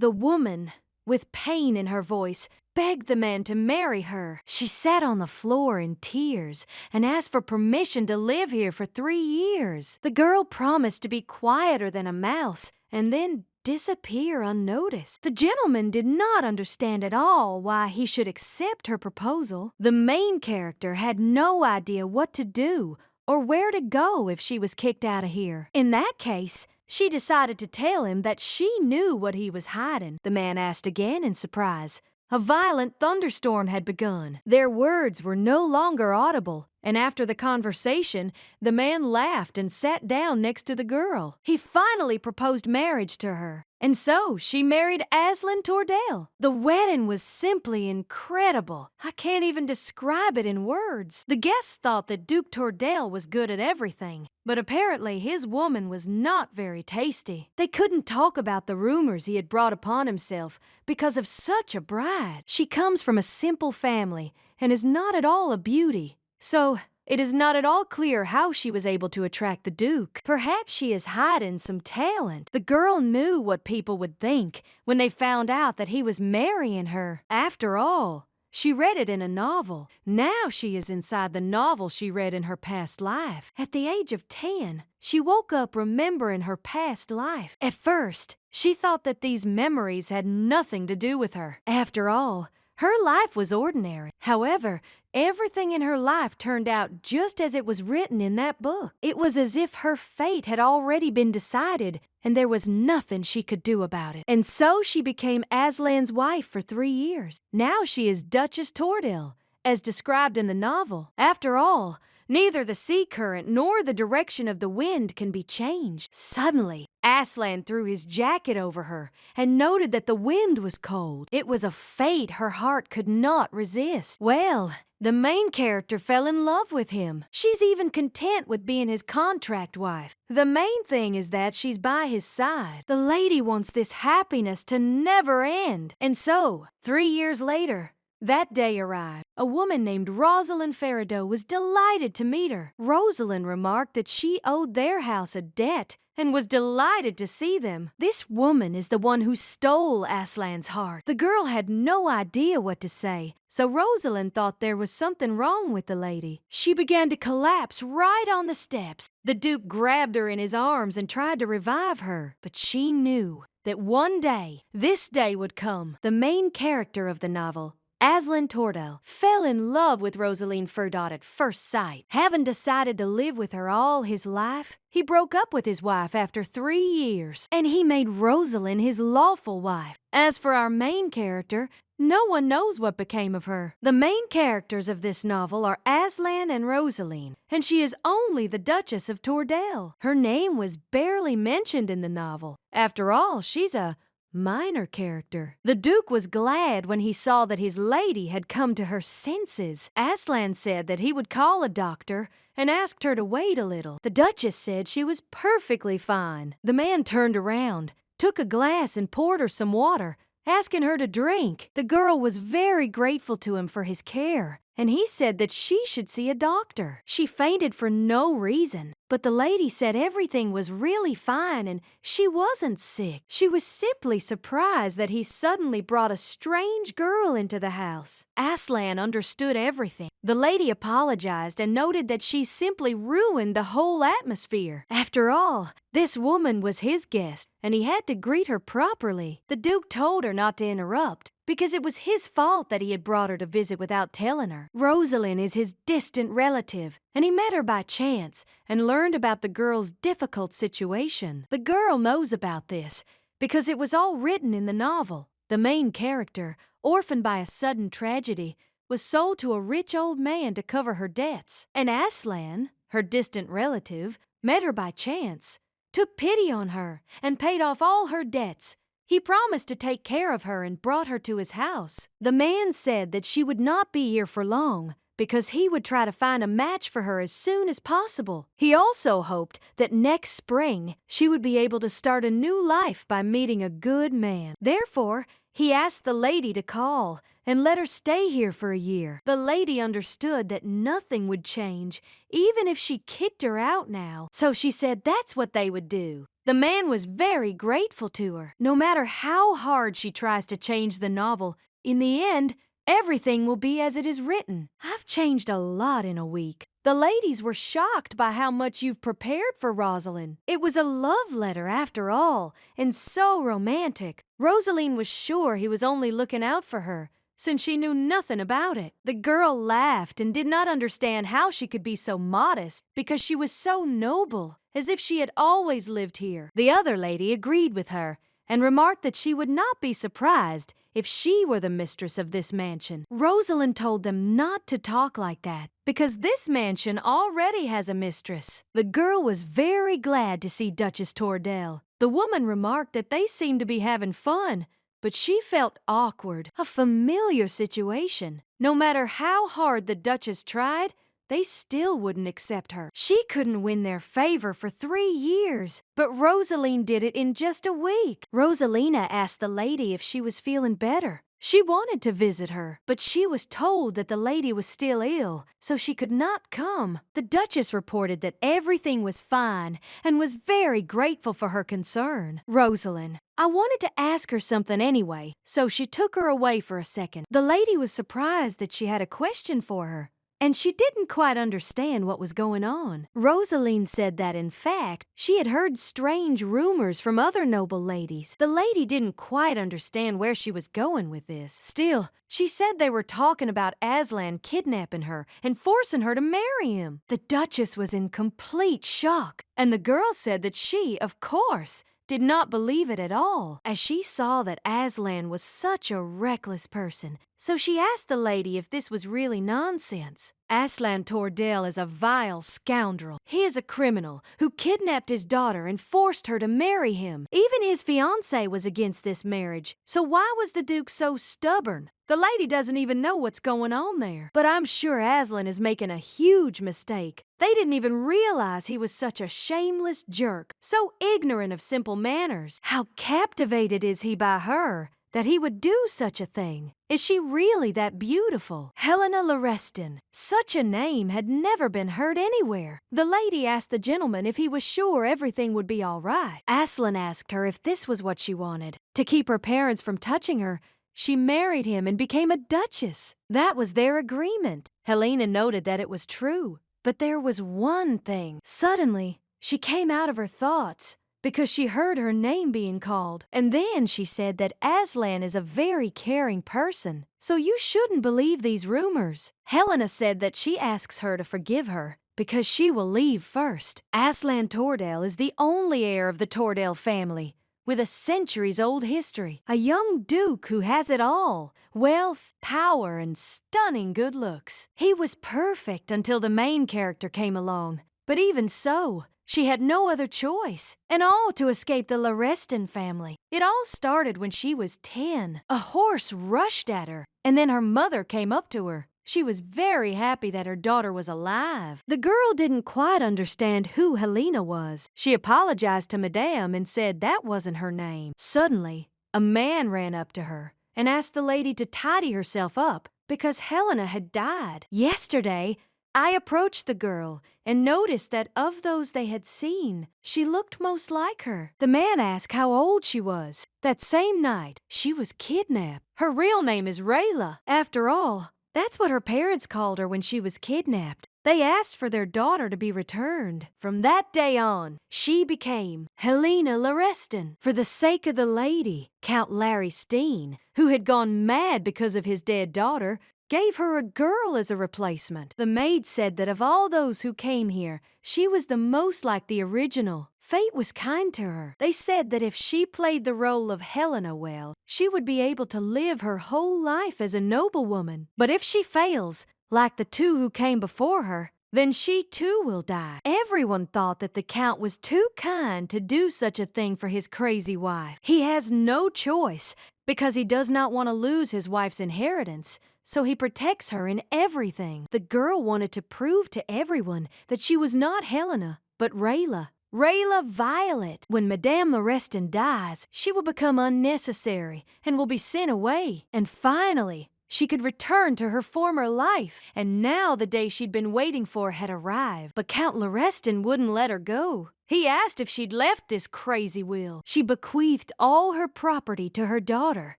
The woman, with pain in her voice, begged the man to marry her. She sat on the floor in tears and asked for permission to live here for 3 years. The girl promised to be quieter than a mouse and then disappear unnoticed. The gentleman did not understand at all why he should accept her proposal. The main character had no idea what to do or where to go if she was kicked out of here. In that case, she decided to tell him that she knew what he was hiding. The man asked again in surprise. A violent thunderstorm had begun. Their words were no longer audible, and after the conversation, the man laughed and sat down next to the girl. He finally proposed marriage to her, and so she married Aslan Tordale. The wedding was simply incredible. I can't even describe it in words. The guests thought that Duke Tordale was good at everything, but apparently his woman was not very tasty. They couldn't talk about the rumors he had brought upon himself because of such a bride. She comes from a simple family and is not at all a beauty. So, it is not at all clear how she was able to attract the Duke. Perhaps she is hiding some talent. The girl knew what people would think when they found out that he was marrying her. After all, she read it in a novel. Now she is inside the novel she read in her past life. At the age of 10, she woke up remembering her past life. At first, she thought that these memories had nothing to do with her. After all, her life was ordinary. However, everything in her life turned out just as it was written in that book. It was as if her fate had already been decided, and there was nothing she could do about it. And so she became Aslan's wife for 3 years. Now she is Duchess Tordale, as described in the novel. After all, neither the sea current nor the direction of the wind can be changed. Suddenly, Aslan threw his jacket over her and noted that the wind was cold. It was a fate her heart could not resist. Well, the main character fell in love with him. She's even content with being his contract wife. The main thing is that she's by his side. The lady wants this happiness to never end. And so, 3 years later, that day arrived. A woman named Rosalind Farideau was delighted to meet her. Rosalind remarked that she owed their house a debt and was delighted to see them. This woman is the one who stole Aslan's heart. The girl had no idea what to say, so Rosalind thought there was something wrong with the lady. She began to collapse right on the steps. The Duke grabbed her in his arms and tried to revive her, but she knew that one day, this day would come. The main character of the novel, Aslan Tordale, fell in love with Rosaline Ferdot at first sight. Having decided to live with her all his life, he broke up with his wife after 3 years, and he made Rosalind his lawful wife. As for our main character, no one knows what became of her. The main characters of this novel are Aslan and Rosaline, and she is only the Duchess of Tordale. Her name was barely mentioned in the novel. After all, she's a minor character. The Duke was glad when he saw that his lady had come to her senses. Aslan said that he would call a doctor and asked her to wait a little. The Duchess said she was perfectly fine. The man turned around, took a glass and poured her some water, asking her to drink. The girl was very grateful to him for his care, and he said that she should see a doctor. She fainted for no reason, but the lady said everything was really fine and she wasn't sick. She was simply surprised that he suddenly brought a strange girl into the house. Aslan understood everything. The lady apologized and noted that she simply ruined the whole atmosphere. After all, this woman was his guest, and he had to greet her properly. The Duke told her not to interrupt, because it was his fault that he had brought her to visit without telling her. Rosalind is his distant relative, and he met her by chance and learned about the girl's difficult situation. The girl knows about this because it was all written in the novel. The main character, orphaned by a sudden tragedy, was sold to a rich old man to cover her debts. And Aslan, her distant relative, met her by chance, took pity on her, and paid off all her debts. He promised to take care of her and brought her to his house. The man said that she would not be here for long because he would try to find a match for her as soon as possible. He also hoped that next spring she would be able to start a new life by meeting a good man. Therefore, he asked the lady to call and let her stay here for a year. The lady understood that nothing would change, even if she kicked her out now. So she said that's what they would do. The man was very grateful to her. No matter how hard she tries to change the novel, in the end, everything will be as it is written. I've changed a lot in a week. The ladies were shocked by how much you've prepared for Rosalind. It was a love letter after all, and so romantic. Rosaline was sure he was only looking out for her, since she knew nothing about it. The girl laughed and did not understand how she could be so modest because she was so noble, as if she had always lived here. The other lady agreed with her and remarked that she would not be surprised if she were the mistress of this mansion. Rosalind told them not to talk like that, because this mansion already has a mistress. The girl was very glad to see Duchess Tordell. The woman remarked that they seemed to be having fun, but she felt awkward, a familiar situation. No matter how hard the Duchess tried, they still wouldn't accept her. She couldn't win their favor for 3 years, but Rosaline did it in just a week. Rosalina asked the lady if she was feeling better. She wanted to visit her, but she was told that the lady was still ill, so she could not come. The Duchess reported that everything was fine and was very grateful for her concern. Rosalind, I wanted to ask her something anyway, so she took her away for a second. The lady was surprised that she had a question for her, and she didn't quite understand what was going on. Rosaline said that, in fact, she had heard strange rumors from other noble ladies. The lady didn't quite understand where she was going with this. Still, she said they were talking about Aslan kidnapping her and forcing her to marry him. The Duchess was in complete shock, and the girl said that she, of course, did not believe it at all, as she saw that Aslan was such a reckless person. So she asked the lady if this was really nonsense. Aslan Tordell is a vile scoundrel. He is a criminal who kidnapped his daughter and forced her to marry him. Even his fiancée was against this marriage. So why was the Duke so stubborn? The lady doesn't even know what's going on there. But I'm sure Aslan is making a huge mistake. They didn't even realize he was such a shameless jerk, so ignorant of simple manners. How captivated is he by her that he would do such a thing? Is she really that beautiful? Helena Lorestan. Such a name had never been heard anywhere. The lady asked the gentleman if he was sure everything would be all right. Aslan asked her if this was what she wanted. To keep her parents from touching her, she married him and became a duchess. That was their agreement. Helena noted that it was true. But there was one thing. Suddenly, she came out of her thoughts because she heard her name being called. And then she said that Aslan is a very caring person, so you shouldn't believe these rumors. Helena said that she asks her to forgive her because she will leave first. Aslan Tordell is the only heir of the Tordell family, with a centuries-old history. A young duke who has it all: wealth, power, and stunning good looks. He was perfect until the main character came along. But even so, she had no other choice, and all to escape the Lorestan family. It all started when she was 10. A horse rushed at her, and then her mother came up to her. She was very happy that her daughter was alive. The girl didn't quite understand who Helena was. She apologized to Madame and said that wasn't her name. Suddenly, a man ran up to her and asked the lady to tidy herself up because Helena had died. Yesterday, I approached the girl and noticed that of those they had seen, she looked most like her. The man asked how old she was. That same night, she was kidnapped. Her real name is Rayla. After all, that's what her parents called her when she was kidnapped. They asked for their daughter to be returned. From that day on, she became Helena Lorestan. For the sake of the lady, Count Larry Steen, who had gone mad because of his dead daughter, gave her a girl as a replacement. The maid said that of all those who came here, she was the most like the original. Fate was kind to her. They said that if she played the role of Helena well, she would be able to live her whole life as a noblewoman. But if she fails, like the two who came before her, then she too will die. Everyone thought that the Count was too kind to do such a thing for his crazy wife. He has no choice because he does not want to lose his wife's inheritance, so he protects her in everything. The girl wanted to prove to everyone that she was not Helena, but Rayla. Rayla Violet. When Madame Lorestan dies, she will become unnecessary and will be sent away. And finally, she could return to her former life. And now the day she'd been waiting for had arrived. But Count Lorestan wouldn't let her go. He asked if she'd left this crazy will. She bequeathed all her property to her daughter.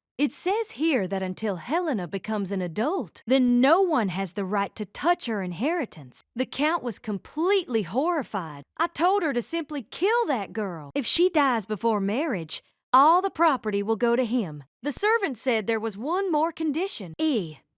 It says here that until Helena becomes an adult, then no one has the right to touch her inheritance. The Count was completely horrified. I told her to simply kill that girl. If she dies before marriage, all the property will go to him. The servant said there was one more condition.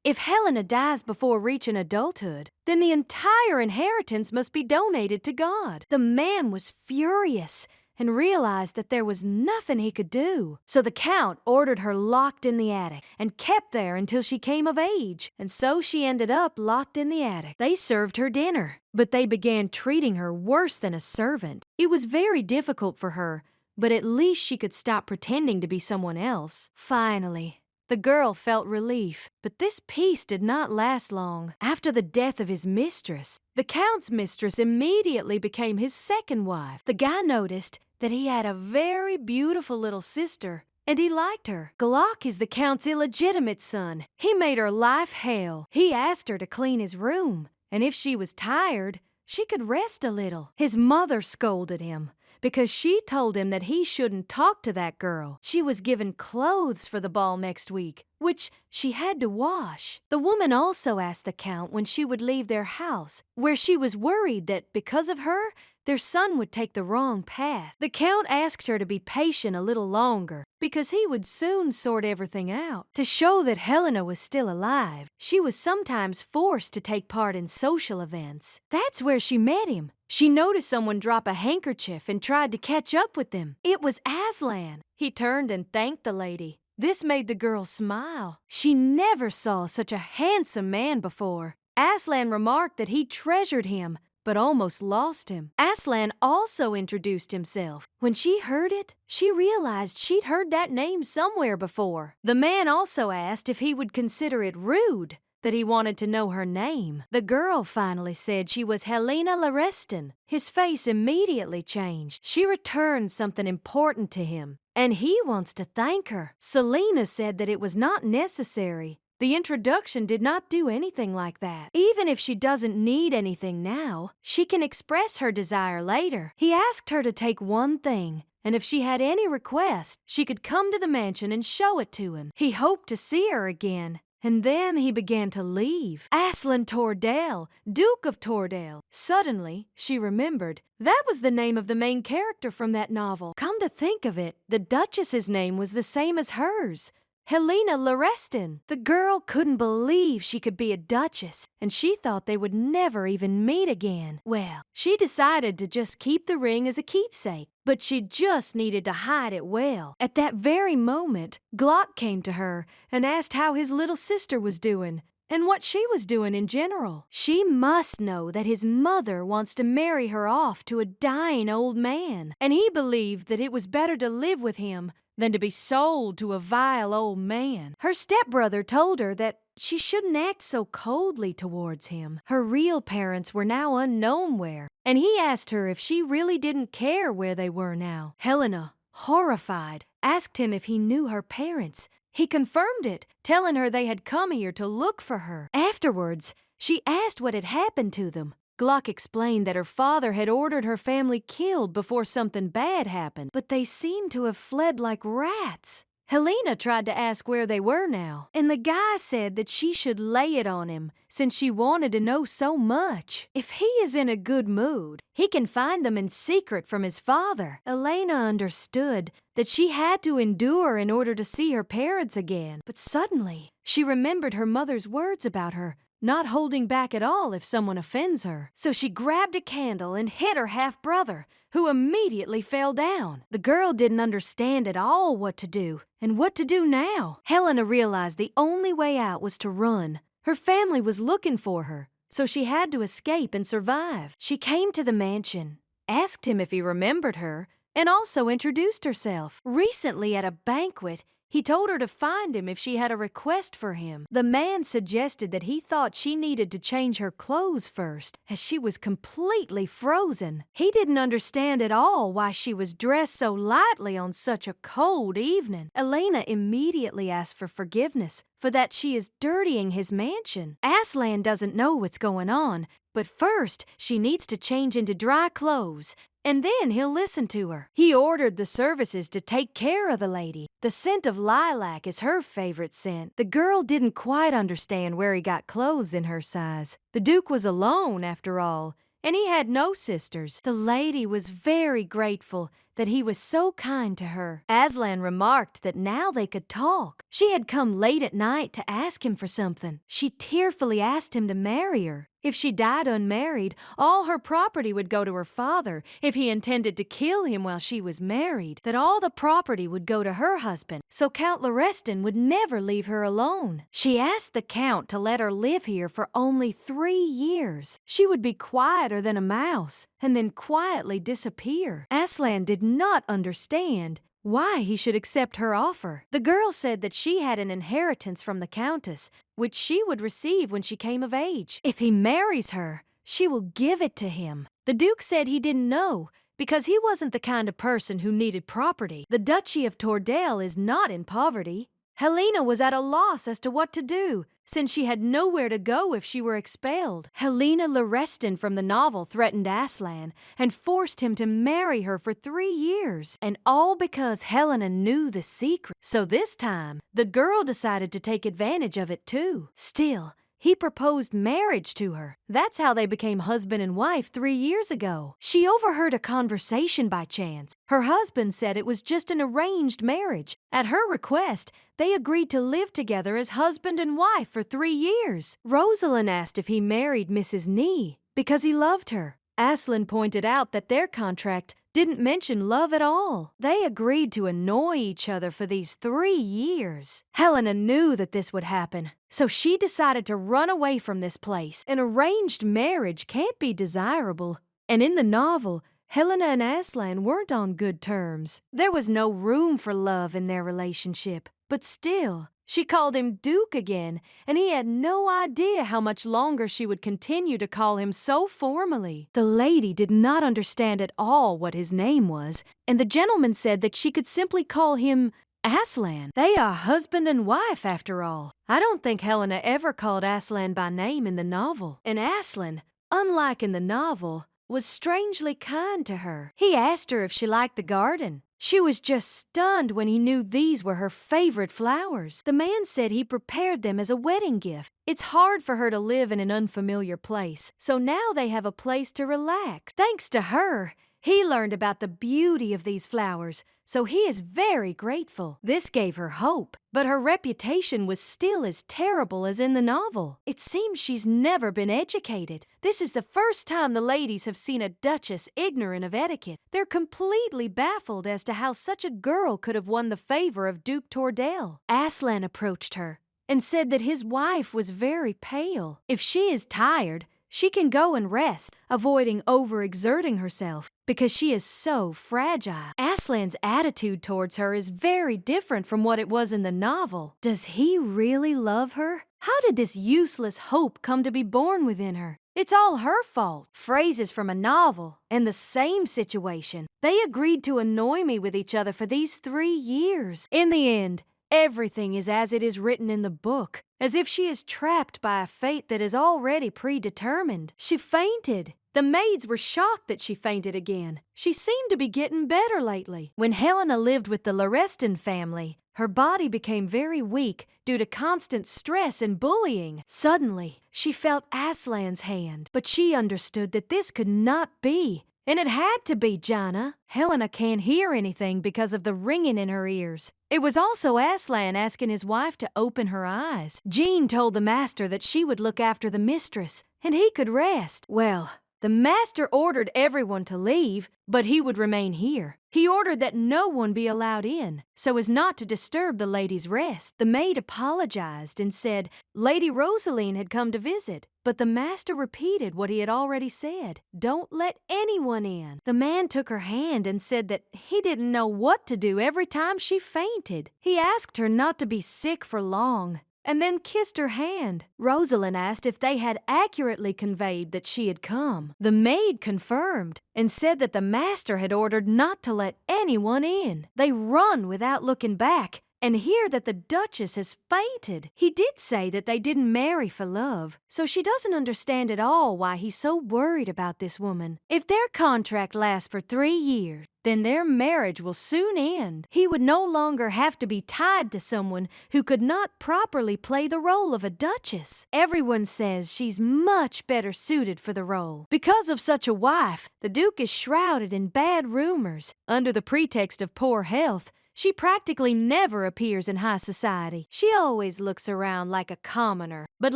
If Helena dies before reaching adulthood, then the entire inheritance must be donated to God. The man was furious and realized that there was nothing he could do. So the Count ordered her locked in the attic and kept there until she came of age. And so she ended up locked in the attic. They served her dinner, but they began treating her worse than a servant. It was very difficult for her, but at least she could stop pretending to be someone else. Finally, the girl felt relief, but this peace did not last long. After the death of his mistress, the Count's mistress immediately became his second wife. The guy noticed that he had a very beautiful little sister, and he liked her. Glock is the Count's illegitimate son. He made her life hell. He asked her to clean his room, and if she was tired, she could rest a little. His mother scolded him because she told him that he shouldn't talk to that girl. She was given clothes for the ball next week, which she had to wash. The woman also asked the Count when she would leave their house, where she was worried that because of her, their son would take the wrong path. The Count asked her to be patient a little longer, because he would soon sort everything out. To show that Helena was still alive, she was sometimes forced to take part in social events. That's where she met him. She noticed someone drop a handkerchief and tried to catch up with them. It was Aslan. He turned and thanked the lady. This made the girl smile. She never saw such a handsome man before. Aslan remarked that he treasured him, but almost lost him. Aslan also introduced himself. When she heard it, she realized she'd heard that name somewhere before. The man also asked if he would consider it rude that he wanted to know her name. The girl finally said she was Helena Lareston. His face immediately changed. She returned something important to him, and he wants to thank her. Selena said that it was not necessary. The introduction did not do anything like that. Even if she doesn't need anything now, she can express her desire later. He asked her to take one thing, and if she had any request, she could come to the mansion and show it to him. He hoped to see her again. And then he began to leave. Aslan Tordale, Duke of Tordale. Suddenly, she remembered. That was the name of the main character from that novel. Come to think of it, the Duchess's name was the same as hers. Helena Lareston. The girl couldn't believe she could be a duchess, and she thought they would never even meet again. Well, she decided to just keep the ring as a keepsake, but she just needed to hide it well. At that very moment, Glock came to her and asked how his little sister was doing, and what she was doing in general. She must know that his mother wants to marry her off to a dying old man, and he believed that it was better to live with him than to be sold to a vile old man. Her stepbrother told her that she shouldn't act so coldly towards him. Her real parents were now unknown where, and he asked her if she really didn't care where they were now. Helena, horrified, asked him if he knew her parents. He confirmed it, telling her they had come here to look for her. Afterwards, she asked what had happened to them. Glock explained that her father had ordered her family killed before something bad happened, but they seemed to have fled like rats. Helena tried to ask where they were now, and the guy said that she should lay it on him since she wanted to know so much. If he is in a good mood, he can find them in secret from his father. Elena understood that she had to endure in order to see her parents again, but suddenly she remembered her mother's words about her not holding back at all if someone offends her. So she grabbed a candle and hit her half-brother, who immediately fell down. The girl didn't understand at all what to do, and what to do now. Helena realized the only way out was to run. Her family was looking for her, so she had to escape and survive. She came to the mansion, asked him if he remembered her, and also introduced herself. Recently at a banquet, he told her to find him if she had a request for him. The man suggested that he thought she needed to change her clothes first, as she was completely frozen. He didn't understand at all why she was dressed so lightly on such a cold evening. Elena immediately asked for forgiveness for that she is dirtying his mansion. Aslan doesn't know what's going on, but first she needs to change into dry clothes. and then he'll listen to her. He ordered the services to take care of the lady. The scent of lilac is her favorite scent. The girl didn't quite understand where he got clothes in her size. The Duke was alone, after all, and he had no sisters. The lady was very grateful that he was so kind to her. Aslan remarked that now they could talk. She had come late at night to ask him for something. She tearfully asked him to marry her. If she died unmarried, all her property would go to her father if he intended to kill him while she was married. That all the property would go to her husband, so Count Lorestan would never leave her alone. She asked the Count to let her live here for only 3 years. She would be quieter than a mouse, and then quietly disappear. Aslan did not understand why he should accept her offer. The girl said that she had an inheritance from the Countess, which she would receive when she came of age. If he marries her, she will give it to him. The Duke said he didn't know, because he wasn't the kind of person who needed property. The Duchy of Tordale is not in poverty. Helena was at a loss as to what to do, since she had nowhere to go if she were expelled. Helena Lorestan from the novel threatened Aslan and forced him to marry her for 3 years, and all because Helena knew the secret. So this time, the girl decided to take advantage of it too. Still, he proposed marriage to her. That's how they became husband and wife 3 years ago. She overheard a conversation by chance. Her husband said it was just an arranged marriage. At her request, they agreed to live together as husband and wife for 3 years. Rosalind asked if he married Mrs. Nee because he loved her. Aslan pointed out that their contract didn't mention love at all. They agreed to annoy each other for these 3 years. Helena knew that this would happen, so she decided to run away from this place. An arranged marriage can't be desirable, and in the novel, Helena and Aslan weren't on good terms. There was no room for love in their relationship, but still, she called him Duke again, and he had no idea how much longer she would continue to call him so formally. The lady did not understand at all what his name was, and the gentleman said that she could simply call him Aslan. They are husband and wife, after all. I don't think Helena ever called Aslan by name in the novel. And Aslan, unlike in the novel, was strangely kind to her. He asked her if she liked the garden. She was just stunned when he knew these were her favorite flowers. The man said he prepared them as a wedding gift. It's hard for her to live in an unfamiliar place, so now they have a place to relax. Thanks to her, he learned about the beauty of these flowers, so he is very grateful. This gave her hope, but her reputation was still as terrible as in the novel. It seems she's never been educated. This is the first time the ladies have seen a duchess ignorant of etiquette. They're completely baffled as to how such a girl could have won the favor of Duke Tordale. Aslan approached her and said that his wife was very pale. If she is tired, she can go and rest, avoiding overexerting herself, because she is so fragile. Aslan's attitude towards her is very different from what it was in the novel. Does he really love her? How did this useless hope come to be born within her? It's all her fault. Phrases from a novel, and the same situation. They agreed to annoy me with each other for these 3 years. In the end, everything is as it is written in the book, as if she is trapped by a fate that is already predetermined. She fainted. The maids were shocked that she fainted again. She seemed to be getting better lately. When Helena lived with the Lorestan family, her body became very weak due to constant stress and bullying. Suddenly, she felt Aslan's hand, but she understood that this could not be. And it had to be Jana. Helena can't hear anything because of the ringing in her ears. It was also Aslan asking his wife to open her eyes. Jean told the master that she would look after the mistress, and he could rest. Well, the master ordered everyone to leave, but he would remain here. He ordered that no one be allowed in, so as not to disturb the lady's rest. The maid apologized and said Lady Rosaline had come to visit, but the master repeated what he had already said. Don't let anyone in. The man took her hand and said that he didn't know what to do every time she fainted. He asked her not to be sick for long, and then kissed her hand. Rosalind asked if they had accurately conveyed that she had come. The maid confirmed and said that the master had ordered not to let anyone in. They run without looking back and hear that the Duchess has fainted. He did say that they didn't marry for love, so she doesn't understand at all why he's so worried about this woman. If their contract lasts for 3 years, then their marriage will soon end. He would no longer have to be tied to someone who could not properly play the role of a duchess. Everyone says she's much better suited for the role. Because of such a wife, the Duke is shrouded in bad rumors. Under the pretext of poor health, she practically never appears in high society. She always looks around like a commoner. But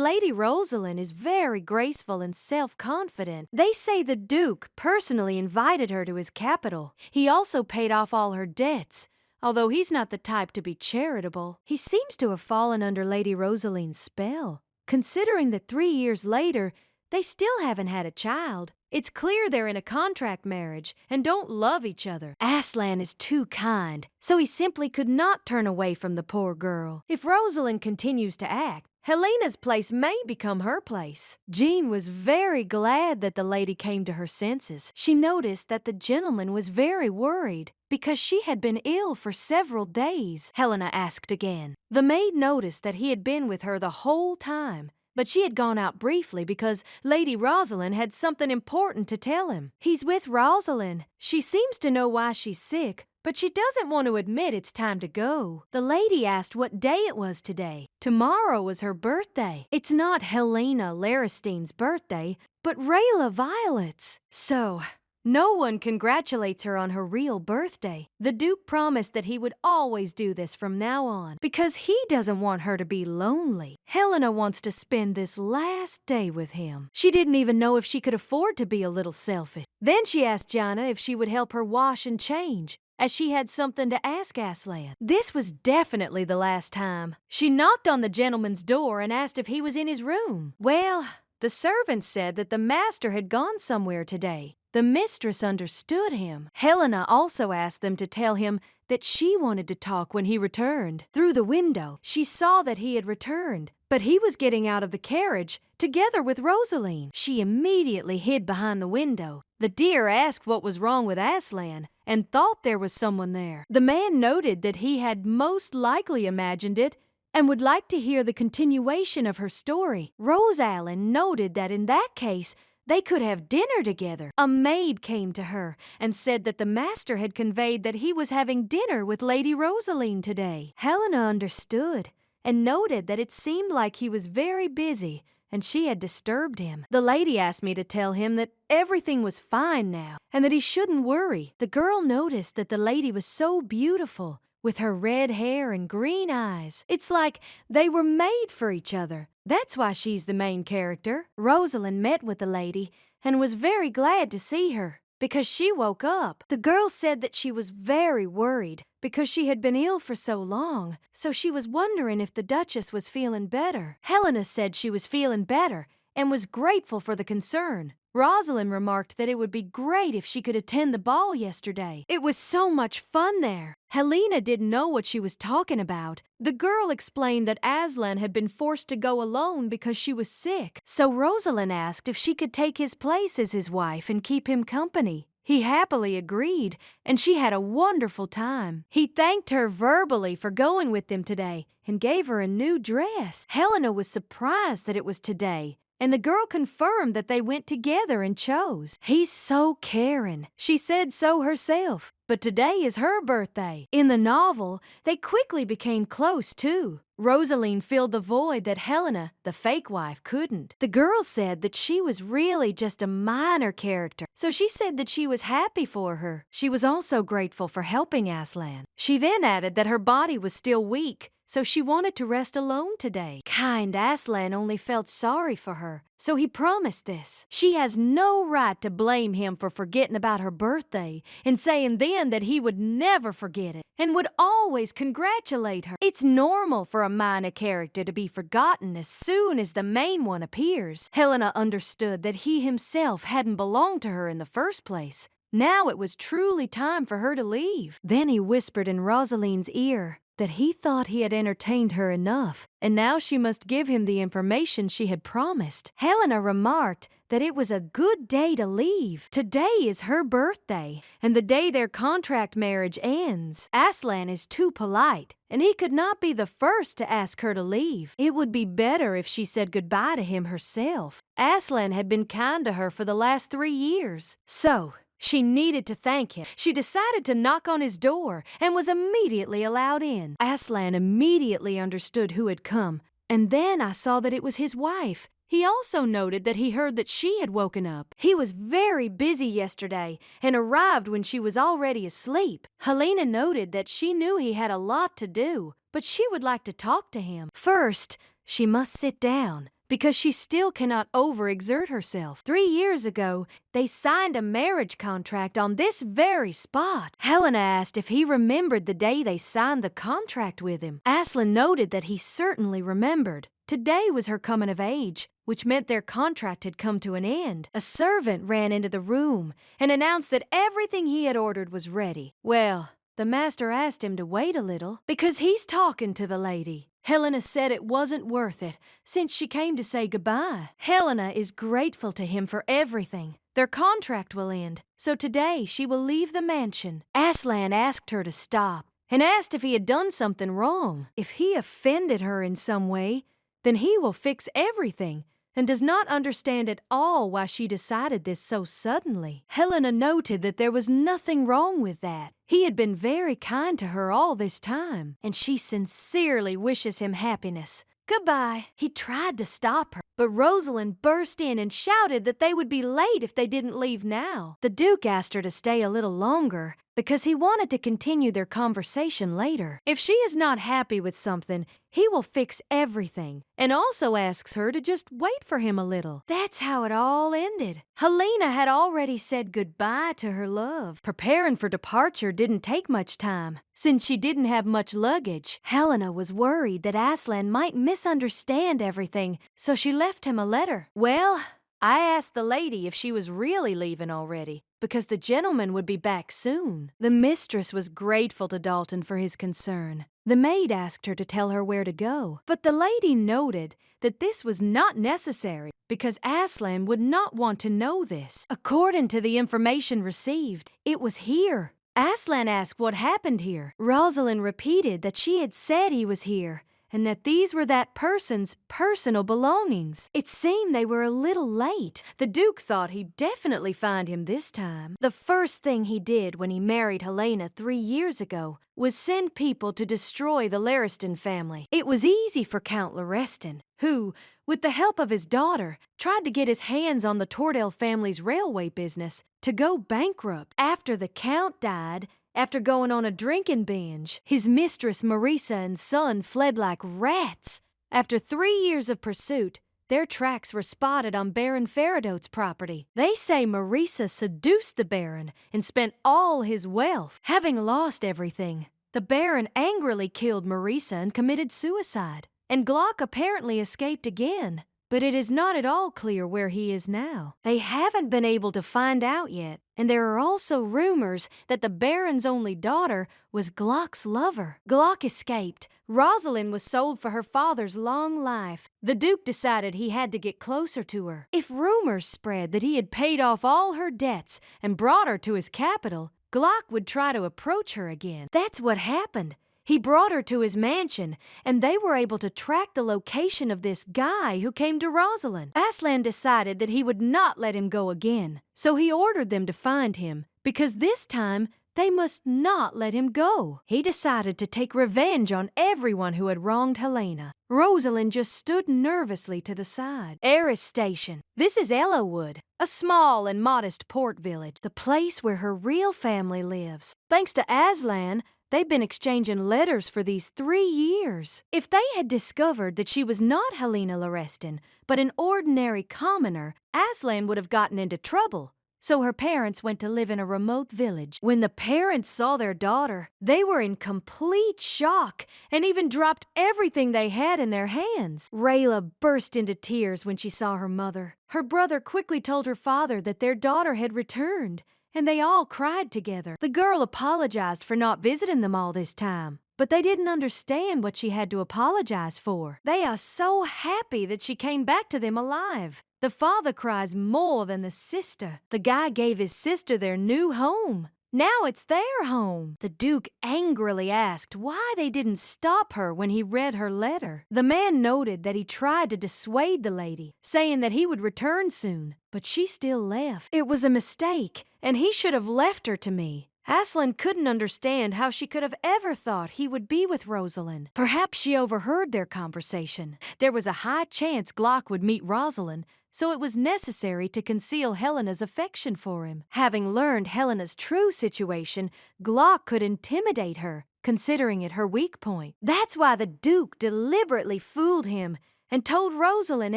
Lady Rosalind is very graceful and self-confident. They say the Duke personally invited her to his capital. He also paid off all her debts. Although he's not the type to be charitable, he seems to have fallen under Lady Rosalind's spell. Considering that 3 years later, they still haven't had a child. It's clear they're in a contract marriage and don't love each other. Aslan is too kind, so he simply could not turn away from the poor girl. If Rosalind continues to act, Helena's place may become her place. Jean was very glad that the lady came to her senses. She noticed that the gentleman was very worried because she had been ill for several days. Helena asked again. The maid noticed that he had been with her the whole time, but she had gone out briefly because Lady Rosalind had something important to tell him. He's with Rosalind. She seems to know why she's sick, but she doesn't want to admit it's time to go. The lady asked what day it was today. Tomorrow was her birthday. It's not Helena Laristein's birthday, but Rayla Violet's. So no one congratulates her on her real birthday. The Duke promised that he would always do this from now on because he doesn't want her to be lonely. Helena wants to spend this last day with him. She didn't even know if she could afford to be a little selfish. Then she asked Jana if she would help her wash and change, as she had something to ask Aslan. This was definitely the last time. She knocked on the gentleman's door and asked if he was in his room. Well, the servant said that the master had gone somewhere today. The mistress understood him. Helena also asked them to tell him that she wanted to talk when he returned. Through the window, she saw that he had returned, but he was getting out of the carriage together with Rosaline. She immediately hid behind the window. The deer asked what was wrong with Aslan and thought there was someone there. The man noted that he had most likely imagined it and would like to hear the continuation of her story. Rosalyn noted that in that case, they could have dinner together. A maid came to her and said that the master had conveyed that he was having dinner with Lady Rosaline today. Helena understood and noted that it seemed like he was very busy and she had disturbed him. The lady asked me to tell him that everything was fine now and that he shouldn't worry. The girl noticed that the lady was so beautiful with her red hair and green eyes. It's like they were made for each other. That's why she's the main character. Rosalind met with the lady and was very glad to see her because she woke up. The girl said that she was very worried because she had been ill for so long, so she was wondering if the Duchess was feeling better. Helena said she was feeling better and was grateful for the concern. Rosalind remarked that it would be great if she could attend the ball yesterday. It was so much fun there. Helena didn't know what she was talking about. The girl explained that Aslan had been forced to go alone because she was sick. So Rosalind asked if she could take his place as his wife and keep him company. He happily agreed, and she had a wonderful time. He thanked her verbally for going with them today and gave her a new dress. Helena was surprised that it was today, and the girl confirmed that they went together and chose. He's so caring. She said so herself. But today is her birthday. In the novel, they quickly became close, too. Rosaline filled the void that Helena, the fake wife, couldn't. The girl said that she was really just a minor character, so she said that she was happy for her. She was also grateful for helping Aslan. She then added that her body was still weak, so she wanted to rest alone today. Kind Aslan only felt sorry for her, so he promised this. She has no right to blame him for forgetting about her birthday and saying then that he would never forget it and would always congratulate her. It's normal for a minor character to be forgotten as soon as the main one appears. Helena understood that he himself hadn't belonged to her in the first place. Now it was truly time for her to leave. Then he whispered in Rosaline's ear, that he thought he had entertained her enough, and now she must give him the information she had promised. Helena remarked that it was a good day to leave. Today is her birthday, and the day their contract marriage ends. Aslan is too polite, and he could not be the first to ask her to leave. It would be better if she said goodbye to him herself. Aslan had been kind to her for the last 3 years, so she needed to thank him. She decided to knock on his door and was immediately allowed in. Aslan immediately understood who had come, and then I saw that it was his wife. He also noted that he heard that she had woken up. He was very busy yesterday and arrived when she was already asleep. Helena noted that she knew he had a lot to do, but she would like to talk to him. First, she must sit down, because she still cannot overexert herself. 3 years ago, they signed a marriage contract on this very spot. Helena asked if he remembered the day they signed the contract with him. Aslan noted that he certainly remembered. Today was her coming of age, which meant their contract had come to an end. A servant ran into the room and announced that everything he had ordered was ready. Well, the master asked him to wait a little, because he's talking to the lady. Helena said it wasn't worth it, since she came to say goodbye. Helena is grateful to him for everything. Their contract will end, so today she will leave the mansion. Aslan asked her to stop, and asked if he had done something wrong. If he offended her in some way, then he will fix everything, and does not understand at all why she decided this so suddenly. Helena noted that there was nothing wrong with that. He had been very kind to her all this time, and she sincerely wishes him happiness. Goodbye. He tried to stop her, but Rosalind burst in and shouted that they would be late if they didn't leave now. The Duke asked her to stay a little longer, because he wanted to continue their conversation later. If she is not happy with something, he will fix everything, and also asks her to just wait for him a little. That's how it all ended. Helena had already said goodbye to her love. Preparing for departure didn't take much time, since she didn't have much luggage. Helena was worried that Aslan might misunderstand everything, so she left him a letter. Well, I asked the lady if she was really leaving already, because the gentleman would be back soon. The mistress was grateful to Dalton for his concern. The maid asked her to tell her where to go, but the lady noted that this was not necessary, because Aslan would not want to know this. According to the information received, it was here. Aslan asked what happened here. Rosalind repeated that she had said he was here, and that these were that person's personal belongings. It seemed they were a little late. The Duke thought he'd definitely find him this time. The first thing he did when he married Helena 3 years ago was send people to destroy the Lareston family. It was easy for Count Lareston, who, with the help of his daughter, tried to get his hands on the Tordell family's railway business, to go bankrupt. After the Count died, after going on a drinking binge, his mistress Marisa and son fled like rats. After 3 years of pursuit, their tracks were spotted on Baron Faridot's property. They say Marisa seduced the Baron and spent all his wealth. Having lost everything, the Baron angrily killed Marisa and committed suicide. And Glock apparently escaped again, but it is not at all clear where he is now. They haven't been able to find out yet, and there are also rumors that the Baron's only daughter was Glock's lover. Glock escaped. Rosalind was sold for her father's long life. The Duke decided he had to get closer to her. If rumors spread that he had paid off all her debts and brought her to his capital, Glock would try to approach her again. That's what happened. He brought her to his mansion, and they were able to track the location of this guy who came to Rosalind. Aslan decided that he would not let him go again, so he ordered them to find him, because this time they must not let him go. He decided to take revenge on everyone who had wronged Helena. Rosalind just stood nervously to the side. Eris Station. This is Ellawood, a small and modest port village, the place where her real family lives. Thanks to Aslan, they've been exchanging letters for these 3 years. If they had discovered that she was not Helena Lareston, but an ordinary commoner, Aslan would have gotten into trouble. So her parents went to live in a remote village. When the parents saw their daughter, they were in complete shock and even dropped everything they had in their hands. Rayla burst into tears when she saw her mother. Her brother quickly told her father that their daughter had returned, and they all cried together. The girl apologized for not visiting them all this time, but they didn't understand what she had to apologize for. They are so happy that she came back to them alive. The father cries more than the sister. The guy gave his sister their new home. Now it's their home. The Duke angrily asked why they didn't stop her when he read her letter. The man noted that he tried to dissuade the lady, saying that he would return soon, but she still left. It was a mistake, and he should have left her to me. Aslan couldn't understand how she could have ever thought he would be with Rosalind. Perhaps she overheard their conversation. There was a high chance Glock would meet Rosalind, so it was necessary to conceal Helena's affection for him. Having learned Helena's true situation, Glock could intimidate her, considering it her weak point. That's why the Duke deliberately fooled him and told Rosalind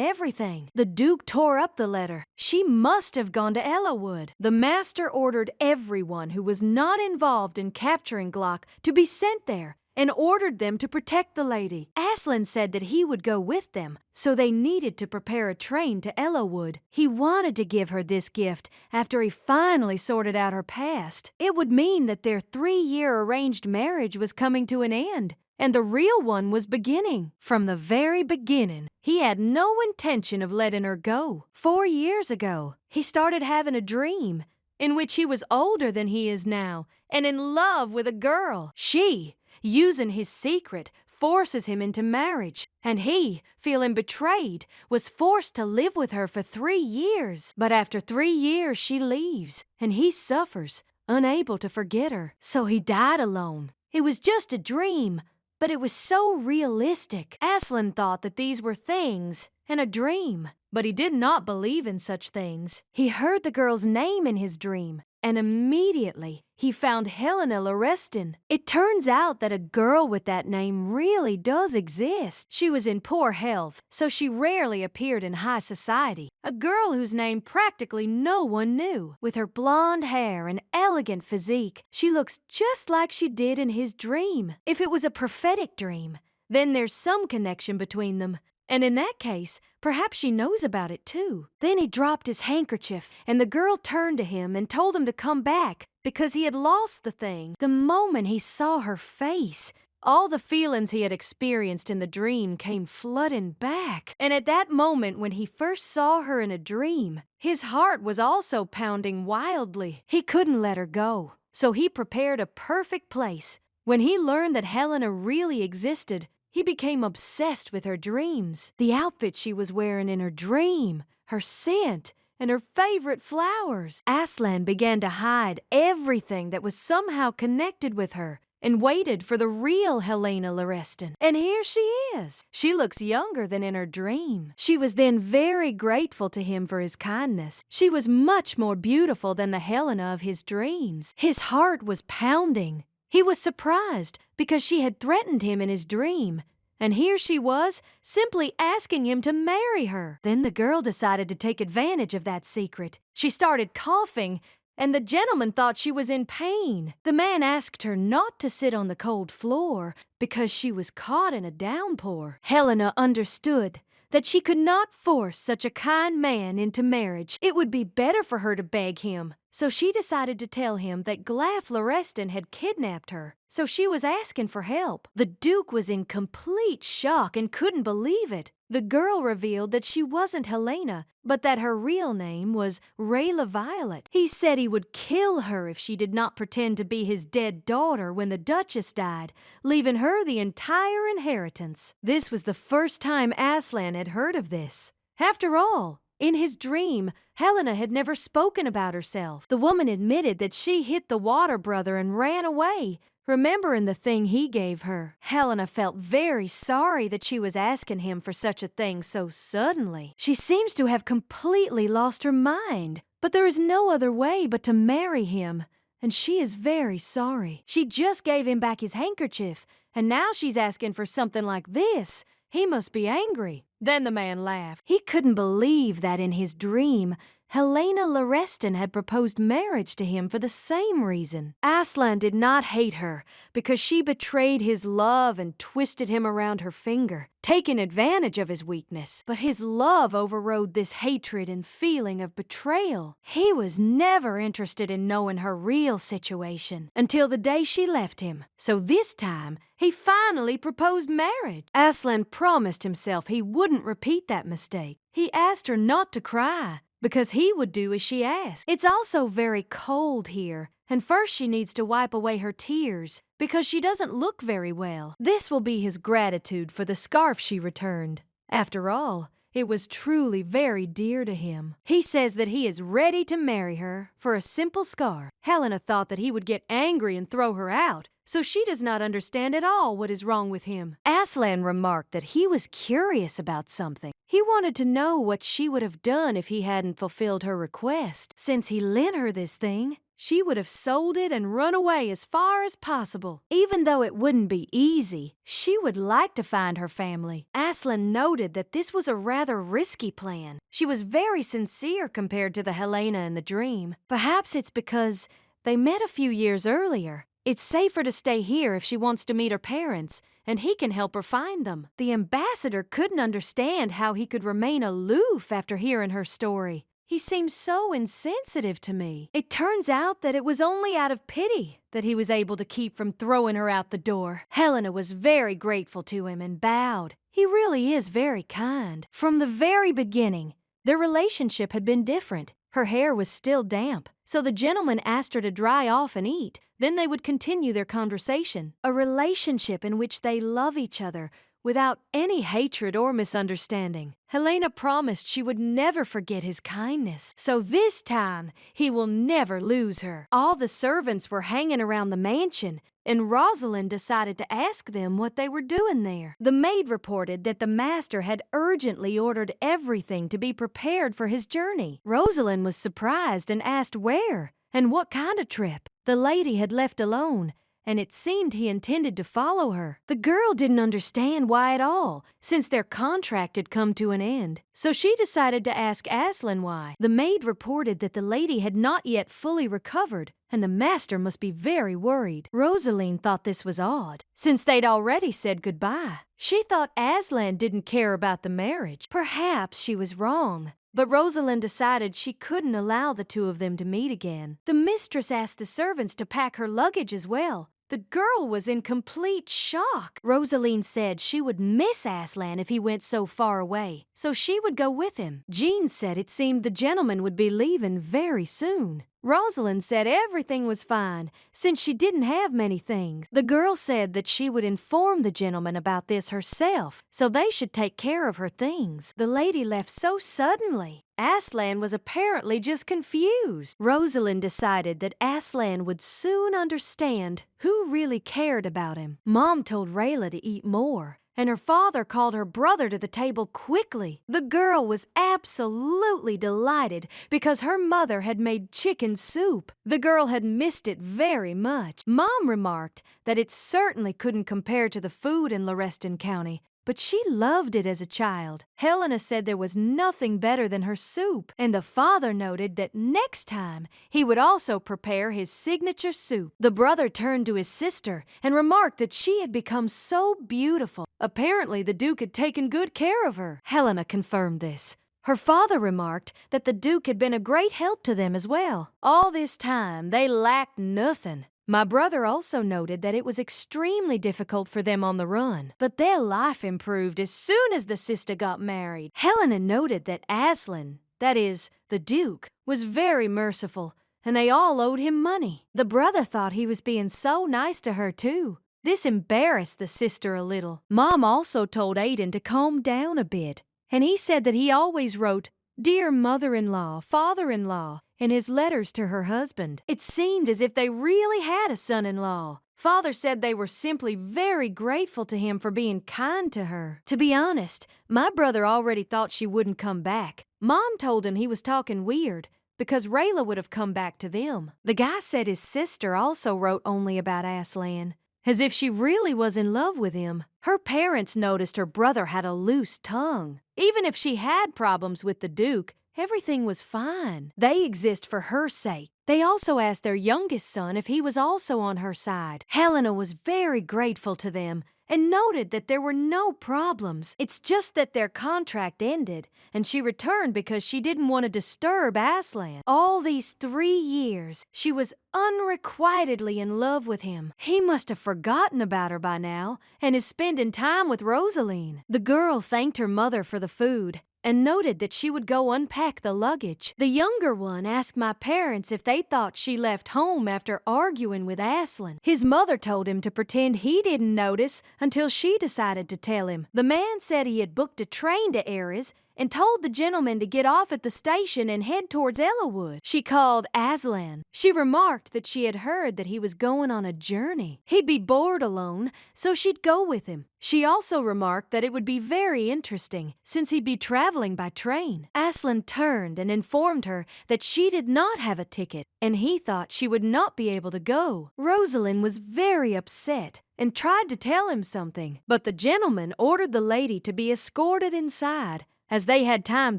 everything. The Duke tore up the letter. She must have gone to Ellawood. The master ordered everyone who was not involved in capturing Glock to be sent there, and ordered them to protect the lady. Aslan said that he would go with them, so they needed to prepare a train to Ellawood. He wanted to give her this gift after he finally sorted out her past. It would mean that their 3-year arranged marriage was coming to an end, and the real one was beginning. From the very beginning, he had no intention of letting her go. 4 years ago, he started having a dream in which he was older than he is now and in love with a girl. She, using his secret, forces him into marriage, and he, feeling betrayed, was forced to live with her for 3 years. But after 3 years, she leaves, and he suffers, unable to forget her. So he died alone. It was just a dream, but it was so realistic. Aslan thought that these were things and a dream, but he did not believe in such things. He heard the girl's name in his dream, and immediately he found Helena Lorestan. It turns out that a girl with that name really does exist. She was in poor health, so she rarely appeared in high society. A girl whose name practically no one knew. With her blonde hair and elegant physique, she looks just like she did in his dream. If it was a prophetic dream, then there's some connection between them. And in that case, perhaps she knows about it too. Then he dropped his handkerchief, and the girl turned to him and told him to come back because he had lost the thing. The moment he saw her face, all the feelings he had experienced in the dream came flooding back. And at that moment when he first saw her in a dream, his heart was also pounding wildly. He couldn't let her go, so he prepared a perfect place. When he learned that Helena really existed, he became obsessed with her dreams. The outfit she was wearing in her dream, her scent, and her favorite flowers. Aslan began to hide everything that was somehow connected with her and waited for the real Helena Lorestan. And here she is. She looks younger than in her dream. She was then very grateful to him for his kindness. She was much more beautiful than the Helena of his dreams. His heart was pounding. He was surprised because she had threatened him in his dream, and here she was, simply asking him to marry her. Then the girl decided to take advantage of that secret. She started coughing, and the gentleman thought she was in pain. The man asked her not to sit on the cold floor because she was caught in a downpour. Helena understood that she could not force such a kind man into marriage. It would be better for her to beg him. So she decided to tell him that Glaf Lorestan had kidnapped her, so she was asking for help. The Duke was in complete shock and couldn't believe it. The girl revealed that she wasn't Helena, but that her real name was Rayla Violet. He said he would kill her if she did not pretend to be his dead daughter when the Duchess died, leaving her the entire inheritance. This was the first time Aslan had heard of this. After all, in his dream, Helena had never spoken about herself. The woman admitted that she hit the water brother and ran away, remembering the thing he gave her. Helena felt very sorry that she was asking him for such a thing so suddenly. She seems to have completely lost her mind, but there is no other way but to marry him, and she is very sorry. She just gave him back his handkerchief, and now she's asking for something like this. He must be angry. Then the man laughed. He couldn't believe that in his dream, Helena Lorestan had proposed marriage to him for the same reason. Aslan did not hate her because she betrayed his love and twisted him around her finger, taking advantage of his weakness. But his love overrode this hatred and feeling of betrayal. He was never interested in knowing her real situation until the day she left him. So this time, he finally proposed marriage. Aslan promised himself he wouldn't repeat that mistake. He asked her not to cry, because he would do as she asked. It's also very cold here, and first she needs to wipe away her tears because she doesn't look very well. This will be his gratitude for the scarf she returned. After all, it was truly very dear to him. He says that he is ready to marry her for a simple scarf. Helena thought that he would get angry and throw her out, so she does not understand at all what is wrong with him. Aslan remarked that he was curious about something. He wanted to know what she would have done if he hadn't fulfilled her request. Since he lent her this thing, she would have sold it and run away as far as possible. Even though it wouldn't be easy, she would like to find her family. Aslan noted that this was a rather risky plan. She was very sincere compared to the Helena in the dream. Perhaps it's because they met a few years earlier. It's safer to stay here if she wants to meet her parents, and he can help her find them. The ambassador couldn't understand how he could remain aloof after hearing her story. He seemed so insensitive to me. It turns out that it was only out of pity that he was able to keep from throwing her out the door. Helena was very grateful to him and bowed. He really is very kind. From the very beginning, their relationship had been different. Her hair was still damp, so the gentleman asked her to dry off and eat. Then they would continue their conversation. A relationship in which they love each other without any hatred or misunderstanding. Helena promised she would never forget his kindness, so this time he will never lose her. All the servants were hanging around the mansion, and Rosalind decided to ask them what they were doing there. The maid reported that the master had urgently ordered everything to be prepared for his journey. Rosalind was surprised and asked where and what kind of trip. The lady had left alone, and it seemed he intended to follow her. The girl didn't understand why at all, since their contract had come to an end. So she decided to ask Aslan why. The maid reported that the lady had not yet fully recovered, and the master must be very worried. Rosaline thought this was odd, since they'd already said goodbye. She thought Aslan didn't care about the marriage. Perhaps she was wrong. But Rosalind decided she couldn't allow the two of them to meet again. The mistress asked the servants to pack her luggage as well. The girl was in complete shock. Rosaline said she would miss Aslan if he went so far away, so she would go with him. Jean said it seemed the gentleman would be leaving very soon. Rosalind said everything was fine, since she didn't have many things. The girl said that she would inform the gentleman about this herself, so they should take care of her things. The lady left so suddenly. Aslan was apparently just confused. Rosalind decided that Aslan would soon understand who really cared about him. Mom told Rayla to eat more, and her father called her brother to the table quickly. The girl was absolutely delighted because her mother had made chicken soup. The girl had missed it very much. Mom remarked that it certainly couldn't compare to the food in Lorestan County, but she loved it as a child. Helena said there was nothing better than her soup, and the father noted that next time he would also prepare his signature soup. The brother turned to his sister and remarked that she had become so beautiful. Apparently, the Duke had taken good care of her. Helena confirmed this. Her father remarked that the Duke had been a great help to them as well. All this time, they lacked nothing. My brother also noted that it was extremely difficult for them on the run, but their life improved as soon as the sister got married. Helena noted that Aslan, that is, the Duke, was very merciful, and they all owed him money. The brother thought he was being so nice to her, too. This embarrassed the sister a little. Mom also told Aiden to calm down a bit, and he said that he always wrote, "Dear mother-in-law, father-in-law," in his letters to her husband. It seemed as if they really had a son-in-law. Father said they were simply very grateful to him for being kind to her. To be honest, my brother already thought she wouldn't come back. Mom told him he was talking weird, because Rayla would have come back to them. The guy said his sister also wrote only about Aslan, as if she really was in love with him. Her parents noticed her brother had a loose tongue. Even if she had problems with the Duke, everything was fine. They exist for her sake. They also asked their youngest son if he was also on her side. Helena was very grateful to them and noted that there were no problems. It's just that their contract ended, and she returned because she didn't want to disturb Aslan. All these 3 years, she was unrequitedly in love with him. He must have forgotten about her by now and is spending time with Rosaline. The girl thanked her mother for the food and noted that she would go unpack the luggage. The younger one asked my parents if they thought she left home after arguing with Aslan. His mother told him to pretend he didn't notice until she decided to tell him. The man said he had booked a train to Ares and told the gentleman to get off at the station and head towards Ellawood. She called Aslan. She remarked that she had heard that he was going on a journey. He'd be bored alone, so she'd go with him. She also remarked that it would be very interesting, since he'd be traveling by train. Aslan turned and informed her that she did not have a ticket, and he thought she would not be able to go. Rosaline was very upset and tried to tell him something, but the gentleman ordered the lady to be escorted inside, as they had time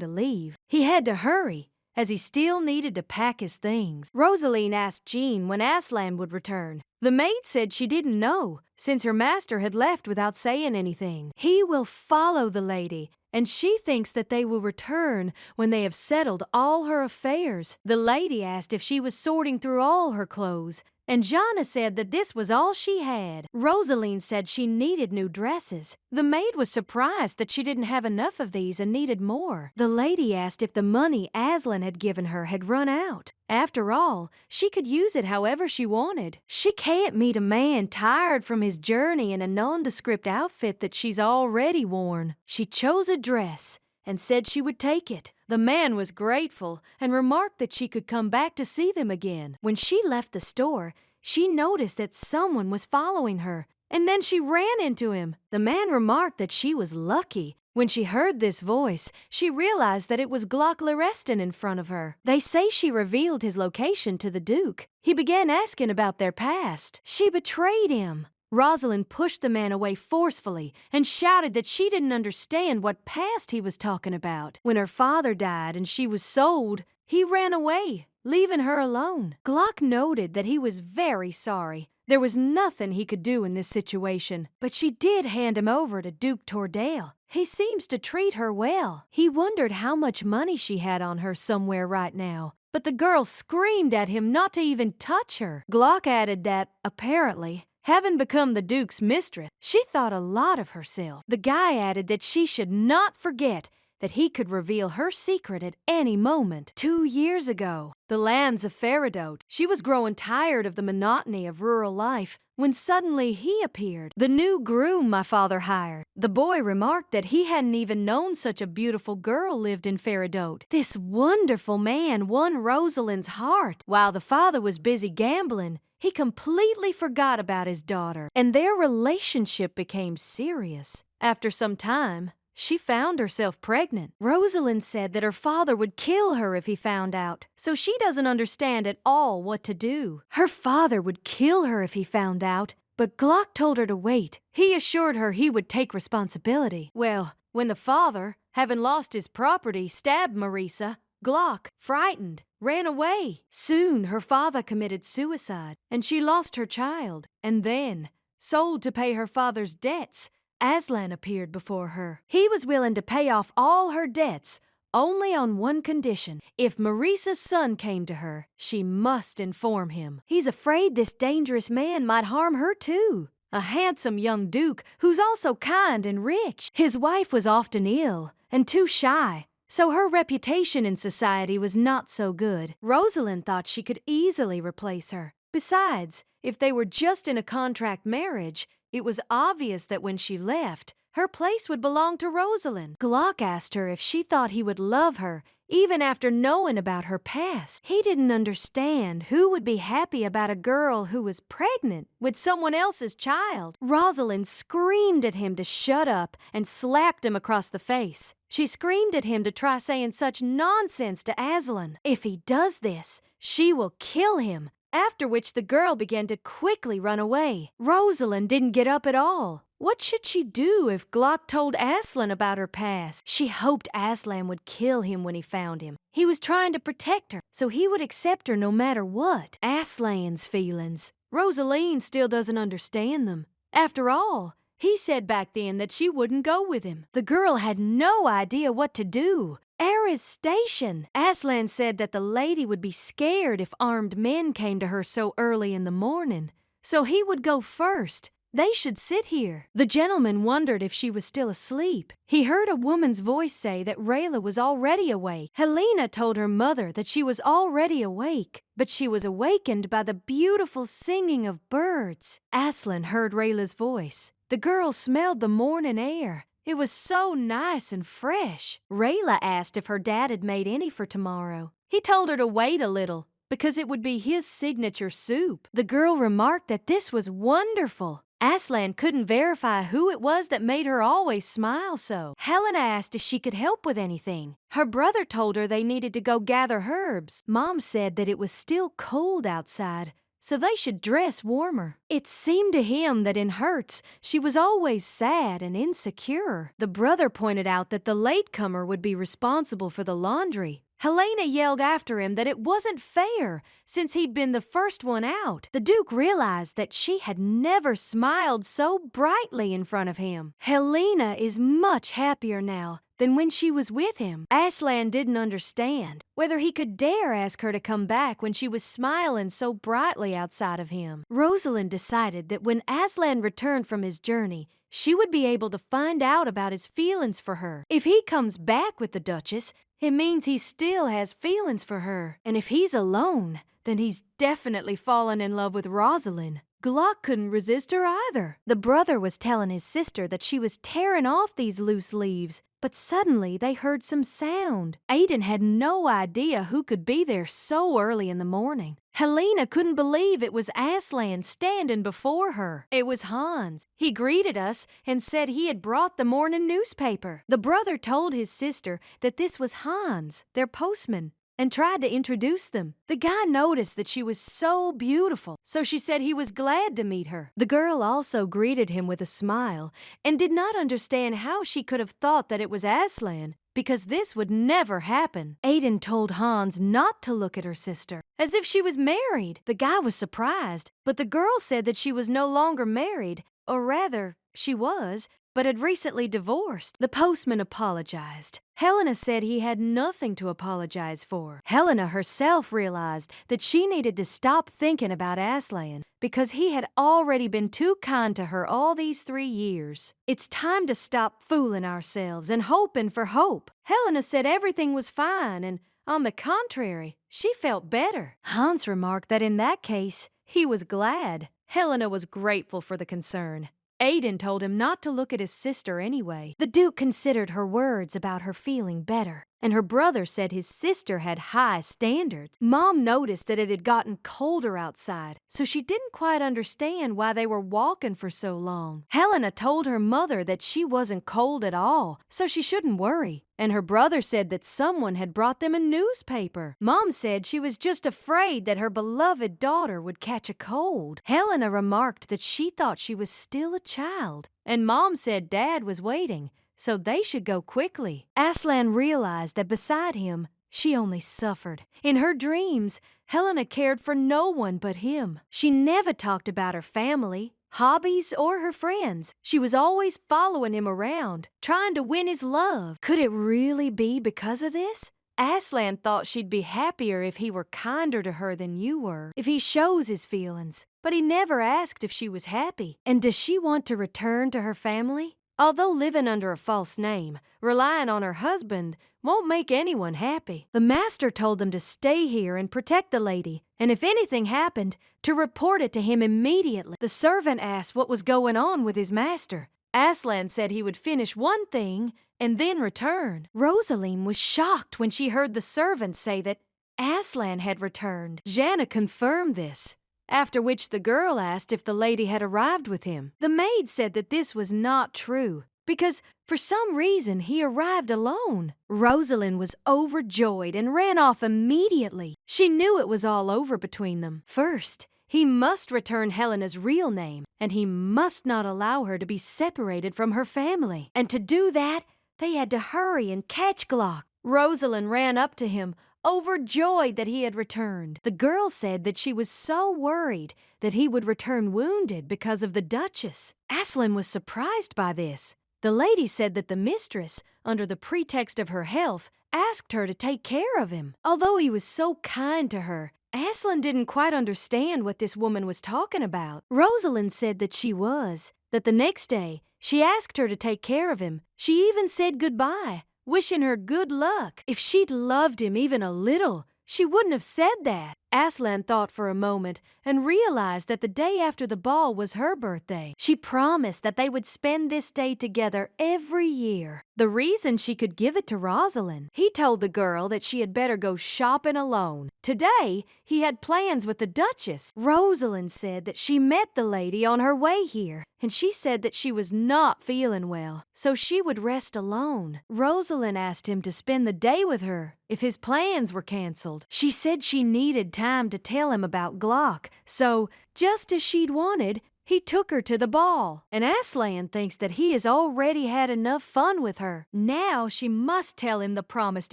to leave. He had to hurry, as he still needed to pack his things. Rosaline asked Jean when Aslan would return. The maid said she didn't know, since her master had left without saying anything. He will follow the lady, and she thinks that they will return when they have settled all her affairs. The lady asked if she was sorting through all her clothes, and Jana said that this was all she had. Rosaline said she needed new dresses. The maid was surprised that she didn't have enough of these and needed more. The lady asked if the money Aslan had given her had run out. After all, she could use it however she wanted. She can't meet a man tired from his journey in a nondescript outfit that she's already worn. She chose a dress and said she would take it. The man was grateful and remarked that she could come back to see them again. When she left the store, she noticed that someone was following her, and then she ran into him. The man remarked that she was lucky. When she heard this voice, she realized that it was Glock Lereston in front of her. They say she revealed his location to the Duke. He began asking about their past. She betrayed him. Rosalind pushed the man away forcefully and shouted that she didn't understand what past he was talking about. When her father died and she was sold, he ran away, leaving her alone. Glock noted that he was very sorry. There was nothing he could do in this situation, but she did hand him over to Duke Tordale. He seems to treat her well. He wondered how much money she had on her somewhere right now, but the girl screamed at him not to even touch her. Glock added that, apparently, having become the Duke's mistress, she thought a lot of herself. The guy added that she should not forget that he could reveal her secret at any moment. 2 years ago, the lands of Feridote, she was growing tired of the monotony of rural life when suddenly he appeared, the new groom my father hired. The boy remarked that he hadn't even known such a beautiful girl lived in Feridote. This wonderful man won Rosalin's heart. While the father was busy gambling, he completely forgot about his daughter, and their relationship became serious. After some time, she found herself pregnant. Rosalind said that her father would kill her if he found out, so she doesn't understand at all what to do. Her father would kill her if he found out, but Glock told her to wait. He assured her he would take responsibility. Well, when the father, having lost his property, stabbed Marisa, Glock, frightened, ran away. Soon her father committed suicide, and she lost her child. And then, sold to pay her father's debts, Aslan appeared before her. He was willing to pay off all her debts, only on one condition. If Marisa's son came to her, she must inform him. He's afraid this dangerous man might harm her too. A handsome young duke who's also kind and rich. His wife was often ill and too shy, so her reputation in society was not so good. Rosalind thought she could easily replace her. Besides, if they were just in a contract marriage, it was obvious that when she left, her place would belong to Rosalind. Glock asked her if she thought he would love her, even after knowing about her past. He didn't understand who would be happy about a girl who was pregnant with someone else's child. Rosalind screamed at him to shut up and slapped him across the face. She screamed at him to try saying such nonsense to Aslan. If he does this, she will kill him. After which the girl began to quickly run away. Rosalind didn't get up at all. What should she do if Glock told Aslan about her past? She hoped Aslan would kill him when he found him. He was trying to protect her, so he would accept her no matter what. Aslan's feelings. Rosaline still doesn't understand them. After all, he said back then that she wouldn't go with him. The girl had no idea what to do. Ares Station. Aslan said that the lady would be scared if armed men came to her so early in the morning, so he would go first. They should sit here. The gentleman wondered if she was still asleep. He heard a woman's voice say that Rayla was already awake. Helena told her mother that she was already awake, but she was awakened by the beautiful singing of birds. Aslan heard Rayla's voice. The girl smelled the morning air. It was so nice and fresh. Rayla asked if her dad had made any for tomorrow. He told her to wait a little, because it would be his signature soup. The girl remarked that this was wonderful. Aslan couldn't verify who it was that made her always smile so. Helena asked if she could help with anything. Her brother told her they needed to go gather herbs. Mom said that it was still cold outside, so they should dress warmer. It seemed to him that in Hertz, she was always sad and insecure. The brother pointed out that the latecomer would be responsible for the laundry. Helena yelled after him that it wasn't fair, since he'd been the first one out. The Duke realized that she had never smiled so brightly in front of him. Helena is much happier now than when she was with him. Aslan didn't understand whether he could dare ask her to come back when she was smiling so brightly outside of him. Rosalind decided that when Aslan returned from his journey, she would be able to find out about his feelings for her. If he comes back with the Duchess, it means he still has feelings for her. And if he's alone, then he's definitely fallen in love with Rosalind. Glock couldn't resist her either. The brother was telling his sister that she was tearing off these loose leaves, but suddenly they heard some sound. Aiden had no idea who could be there so early in the morning. Helena couldn't believe it was Aslan standing before her. It was Hans. He greeted us and said he had brought the morning newspaper. The brother told his sister that this was Hans, their postman, and tried to introduce them. The guy noticed that she was so beautiful, so she said he was glad to meet her. The girl also greeted him with a smile and did not understand how she could have thought that it was Aslan, because this would never happen. Aiden told Hans not to look at her sister, as if she was married. The guy was surprised, but the girl said that she was no longer married, or rather, she was, but had recently divorced. The postman apologized. Helena said he had nothing to apologize for. Helena herself realized that she needed to stop thinking about Aslan because he had already been too kind to her all these 3 years. It's time to stop fooling ourselves and hoping for hope. Helena said everything was fine, and on the contrary, she felt better. Hans remarked that in that case, he was glad. Helena was grateful for the concern. Aiden told him not to look at his sister anyway. The Duke considered her words about her feeling better, and her brother said his sister had high standards. Mom noticed that it had gotten colder outside, so she didn't quite understand why they were walking for so long. Helena told her mother that she wasn't cold at all, so she shouldn't worry. And her brother said that someone had brought them a newspaper. Mom said she was just afraid that her beloved daughter would catch a cold. Helena remarked that she thought she was still a child, and Mom said Dad was waiting, so they should go quickly. Aslan realized that beside him, she only suffered. In her dreams, Helena cared for no one but him. She never talked about her family, hobbies, or her friends. She was always following him around, trying to win his love. Could it really be because of this? Aslan thought she'd be happier if he were kinder to her than you were, if he shows his feelings. But he never asked if she was happy. And does she want to return to her family? Although living under a false name, relying on her husband won't make anyone happy. The master told them to stay here and protect the lady, and if anything happened, to report it to him immediately. The servant asked what was going on with his master. Aslan said he would finish one thing and then return. Rosaline was shocked when she heard the servant say that Aslan had returned. Jana confirmed this, after which the girl asked if the lady had arrived with him. The maid said that this was not true, because for some reason he arrived alone. Rosalind was overjoyed and ran off immediately. She knew it was all over between them. First, he must return Helena's real name, and he must not allow her to be separated from her family. And to do that, they had to hurry and catch Gluck. Rosalind ran up to him, overjoyed that he had returned. The girl said that she was so worried that he would return wounded because of the Duchess. Aslan was surprised by this. The lady said that the mistress, under the pretext of her health, asked her to take care of him. Although he was so kind to her, Aslan didn't quite understand what this woman was talking about. Rosalind said that she was, that the next day she asked her to take care of him. She even said goodbye, wishing her good luck. If she'd loved him even a little, she wouldn't have said that. Aslan thought for a moment and realized that the day after the ball was her birthday. She promised that they would spend this day together every year. The reason she could give it to Rosalind. He told the girl that she had better go shopping alone. Today, he had plans with the Duchess. Rosalind said that she met the lady on her way here, and she said that she was not feeling well, so she would rest alone. Rosalind asked him to spend the day with her if his plans were canceled. She said she needed time to tell him about Gluck, so, just as she'd wanted, he took her to the ball. And Aslan thinks that he has already had enough fun with her. Now she must tell him the promised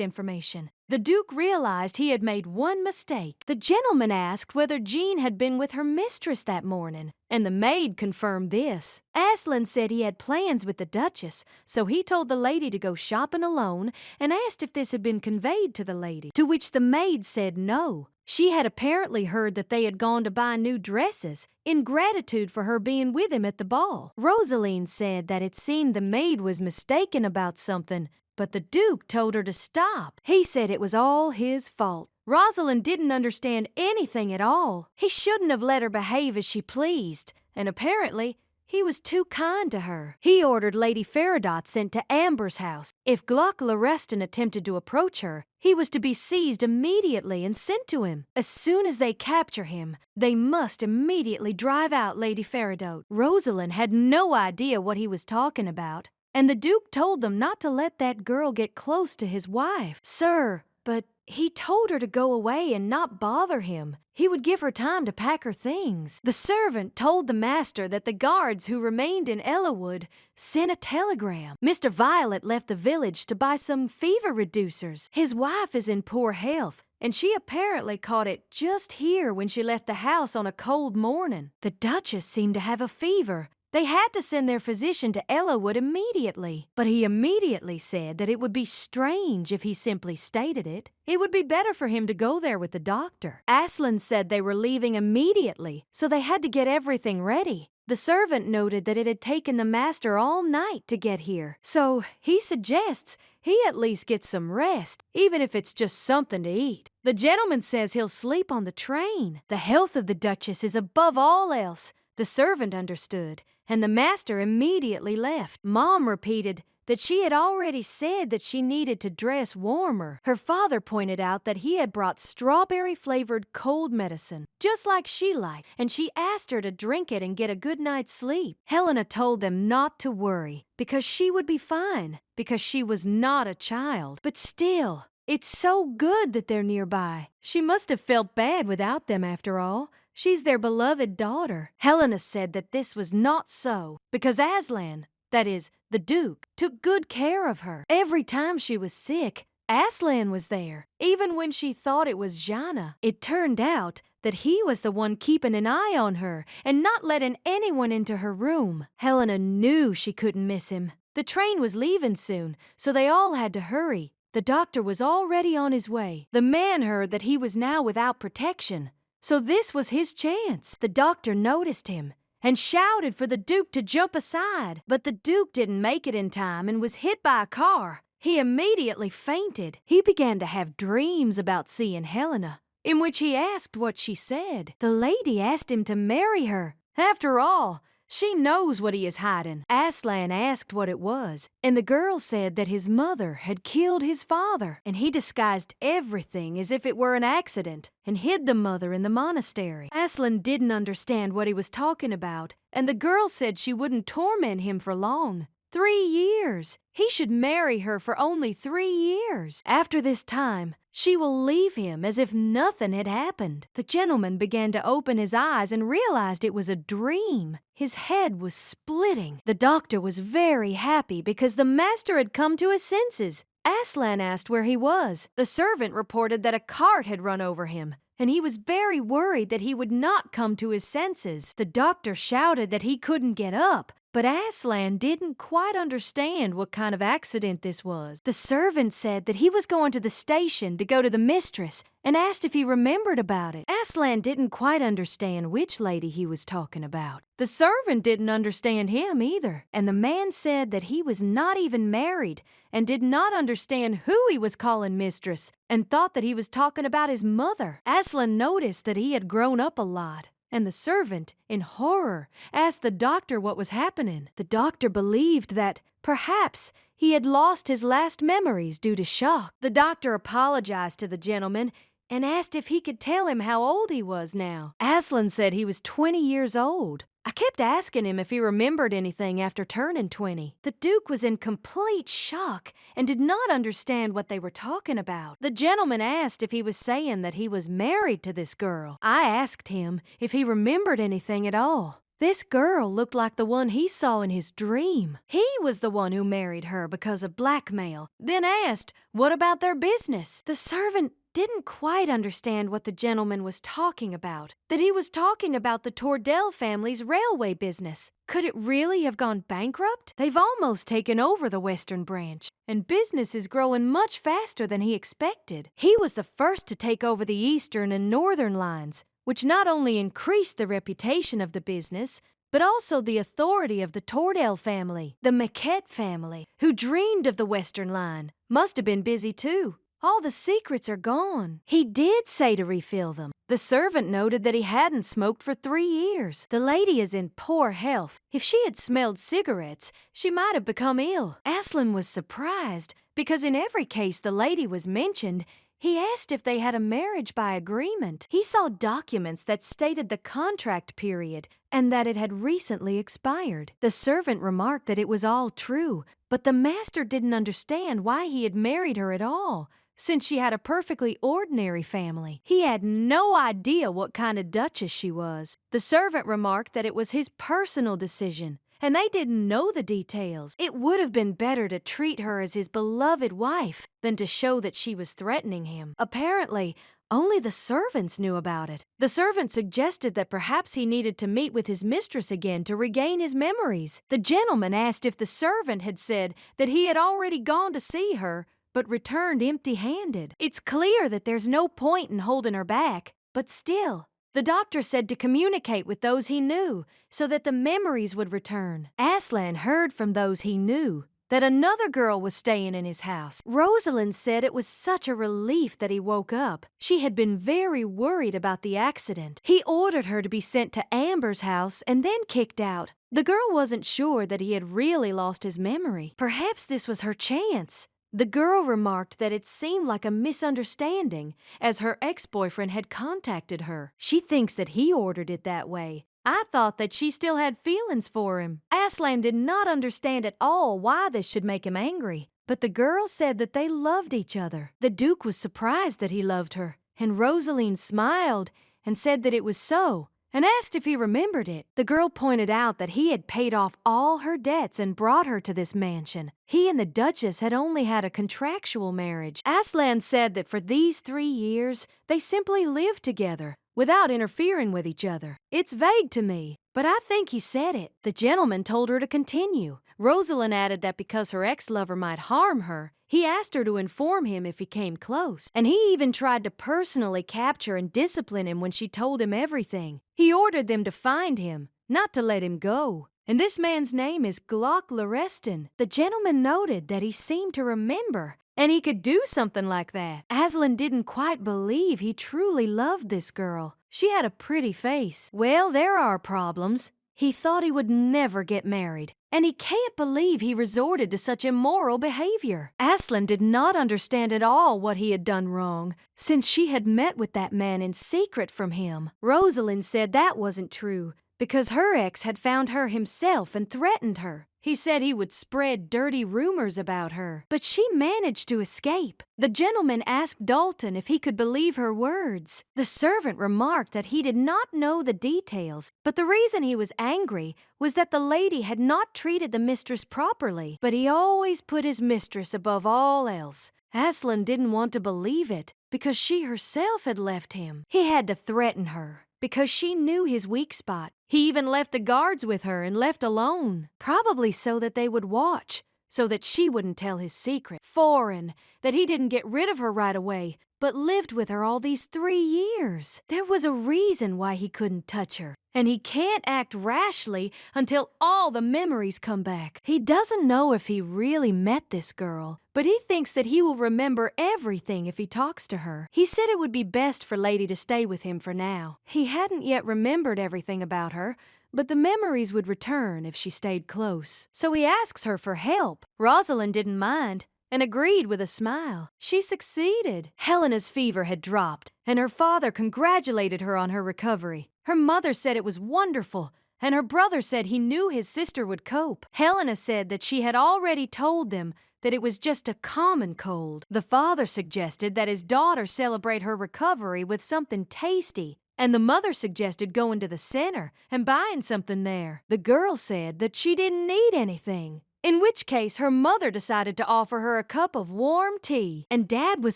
information. The Duke realized he had made one mistake. The gentleman asked whether Jean had been with her mistress that morning, and the maid confirmed this. Aslan said he had plans with the Duchess, so he told the lady to go shopping alone and asked if this had been conveyed to the lady, to which the maid said no. She had apparently heard that they had gone to buy new dresses in gratitude for her being with him at the ball. Rosaline said that it seemed the maid was mistaken about something, but the Duke told her to stop. He said it was all his fault. Rosalind didn't understand anything at all. He shouldn't have let her behave as she pleased, and apparently he was too kind to her. He ordered Lady Faridot sent to Amber's house. If Gluck Lorestan attempted to approach her, he was to be seized immediately and sent to him. As soon as they capture him, they must immediately drive out Lady Faridot. Rosalind had no idea what he was talking about, and the Duke told them not to let that girl get close to his wife. Sir, but he told her to go away and not bother him. He would give her time to pack her things. The servant told the master that the guards who remained in Ellawood sent a telegram. Mr. Violet left the village to buy some fever reducers. His wife is in poor health, and she apparently caught it just here when she left the house on a cold morning. The Duchess seemed to have a fever. They had to send their physician to Ellawood immediately, but he immediately said that it would be strange if he simply stated it. It would be better for him to go there with the doctor. Aslan said they were leaving immediately, so they had to get everything ready. The servant noted that it had taken the master all night to get here, so he suggests he at least gets some rest, even if it's just something to eat. The gentleman says he'll sleep on the train. The health of the Duchess is above all else. The servant understood, and the master immediately left. Mom repeated that she had already said that she needed to dress warmer. Her father pointed out that he had brought strawberry-flavored cold medicine, just like she liked, and she asked her to drink it and get a good night's sleep. Helena told them not to worry, because she would be fine, because she was not a child. But still, it's so good that they're nearby. She must have felt bad without them after all. She's their beloved daughter. Helena said that this was not so, because Aslan, that is, the Duke, took good care of her. Every time she was sick, Aslan was there, even when she thought it was Jana. It turned out that he was the one keeping an eye on her and not letting anyone into her room. Helena knew she couldn't miss him. The train was leaving soon, so they all had to hurry. The doctor was already on his way. The man heard that he was now without protection, so this was his chance. The doctor noticed him and shouted for the Duke to jump aside, but the Duke didn't make it in time and was hit by a car. He immediately fainted. He began to have dreams about seeing Helena, in which he asked what she said. The lady asked him to marry her. After all, she knows what he is hiding. Aslan asked what it was, and the girl said that his mother had killed his father, and he disguised everything as if it were an accident and hid the mother in the monastery. Aslan didn't understand what he was talking about, and the girl said she wouldn't torment him for long. 3 years! He should marry her for only 3 years. After this time, she will leave him as if nothing had happened. The gentleman began to open his eyes and realized it was a dream. His head was splitting. The doctor was very happy because the master had come to his senses. Aslan asked where he was. The servant reported that a cart had run over him, and he was very worried that he would not come to his senses. The doctor shouted that he couldn't get up, but Aslan didn't quite understand what kind of accident this was. The servant said that he was going to the station to go to the mistress and asked if he remembered about it. Aslan didn't quite understand which lady he was talking about. The servant didn't understand him either, and the man said that he was not even married and did not understand who he was calling mistress and thought that he was talking about his mother. Aslan noticed that he had grown up a lot, and the servant, in horror, asked the doctor what was happening. The doctor believed that, perhaps, he had lost his last memories due to shock. The doctor apologized to the gentleman and asked if he could tell him how old he was now. Aslan said he was 20 years old. I kept asking him if he remembered anything after turning 20. The Duke was in complete shock and did not understand what they were talking about. The gentleman asked if he was saying that he was married to this girl. I asked him if he remembered anything at all. This girl looked like the one he saw in his dream. He was the one who married her because of blackmail, then asked, what about their business? The servant didn't quite understand what the gentleman was talking about, that he was talking about the Tordell family's railway business. Could it really have gone bankrupt? They've almost taken over the western branch, and business is growing much faster than he expected. He was the first to take over the eastern and northern lines, which not only increased the reputation of the business, but also the authority of the Tordell family. The Maquette family, who dreamed of the western line, must have been busy too. All the secrets are gone. He did say to refill them. The servant noted that he hadn't smoked for 3 years. The lady is in poor health. If she had smelled cigarettes, she might have become ill. Aslan was surprised because in every case the lady was mentioned, he asked if they had a marriage by agreement. He saw documents that stated the contract period and that it had recently expired. The servant remarked that it was all true, but the master didn't understand why he had married her at all, since she had a perfectly ordinary family. He had no idea what kind of duchess she was. The servant remarked that it was his personal decision, and they didn't know the details. It would have been better to treat her as his beloved wife than to show that she was threatening him. Apparently, only the servants knew about it. The servant suggested that perhaps he needed to meet with his mistress again to regain his memories. The gentleman asked if the servant had said that he had already gone to see her, but returned empty-handed. It's clear that there's no point in holding her back, but still, the doctor said to communicate with those he knew so that the memories would return. Aslan heard from those he knew that another girl was staying in his house. Rosalind said it was such a relief that he woke up. She had been very worried about the accident. He ordered her to be sent to Amber's house and then kicked out. The girl wasn't sure that he had really lost his memory. Perhaps this was her chance. The girl remarked that it seemed like a misunderstanding, as her ex-boyfriend had contacted her. She thinks that he ordered it that way. I thought that she still had feelings for him. Aslan did not understand at all why this should make him angry, but the girl said that they loved each other. The Duke was surprised that he loved her, and Rosaline smiled and said that it was so, and asked if he remembered it. The girl pointed out that he had paid off all her debts and brought her to this mansion. He and the Duchess had only had a contractual marriage. Aslan said that for these 3 years, they simply lived together, without interfering with each other. It's vague to me, but I think he said it. The gentleman told her to continue. Rosalind added that because her ex-lover might harm her, he asked her to inform him if he came close, and he even tried to personally capture and discipline him when she told him everything. He ordered them to find him, not to let him go. And this man's name is Glock Lorestan. The gentleman noted that he seemed to remember, and he could do something like that. Aslan didn't quite believe he truly loved this girl. She had a pretty face. Well, there are problems. He thought he would never get married, and he can't believe he resorted to such immoral behavior. Aslan did not understand at all what he had done wrong, since she had met with that man in secret from him. Rosalind said that wasn't true, because her ex had found her himself and threatened her. He said he would spread dirty rumors about her, but she managed to escape. The gentleman asked Dalton if he could believe her words. The servant remarked that he did not know the details, but the reason he was angry was that the lady had not treated the mistress properly, but he always put his mistress above all else. Aslan didn't want to believe it because she herself had left him. He had to threaten her because she knew his weak spot. He even left the guards with her and left alone, probably so that they would watch, so that she wouldn't tell his secret. Foreign, that he didn't get rid of her right away, but lived with her all these 3 years. There was a reason why he couldn't touch her. And he can't act rashly until all the memories come back. He doesn't know if he really met this girl, but he thinks that he will remember everything if he talks to her. He said it would be best for Lady to stay with him for now. He hadn't yet remembered everything about her, but the memories would return if she stayed close. So he asks her for help. Rosalind didn't mind and agreed with a smile. She succeeded. Helena's fever had dropped, and her father congratulated her on her recovery. Her mother said it was wonderful, and her brother said he knew his sister would cope. Helena said that she had already told them that it was just a common cold. The father suggested that his daughter celebrate her recovery with something tasty, and the mother suggested going to the center and buying something there. The girl said that she didn't need anything, in which case her mother decided to offer her a cup of warm tea, and Dad was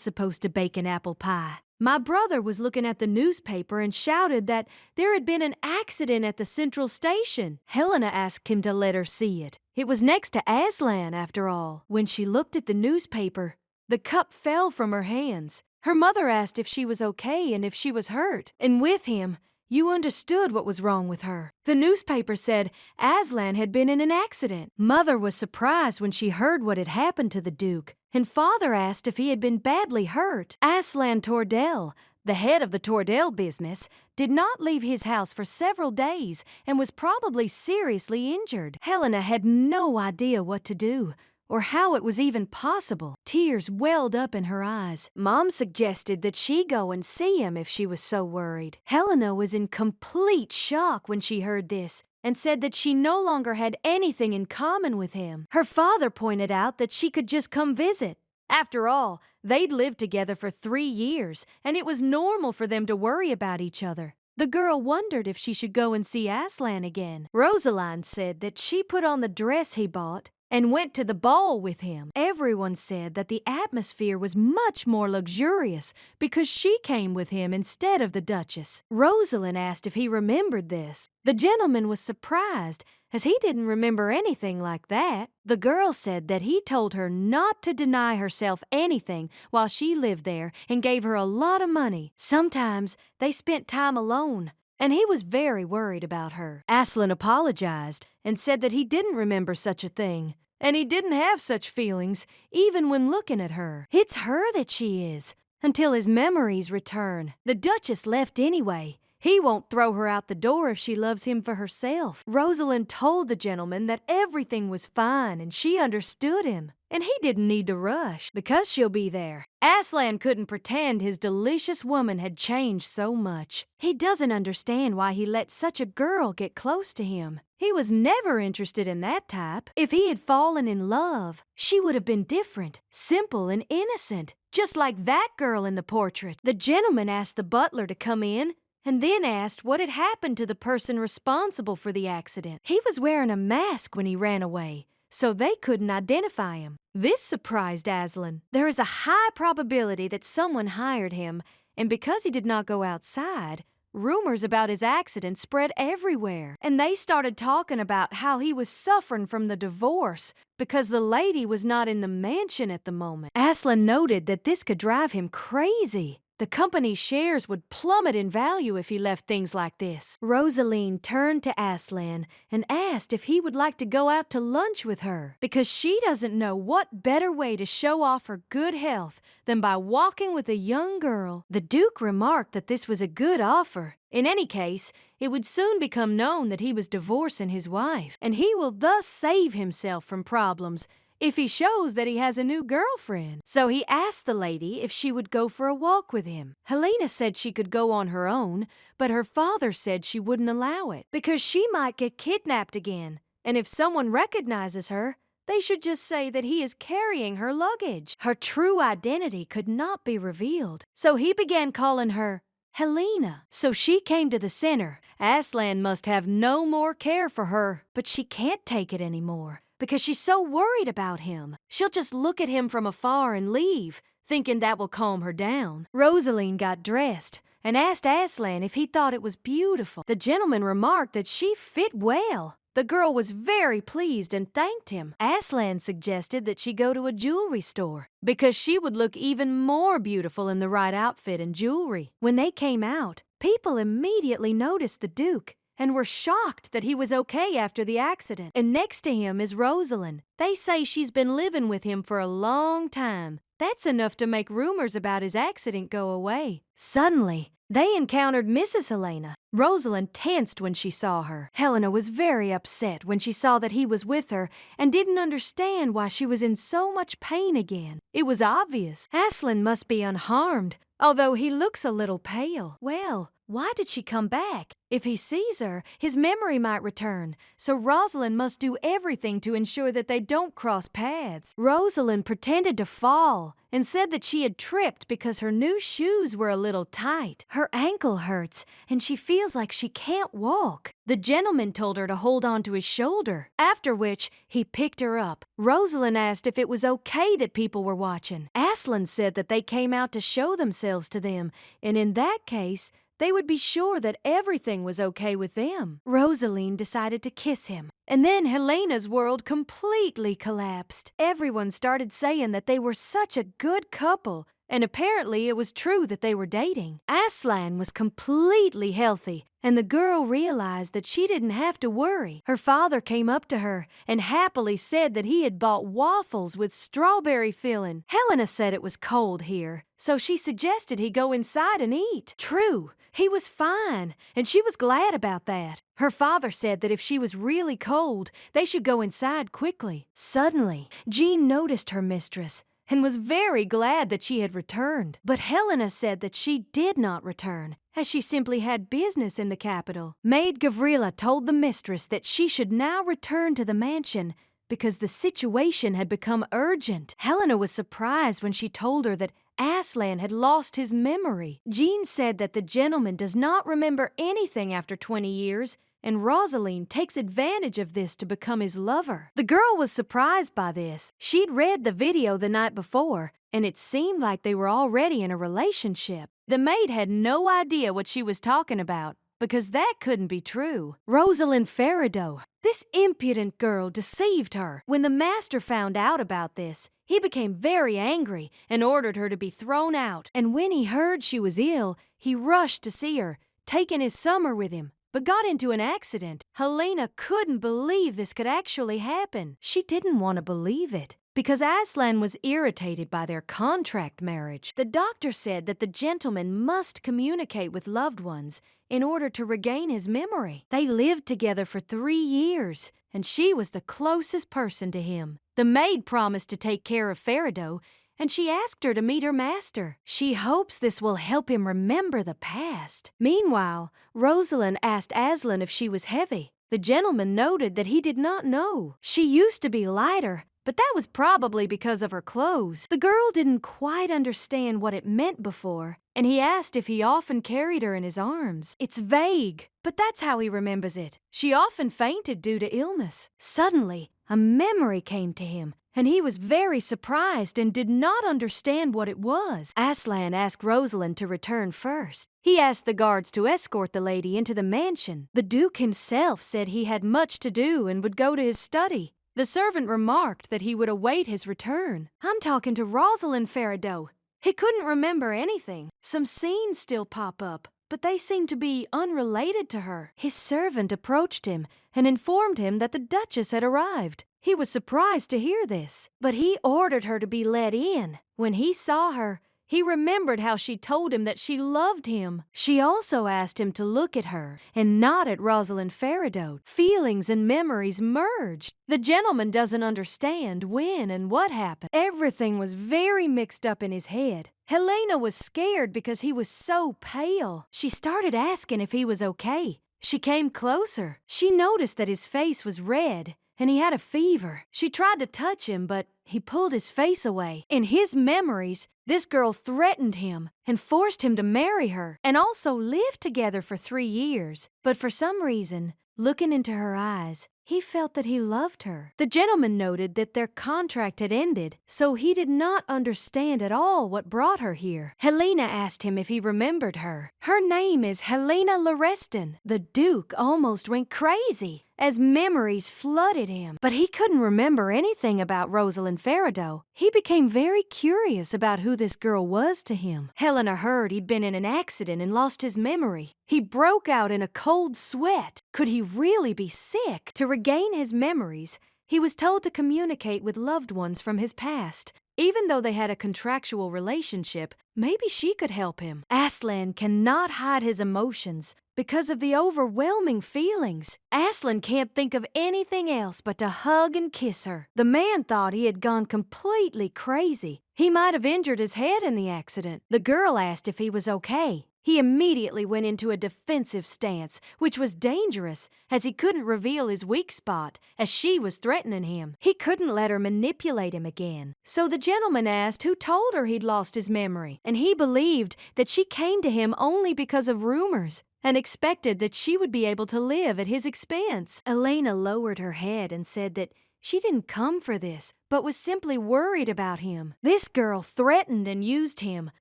supposed to bake an apple pie. My brother was looking at the newspaper and shouted that there had been an accident at the central station. Helena asked him to let her see it. It was next to Aslan, after all. When she looked at the newspaper, the cup fell from her hands. Her mother asked if she was okay and if she was hurt. And with him, you understood what was wrong with her. The newspaper said Aslan had been in an accident. Mother was surprised when she heard what had happened to the Duke, and Father asked if he had been badly hurt. Aslan Tordell, the head of the Tordell business, did not leave his house for several days and was probably seriously injured. Helena had no idea what to do, or how it was even possible. Tears welled up in her eyes. Mom suggested that she go and see him if she was so worried. Helena was in complete shock when she heard this and said that she no longer had anything in common with him. Her father pointed out that she could just come visit. After all, they'd lived together for 3 years, and it was normal for them to worry about each other. The girl wondered if she should go and see Aslan again. Rosaline said that she put on the dress he bought and went to the ball with him. Everyone said that the atmosphere was much more luxurious because she came with him instead of the Duchess. Rosalind asked if he remembered this. The gentleman was surprised, as he didn't remember anything like that. The girl said that he told her not to deny herself anything while she lived there and gave her a lot of money. Sometimes they spent time alone, and he was very worried about her. Aslan apologized and said that he didn't remember such a thing, and he didn't have such feelings even when looking at her. It's her that she is, until his memories return. The Duchess left anyway. He won't throw her out the door if she loves him for herself. Rosalind told the gentleman that everything was fine and she understood him, and he didn't need to rush because she'll be there. Aslan couldn't pretend his delicious woman had changed so much. He doesn't understand why he let such a girl get close to him. He was never interested in that type. If he had fallen in love, she would have been different, simple and innocent, just like that girl in the portrait. The gentleman asked the butler to come in and then asked what had happened to the person responsible for the accident. He was wearing a mask when he ran away, so they couldn't identify him. This surprised Aslan. There is a high probability that someone hired him, and because he did not go outside, rumors about his accident spread everywhere. And they started talking about how he was suffering from the divorce because the lady was not in the mansion at the moment. Aslan noted that this could drive him crazy. The company's shares would plummet in value if he left things like this. Rosaline turned to Aslan and asked if he would like to go out to lunch with her, because she doesn't know what better way to show off her good health than by walking with a young girl. The Duke remarked that this was a good offer. In any case, it would soon become known that he was divorcing his wife, and he will thus save himself from problems if he shows that he has a new girlfriend. So he asked the lady if she would go for a walk with him. Helena said she could go on her own, but her father said she wouldn't allow it because she might get kidnapped again, and if someone recognizes her, they should just say that he is carrying her luggage. Her true identity could not be revealed, so he began calling her Helena. So she came to the center. Aslan must have no more care for her, but she can't take it anymore because she's so worried about him. She'll just look at him from afar and leave, thinking that will calm her down. Rosaline got dressed and asked Aslan if he thought it was beautiful. The gentleman remarked that she fit well. The girl was very pleased and thanked him. Aslan suggested that she go to a jewelry store because she would look even more beautiful in the right outfit and jewelry. When they came out, people immediately noticed the Duke and were shocked that he was okay after the accident. And next to him is Rosaline. They say she's been living with him for a long time. That's enough to make rumors about his accident go away. Suddenly, they encountered Mrs. Helena. Rosaline tensed when she saw her. Helena was very upset when she saw that he was with her and didn't understand why she was in so much pain again. It was obvious. Aslan must be unharmed, although he looks a little pale. Well, why did she come back? If he sees her, his memory might return, so Rosaline must do everything to ensure that they don't cross paths. Rosaline pretended to fall and said that she had tripped because her new shoes were a little tight. Her ankle hurts and she feels like she can't walk. The gentleman told her to hold on to his shoulder, after which he picked her up. Rosaline asked if it was okay that people were watching. Aslan said that they came out to show themselves to them, and in that case, they would be sure that everything was okay with them. Rosaline decided to kiss him. And then Helena's world completely collapsed. Everyone started saying that they were such a good couple, and apparently it was true that they were dating. Aslan was completely healthy, and the girl realized that she didn't have to worry. Her father came up to her and happily said that he had bought waffles with strawberry filling. Helena said it was cold here, so she suggested he go inside and eat. True, he was fine, and she was glad about that. Her father said that if she was really cold, they should go inside quickly. Suddenly, Jean noticed her mistress and was very glad that she had returned. But Helena said that she did not return, as she simply had business in the capital. Maid Gavrila told the mistress that she should now return to the mansion because the situation had become urgent. Helena was surprised when she told her that Aslan had lost his memory. Jean said that the gentleman does not remember anything after 20 years, and Rosaline takes advantage of this to become his lover. The girl was surprised by this. She'd read the video the night before, and it seemed like they were already in a relationship. The maid had no idea what she was talking about, because that couldn't be true. Rosalind Farido, this impudent girl, deceived her. When the master found out about this, he became very angry and ordered her to be thrown out. And when he heard she was ill, he rushed to see her, taking his summer with him, but got into an accident. Helena couldn't believe this could actually happen. She didn't want to believe it, because Aslan was irritated by their contract marriage. The doctor said that the gentleman must communicate with loved ones in order to regain his memory. They lived together for 3 years, and she was the closest person to him. The maid promised to take care of Farido, and she asked her to meet her master. She hopes this will help him remember the past. Meanwhile, Rosalind asked Aslan if she was heavy. The gentleman noted that he did not know. She used to be lighter, but that was probably because of her clothes. The girl didn't quite understand what it meant before, and he asked if he often carried her in his arms. It's vague, but that's how he remembers it. She often fainted due to illness. Suddenly, a memory came to him, and he was very surprised and did not understand what it was. Aslan asked Rosalind to return first. He asked the guards to escort the lady into the mansion. The Duke himself said he had much to do and would go to his study. The servant remarked that he would await his return. I'm talking to Rosalind Farido. He couldn't remember anything. Some scenes still pop up, but they seem to be unrelated to her. His servant approached him and informed him that the Duchess had arrived. He was surprised to hear this, but he ordered her to be let in. When he saw her, he remembered how she told him that she loved him. She also asked him to look at her and not at Rosalind Farido. Feelings and memories merged. The gentleman doesn't understand when and what happened. Everything was very mixed up in his head. Helena was scared because he was so pale. She started asking if he was okay. She came closer. She noticed that his face was red, and he had a fever. She tried to touch him, but he pulled his face away. In his memories, this girl threatened him and forced him to marry her and also live together for 3 years. But for some reason, looking into her eyes, he felt that he loved her. The gentleman noted that their contract had ended, so he did not understand at all what brought her here. Helena asked him if he remembered her. Her name is Helena Lorestan. The Duke almost went crazy as memories flooded him. But he couldn't remember anything about Rosalind Faridoe. He became very curious about who this girl was to him. Helena heard he'd been in an accident and lost his memory. He broke out in a cold sweat. Could he really be sick? To regain his memories, he was told to communicate with loved ones from his past. Even though they had a contractual relationship, maybe she could help him. Aslan cannot hide his emotions because of the overwhelming feelings. Aslan can't think of anything else but to hug and kiss her. The man thought he had gone completely crazy. He might have injured his head in the accident. The girl asked if he was okay. He immediately went into a defensive stance, which was dangerous, as he couldn't reveal his weak spot, as she was threatening him. He couldn't let her manipulate him again. So the gentleman asked who told her he'd lost his memory, and he believed that she came to him only because of rumors, and expected that she would be able to live at his expense. Elena lowered her head and said that she didn't come for this, but was simply worried about him. This girl threatened and used him,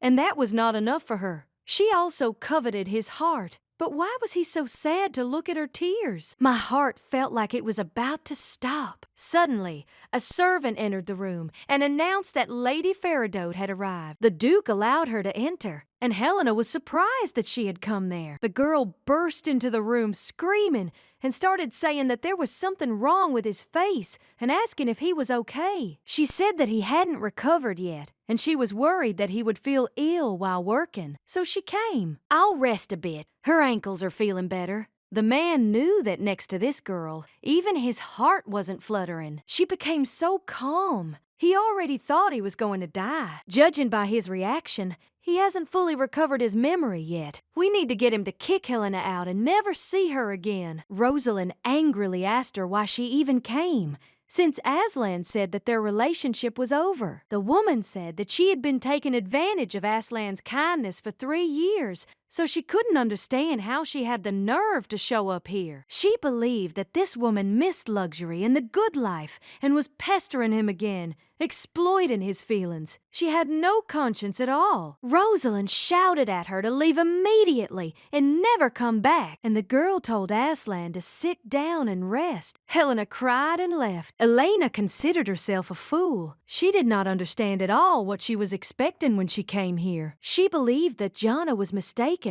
and that was not enough for her. She also coveted his heart. But why was he so sad to look at her tears? My heart felt like it was about to stop. Suddenly, a servant entered the room and announced that Lady Faridoe had arrived. The Duke allowed her to enter, and Helena was surprised that she had come there. The girl burst into the room screaming and started saying that there was something wrong with his face and asking if he was okay. She said that he hadn't recovered yet, and she was worried that he would feel ill while working. So she came. "I'll rest a bit. Her ankles are feeling better." The man knew that next to this girl, even his heart wasn't fluttering. She became so calm. He already thought he was going to die. Judging by his reaction, he hasn't fully recovered his memory yet. We need to get him to kick Helena out and never see her again. Rosalind angrily asked her why she even came, since Aslan said that their relationship was over. The woman said that she had been taking advantage of Aslan's kindness for 3 years, so she couldn't understand how she had the nerve to show up here. She believed that this woman missed luxury and the good life and was pestering him again, exploiting his feelings. She had no conscience at all. Rosalind shouted at her to leave immediately and never come back, and the girl told Aslan to sit down and rest. Helena cried and left. Elena considered herself a fool. She did not understand at all what she was expecting when she came here. She believed that Jana was mistaken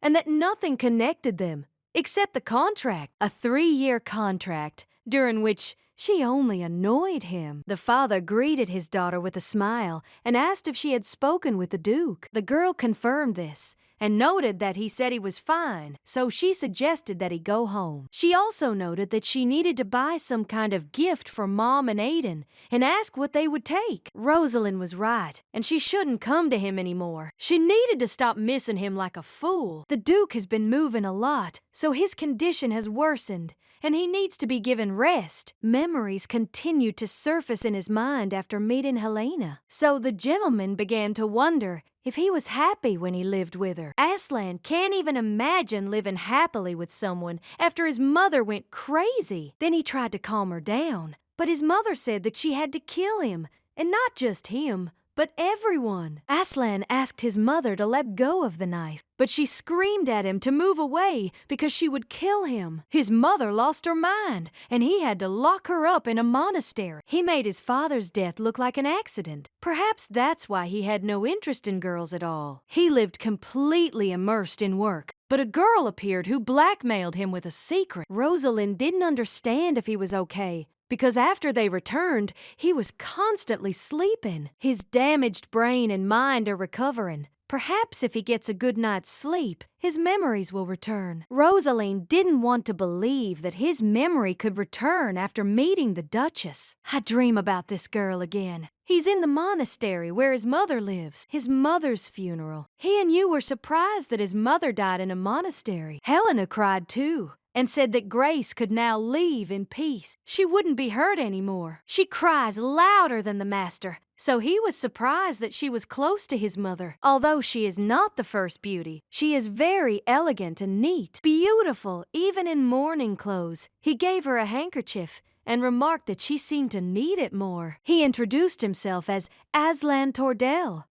and that nothing connected them except the contract, a 3-year contract during which she only annoyed him. The father greeted his daughter with a smile and asked if she had spoken with the Duke. The girl confirmed this and noted that he said he was fine, so she suggested that he go home. She also noted that she needed to buy some kind of gift for Mom and Aiden and ask what they would take. Rosalind was right, and she shouldn't come to him anymore. She needed to stop missing him like a fool. The Duke has been moving a lot, so his condition has worsened, and he needs to be given rest. Memories continued to surface in his mind after meeting Helena, so the gentleman began to wonder if he was happy when he lived with her. Aslan can't even imagine living happily with someone after his mother went crazy. Then he tried to calm her down, but his mother said that she had to kill him, and not just him, but everyone. Aslan asked his mother to let go of the knife, but she screamed at him to move away because she would kill him. His mother lost her mind, and he had to lock her up in a monastery. He made his father's death look like an accident. Perhaps that's why he had no interest in girls at all. He lived completely immersed in work, but a girl appeared who blackmailed him with a secret. Rosalind didn't understand if he was okay, because after they returned, he was constantly sleeping. His damaged brain and mind are recovering. Perhaps if he gets a good night's sleep, his memories will return. Rosaline didn't want to believe that his memory could return after meeting the Duchess. I dream about this girl again. He's in the monastery where his mother lives. His mother's funeral. He and you were surprised that his mother died in a monastery. Helena cried too, and said that Grace could now leave in peace. She wouldn't be hurt anymore. She cries louder than the master, so he was surprised that she was close to his mother. Although she is not the first beauty, she is very elegant and neat, beautiful even in mourning clothes. He gave her a handkerchief and remarked that she seemed to need it more. He introduced himself as Aslan Tordell.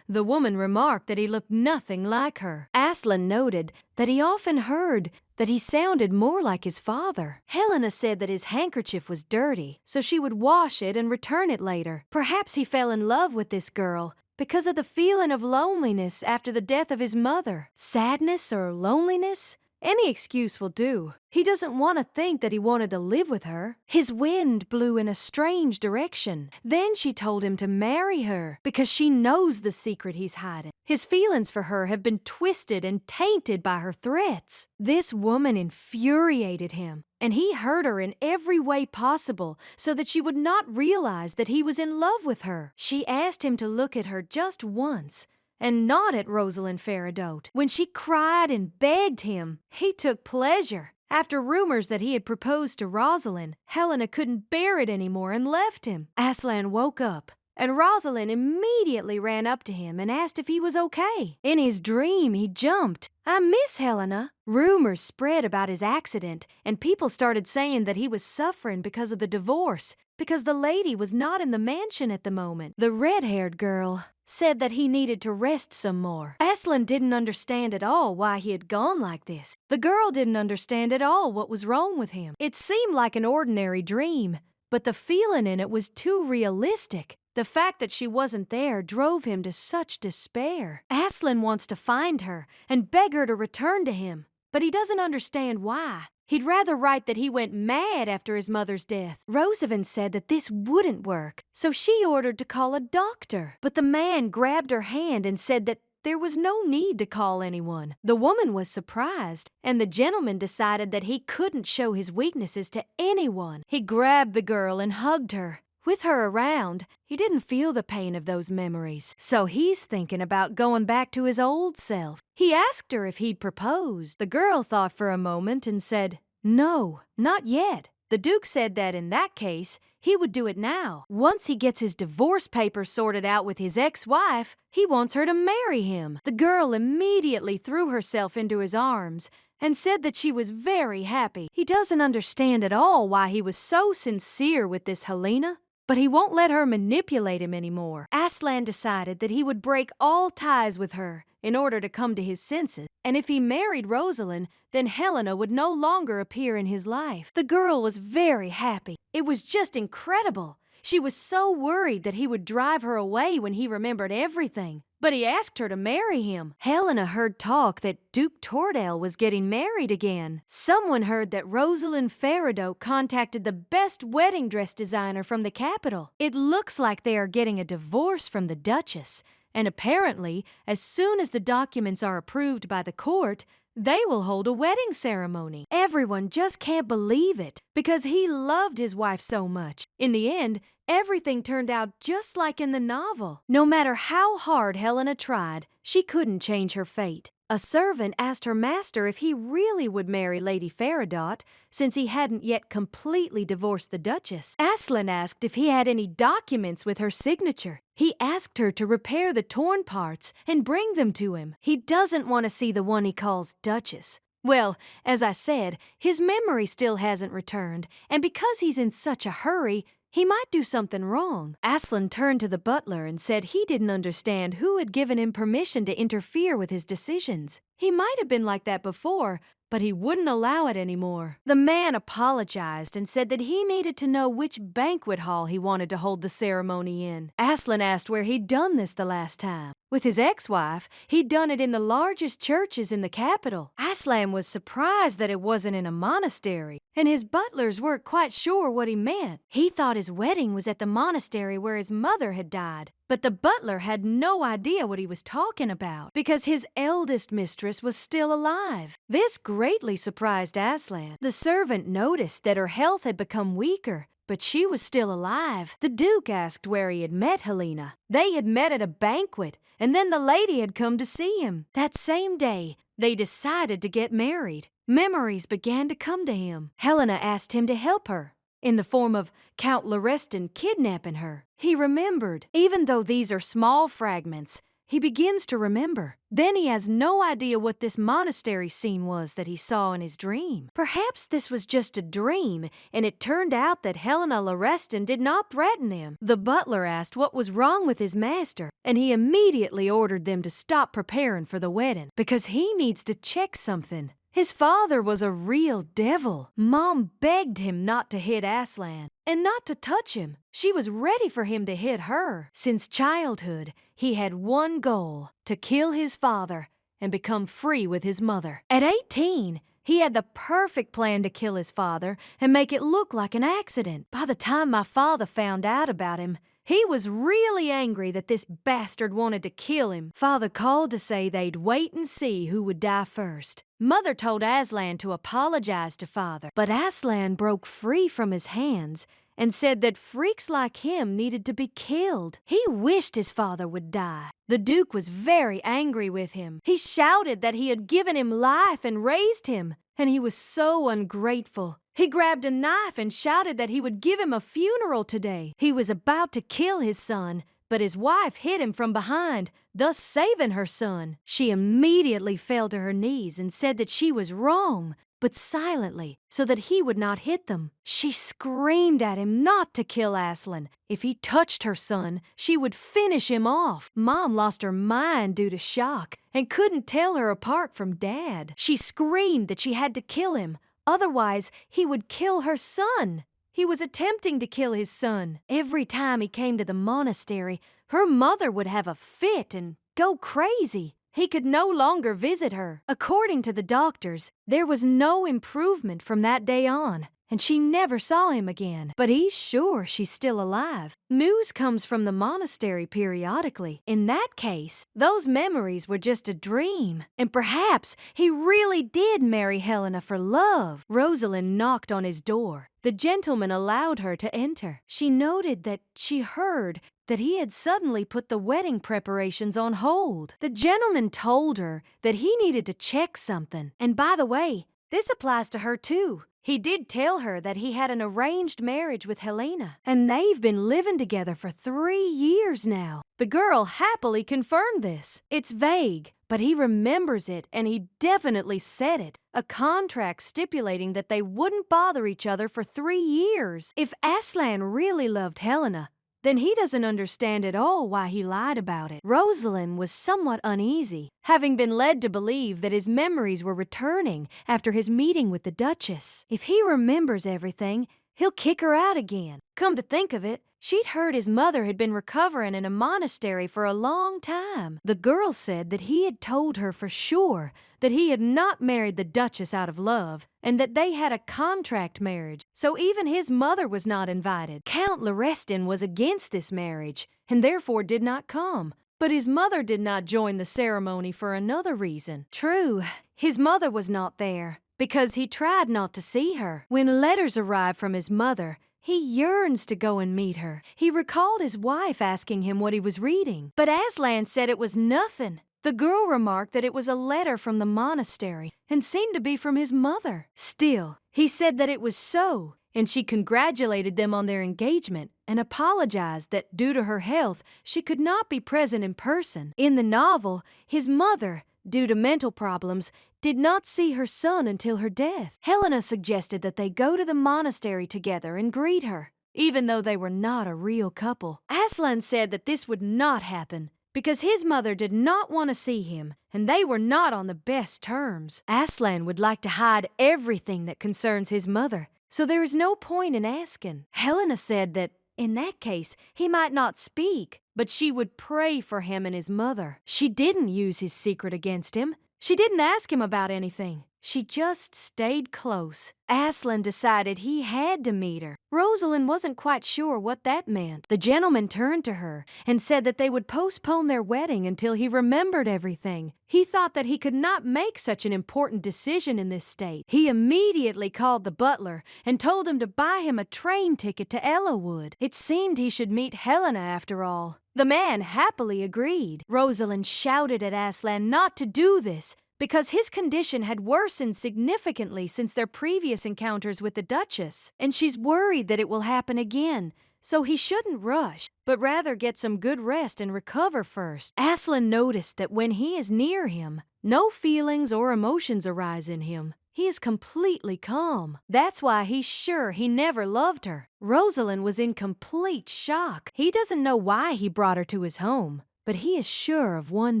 The woman remarked that he looked nothing like her. Aslan noted that he often heard that he sounded more like his father. Helena said that his handkerchief was dirty, so she would wash it and return it later. Perhaps he fell in love with this girl because of the feeling of loneliness after the death of his mother. Sadness or loneliness? Any excuse will do. He doesn't want to think that he wanted to live with her. His wind blew in a strange direction. Then she told him to marry her because she knows the secret he's hiding. His feelings for her have been twisted and tainted by her threats. This woman infuriated him, and he hurt her in every way possible so that she would not realize that he was in love with her. She asked him to look at her just once, and not at Rosalind Faradote. When she cried and begged him, he took pleasure. After rumors that he had proposed to Rosalind, Helena couldn't bear it anymore and left him. Aslan woke up, and Rosalind immediately ran up to him and asked if he was okay. In his dream, he jumped. "I miss Helena." Rumors spread about his accident, and people started saying that he was suffering because of the divorce, because the lady was not in the mansion at the moment. The red-haired girl said that he needed to rest some more. Aslan didn't understand at all why he had gone like this. The girl didn't understand at all what was wrong with him. It seemed like an ordinary dream, but the feeling in it was too realistic. The fact that she wasn't there drove him to such despair. Aslan wants to find her and beg her to return to him, but he doesn't understand why. He'd rather write that he went mad after his mother's death. Rosavan said that this wouldn't work, so she ordered to call a doctor. But the man grabbed her hand and said that there was no need to call anyone. The woman was surprised, and the gentleman decided that he couldn't show his weaknesses to anyone. He grabbed the girl and hugged her. With her around, he didn't feel the pain of those memories, so he's thinking about going back to his old self. He asked her if he'd proposed. The girl thought for a moment and said, "No, not yet." The Duke said that in that case, he would do it now. Once he gets his divorce papers sorted out with his ex-wife, he wants her to marry him. The girl immediately threw herself into his arms and said that she was very happy. He doesn't understand at all why he was so sincere with this Helena, but he won't let her manipulate him anymore. Aslan decided that he would break all ties with her in order to come to his senses, and if he married Rosalind, then Helena would no longer appear in his life. The girl was very happy. It was just incredible. She was so worried that he would drive her away when he remembered everything. But he asked her to marry him. Helena heard talk that Duke Tordell was getting married again. Someone heard that Rosalind Faradote contacted the best wedding dress designer from the capital. It looks like they are getting a divorce from the Duchess, and apparently, as soon as the documents are approved by the court, they will hold a wedding ceremony. Everyone just can't believe it because he loved his wife so much. In the end, everything turned out just like in the novel. No matter how hard Helena tried, she couldn't change her fate. A servant asked her master if he really would marry Lady Faradote, since he hadn't yet completely divorced the Duchess. Aslan asked if he had any documents with her signature. He asked her to repair the torn parts and bring them to him. He doesn't want to see the one he calls Duchess. Well, as I said, his memory still hasn't returned, and because he's in such a hurry, he might do something wrong. Aslan turned to the butler and said he didn't understand who had given him permission to interfere with his decisions. He might have been like that before, but he wouldn't allow it anymore. The man apologized and said that he needed to know which banquet hall he wanted to hold the ceremony in. Aslan asked where he'd done this the last time. With his ex-wife, he'd done it in the largest churches in the capital. Aslan was surprised that it wasn't in a monastery, and his butlers weren't quite sure what he meant. He thought his wedding was at the monastery where his mother had died, but the butler had no idea what he was talking about because his eldest mistress was still alive. This greatly surprised Aslan. The servant noticed that her health had become weaker, but she was still alive. The Duke asked where he had met Helena. They had met at a banquet, and then the lady had come to see him. That same day, they decided to get married. Memories began to come to him. Helena asked him to help her, in the form of Count Lorestan kidnapping her. He remembered. Even though these are small fragments, he begins to remember. Then he has no idea what this monastery scene was that he saw in his dream. Perhaps this was just a dream, and it turned out that Helena Lorestan did not threaten him. The butler asked what was wrong with his master, and he immediately ordered them to stop preparing for the wedding, because he needs to check something. His father was a real devil. Mom begged him not to hit Aslan and not to touch him. She was ready for him to hit her. Since childhood, he had one goal: to kill his father and become free with his mother. At 18, he had the perfect plan to kill his father and make it look like an accident. By the time my father found out about him, he was really angry that this bastard wanted to kill him. Father called to say they'd wait and see who would die first. Mother told Aslan to apologize to Father, but Aslan broke free from his hands and said that freaks like him needed to be killed. He wished his father would die. The Duke was very angry with him. He shouted that he had given him life and raised him, and he was so ungrateful. He grabbed a knife and shouted that he would give him a funeral today. He was about to kill his son, but his wife hit him from behind, thus saving her son. She immediately fell to her knees and said that she was wrong, but silently, so that he would not hit them. She screamed at him not to kill Aslan. If he touched her son, she would finish him off. Mom lost her mind due to shock and couldn't tell her apart from Dad. She screamed that she had to kill him, otherwise he would kill her son. He was attempting to kill his son. Every time he came to the monastery, her mother would have a fit and go crazy. He could no longer visit her. According to the doctors, there was no improvement from that day on, and she never saw him again. But he's sure she's still alive. News comes from the monastery periodically. In that case, those memories were just a dream, and perhaps he really did marry Helena for love. Rosalind knocked on his door. The gentleman allowed her to enter. She noted that she heard that he had suddenly put the wedding preparations on hold. The gentleman told her that he needed to check something. And by the way, this applies to her too. He did tell her that he had an arranged marriage with Helena, and they've been living together for 3 years now. The girl happily confirmed this. It's vague, but he remembers it, and he definitely said it. A contract stipulating that they wouldn't bother each other for 3 years. If Aslan really loved Helena, then he doesn't understand at all why he lied about it. Rosalind was somewhat uneasy, having been led to believe that his memories were returning after his meeting with the Duchess. If he remembers everything, he'll kick her out again. Come to think of it, she'd heard his mother had been recovering in a monastery for a long time. The girl said that he had told her for sure that he had not married the Duchess out of love, and that they had a contract marriage, so even his mother was not invited. Count Lorestan was against this marriage, and therefore did not come. But his mother did not join the ceremony for another reason. True, his mother was not there, because he tried not to see her. When letters arrived from his mother, he yearns to go and meet her. He recalled his wife asking him what he was reading, but Aslan said it was nothing. The girl remarked that it was a letter from the monastery and seemed to be from his mother. Still, he said that it was so, and she congratulated them on their engagement and apologized that due to her health, she could not be present in person. In the novel, his mother, due to mental problems, did not see her son until her death. Helena suggested that they go to the monastery together and greet her, even though they were not a real couple. Aslan said that this would not happen, because his mother did not want to see him, and they were not on the best terms. Aslan would like to hide everything that concerns his mother, so there is no point in asking. Helena said that, in that case, he might not speak, but she would pray for him and his mother. She didn't use his secret against him. She didn't ask him about anything. She just stayed close. Aslan decided he had to meet her. Rosalind wasn't quite sure what that meant. The gentleman turned to her and said that they would postpone their wedding until he remembered everything. He thought that he could not make such an important decision in this state. He immediately called the butler and told him to buy him a train ticket to Ellawood. It seemed he should meet Helena after all. The man happily agreed. Rosalind shouted at Aslan not to do this, because his condition had worsened significantly since their previous encounters with the Duchess, and she's worried that it will happen again. So he shouldn't rush, but rather get some good rest and recover first. Aslan noticed that when he is near him, no feelings or emotions arise in him. He is completely calm. That's why he's sure he never loved her. Rosalind was in complete shock. He doesn't know why he brought her to his home, but he is sure of one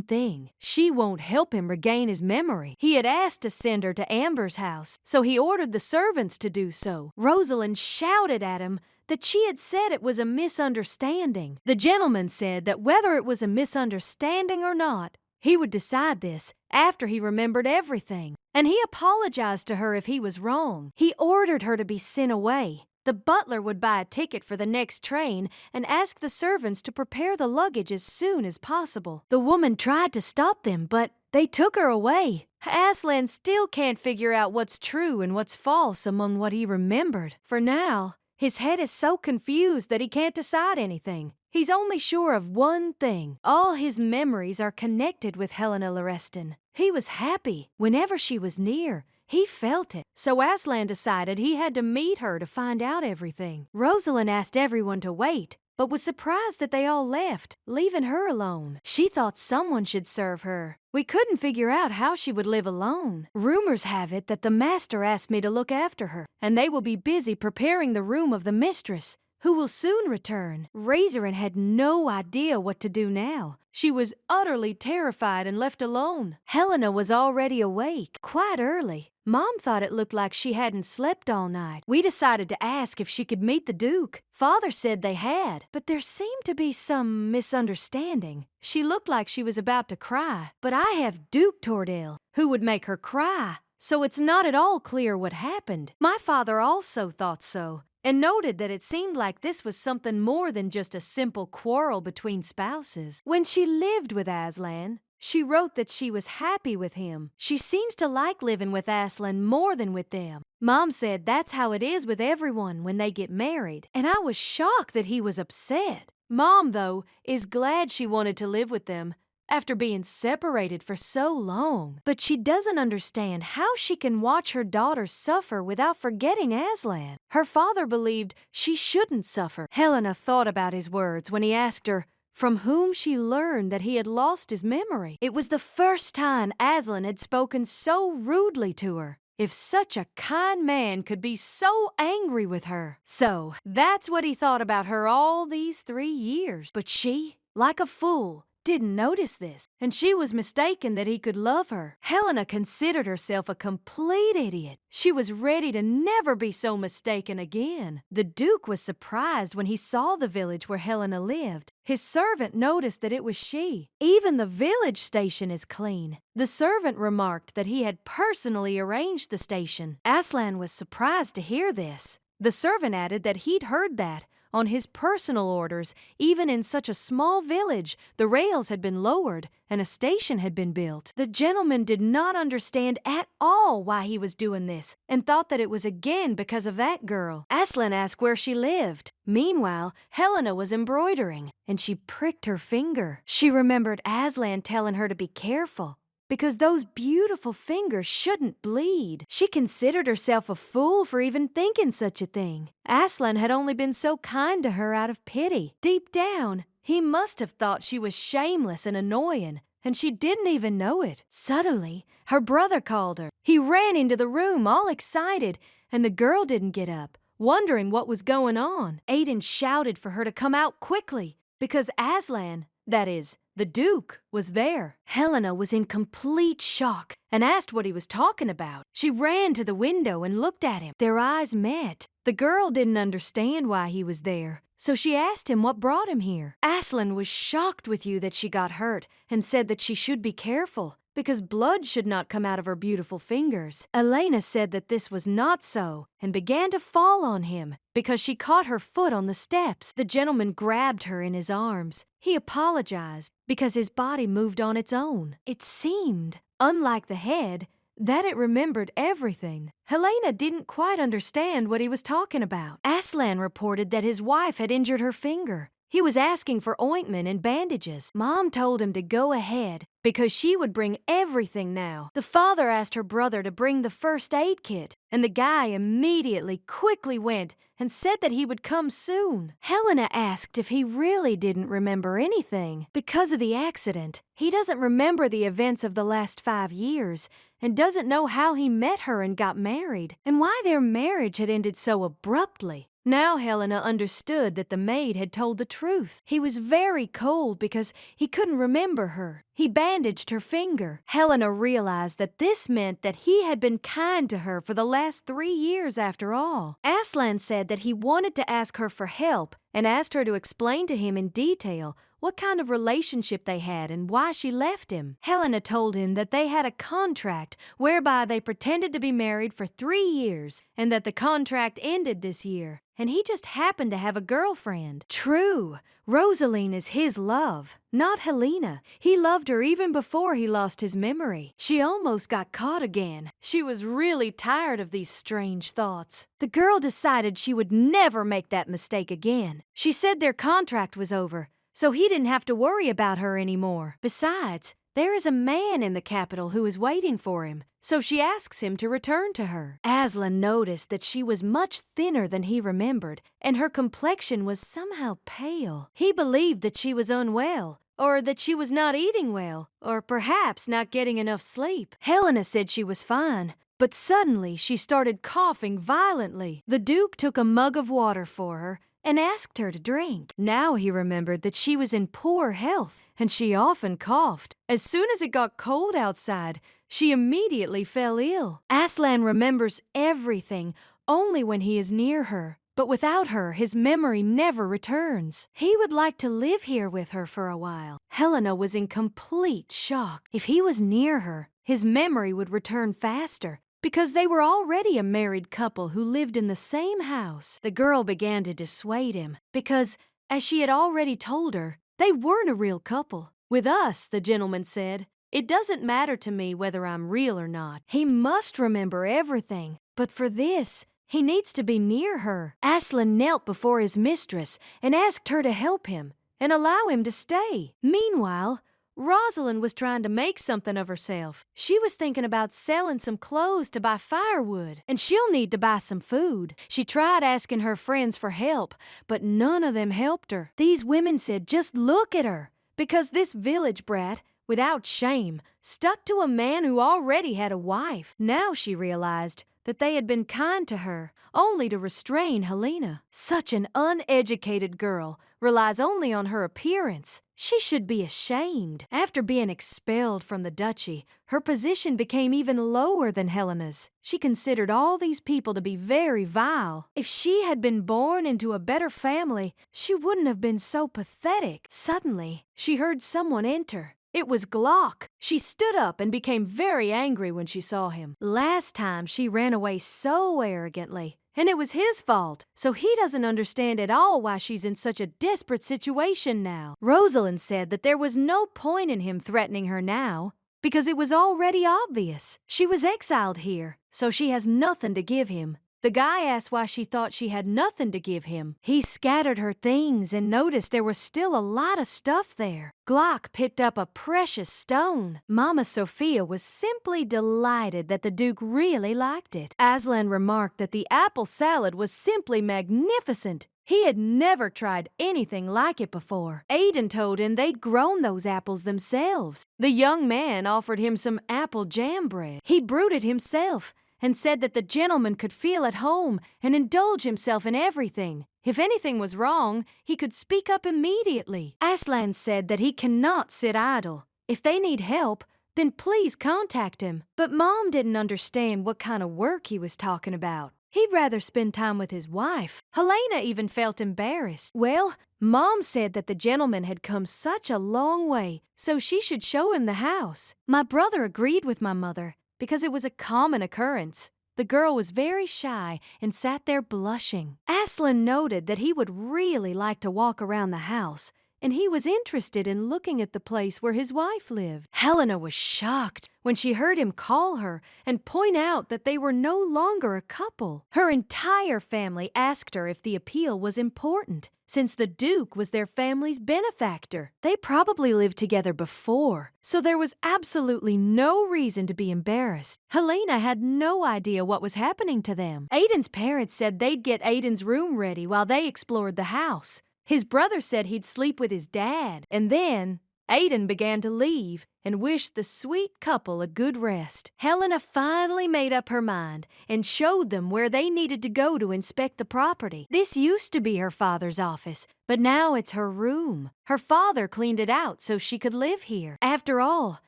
thing. She won't help him regain his memory. He had asked to send her to Amber's house, so he ordered the servants to do so. Rosalind shouted at him that she had said it was a misunderstanding. The gentleman said that whether it was a misunderstanding or not, he would decide this after he remembered everything. And he apologized to her if he was wrong. He ordered her to be sent away. The butler would buy a ticket for the next train and ask the servants to prepare the luggage as soon as possible. The woman tried to stop them, but they took her away. Aslan still can't figure out what's true and what's false among what he remembered. For now, his head is so confused that he can't decide anything. He's only sure of one thing. All his memories are connected with Helena Laureston. He was happy whenever she was near. He felt it. So Aslan decided he had to meet her to find out everything. Rosalind asked everyone to wait, but was surprised that they all left, leaving her alone. She thought someone should serve her. We couldn't figure out how she would live alone. Rumors have it that the master asked me to look after her, and they will be busy preparing the room of the mistress, who will soon return. Razorin had no idea what to do now. She was utterly terrified and left alone. Helena was already awake, quite early. Mom thought it looked like she hadn't slept all night. We decided to ask if she could meet the Duke. Father said they had, but there seemed to be some misunderstanding. She looked like she was about to cry, but I have Duke Tordale, who would make her cry, so it's not at all clear what happened. My father also thought so, and noted that it seemed like this was something more than just a simple quarrel between spouses. When she lived with Aslan, she wrote that she was happy with him. She seems to like living with Aslan more than with them. Mom said that's how it is with everyone when they get married, and I was shocked that he was upset. Mom, though, is glad she wanted to live with them after being separated for so long. But she doesn't understand how she can watch her daughter suffer without forgetting Aslan. Her father believed she shouldn't suffer. Helena thought about his words when he asked her from whom she learned that he had lost his memory. It was the first time Aslan had spoken so rudely to her. If such a kind man could be so angry with her. So, that's what he thought about her all these 3 years. But she, like a fool, didn't notice this, and she was mistaken that he could love her. Helena considered herself a complete idiot. She was ready to never be so mistaken again. The Duke was surprised when he saw the village where Helena lived. His servant noticed that it was she. Even the village station is clean. The servant remarked that he had personally arranged the station. Aslan was surprised to hear this. The servant added that he'd heard that, on his personal orders, even in such a small village, the rails had been lowered and a station had been built. The gentleman did not understand at all why he was doing this and thought that it was again because of that girl. Aslan asked where she lived. Meanwhile, Helena was embroidering, and she pricked her finger. She remembered Aslan telling her to be careful, because those beautiful fingers shouldn't bleed. She considered herself a fool for even thinking such a thing. Aslan had only been so kind to her out of pity. Deep down, he must have thought she was shameless and annoying, and she didn't even know it. Suddenly, her brother called her. He ran into the room all excited, and the girl didn't get up, wondering what was going on. Aiden shouted for her to come out quickly, because Aslan, that is, the Duke, was there. Helena was in complete shock and asked what he was talking about. She ran to the window and looked at him. Their eyes met. The girl didn't understand why he was there, so she asked him what brought him here. Aslan was shocked with you that she got hurt and said that she should be careful, because blood should not come out of her beautiful fingers. Elena said that this was not so and began to fall on him because she caught her foot on the steps. The gentleman grabbed her in his arms. He apologized because his body moved on its own. It seemed, unlike the head, that it remembered everything. Helena didn't quite understand what he was talking about. Aslan reported that his wife had injured her finger, He was asking for ointment and bandages. Mom told him to go ahead because she would bring everything now. The father asked her brother to bring the first aid kit, and the guy immediately quickly went and said that he would come soon. Helena asked if he really didn't remember anything. Because of the accident, he doesn't remember the events of the last 5 years and doesn't know how he met her and got married, and why their marriage had ended so abruptly. Now Helena understood that the maid had told the truth. He was very cold because he couldn't remember her. He bandaged her finger. Helena realized that this meant that he had been kind to her for the last 3 years after all. Aslan said that he wanted to ask her for help and asked her to explain to him in detail what kind of relationship they had and why she left him. Helena told him that they had a contract whereby they pretended to be married for 3 years and that the contract ended this year, and he just happened to have a girlfriend. True, Rosaline is his love, not Helena. He loved her even before he lost his memory. She almost got caught again. She was really tired of these strange thoughts. The girl decided she would never make that mistake again. She said their contract was over, so he didn't have to worry about her anymore. Besides, there is a man in the capital who is waiting for him, so she asks him to return to her. Aslan noticed that she was much thinner than he remembered, and her complexion was somehow pale. He believed that she was unwell, or that she was not eating well, or perhaps not getting enough sleep. Helena said she was fine, but suddenly she started coughing violently. The Duke took a mug of water for her and asked her to drink. Now he remembered that she was in poor health, and she often coughed. As soon as it got cold outside, she immediately fell ill. Aslan remembers everything only when he is near her, but without her, his memory never returns. He would like to live here with her for a while. Helena was in complete shock. If he was near her, his memory would return faster, because they were already a married couple who lived in the same house. The girl began to dissuade him because, as she had already told her, they weren't a real couple. With us, the gentleman said, it doesn't matter to me whether I'm real or not. He must remember everything, but for this, he needs to be near her. Aslan knelt before his mistress and asked her to help him and allow him to stay. Meanwhile, Rosalind was trying to make something of herself. She was thinking about selling some clothes to buy firewood, and she'll need to buy some food. She tried asking her friends for help, but none of them helped her. These women said just look at her, because this village brat, without shame, stuck to a man who already had a wife. Now she realized that they had been kind to her, only to restrain Helena. Such an uneducated girl relies only on her appearance. She should be ashamed. After being expelled from the duchy, her position became even lower than Helena's. She considered all these people to be very vile. If she had been born into a better family, she wouldn't have been so pathetic. Suddenly, she heard someone enter. It was Glock. She stood up and became very angry when she saw him. Last time she ran away so arrogantly, and it was his fault, so he doesn't understand at all why she's in such a desperate situation now. Rosalind said that there was no point in him threatening her now, because it was already obvious. She was exiled here, so she has nothing to give him. The guy asked why she thought she had nothing to give him. He scattered her things and noticed there was still a lot of stuff there. Glock picked up a precious stone. Mama Sophia was simply delighted that the Duke really liked it. Aslan remarked that the apple salad was simply magnificent. He had never tried anything like it before. Aiden told him they'd grown those apples themselves. The young man offered him some apple jam bread. He brewed it himself and said that the gentleman could feel at home and indulge himself in everything. If anything was wrong, he could speak up immediately. Aslan said that he cannot sit idle. If they need help, then please contact him. But Mom didn't understand what kind of work he was talking about. He'd rather spend time with his wife. Helena even felt embarrassed. Well, Mom said that the gentleman had come such a long way, so she should show him the house. My brother agreed with my mother, because it was a common occurrence. The girl was very shy and sat there blushing. Aslan noted that he would really like to walk around the house, and he was interested in looking at the place where his wife lived. Helena was shocked when she heard him call her and point out that they were no longer a couple. Her entire family asked her if the appeal was important, since the Duke was their family's benefactor. They probably lived together before, so there was absolutely no reason to be embarrassed. Helena had no idea what was happening to them. Aiden's parents said they'd get Aiden's room ready while they explored the house. His brother said he'd sleep with his dad, and then Aiden began to leave and wished the sweet couple a good rest. Helena finally made up her mind and showed them where they needed to go to inspect the property. This used to be her father's office, but now it's her room. Her father cleaned it out so she could live here. After all,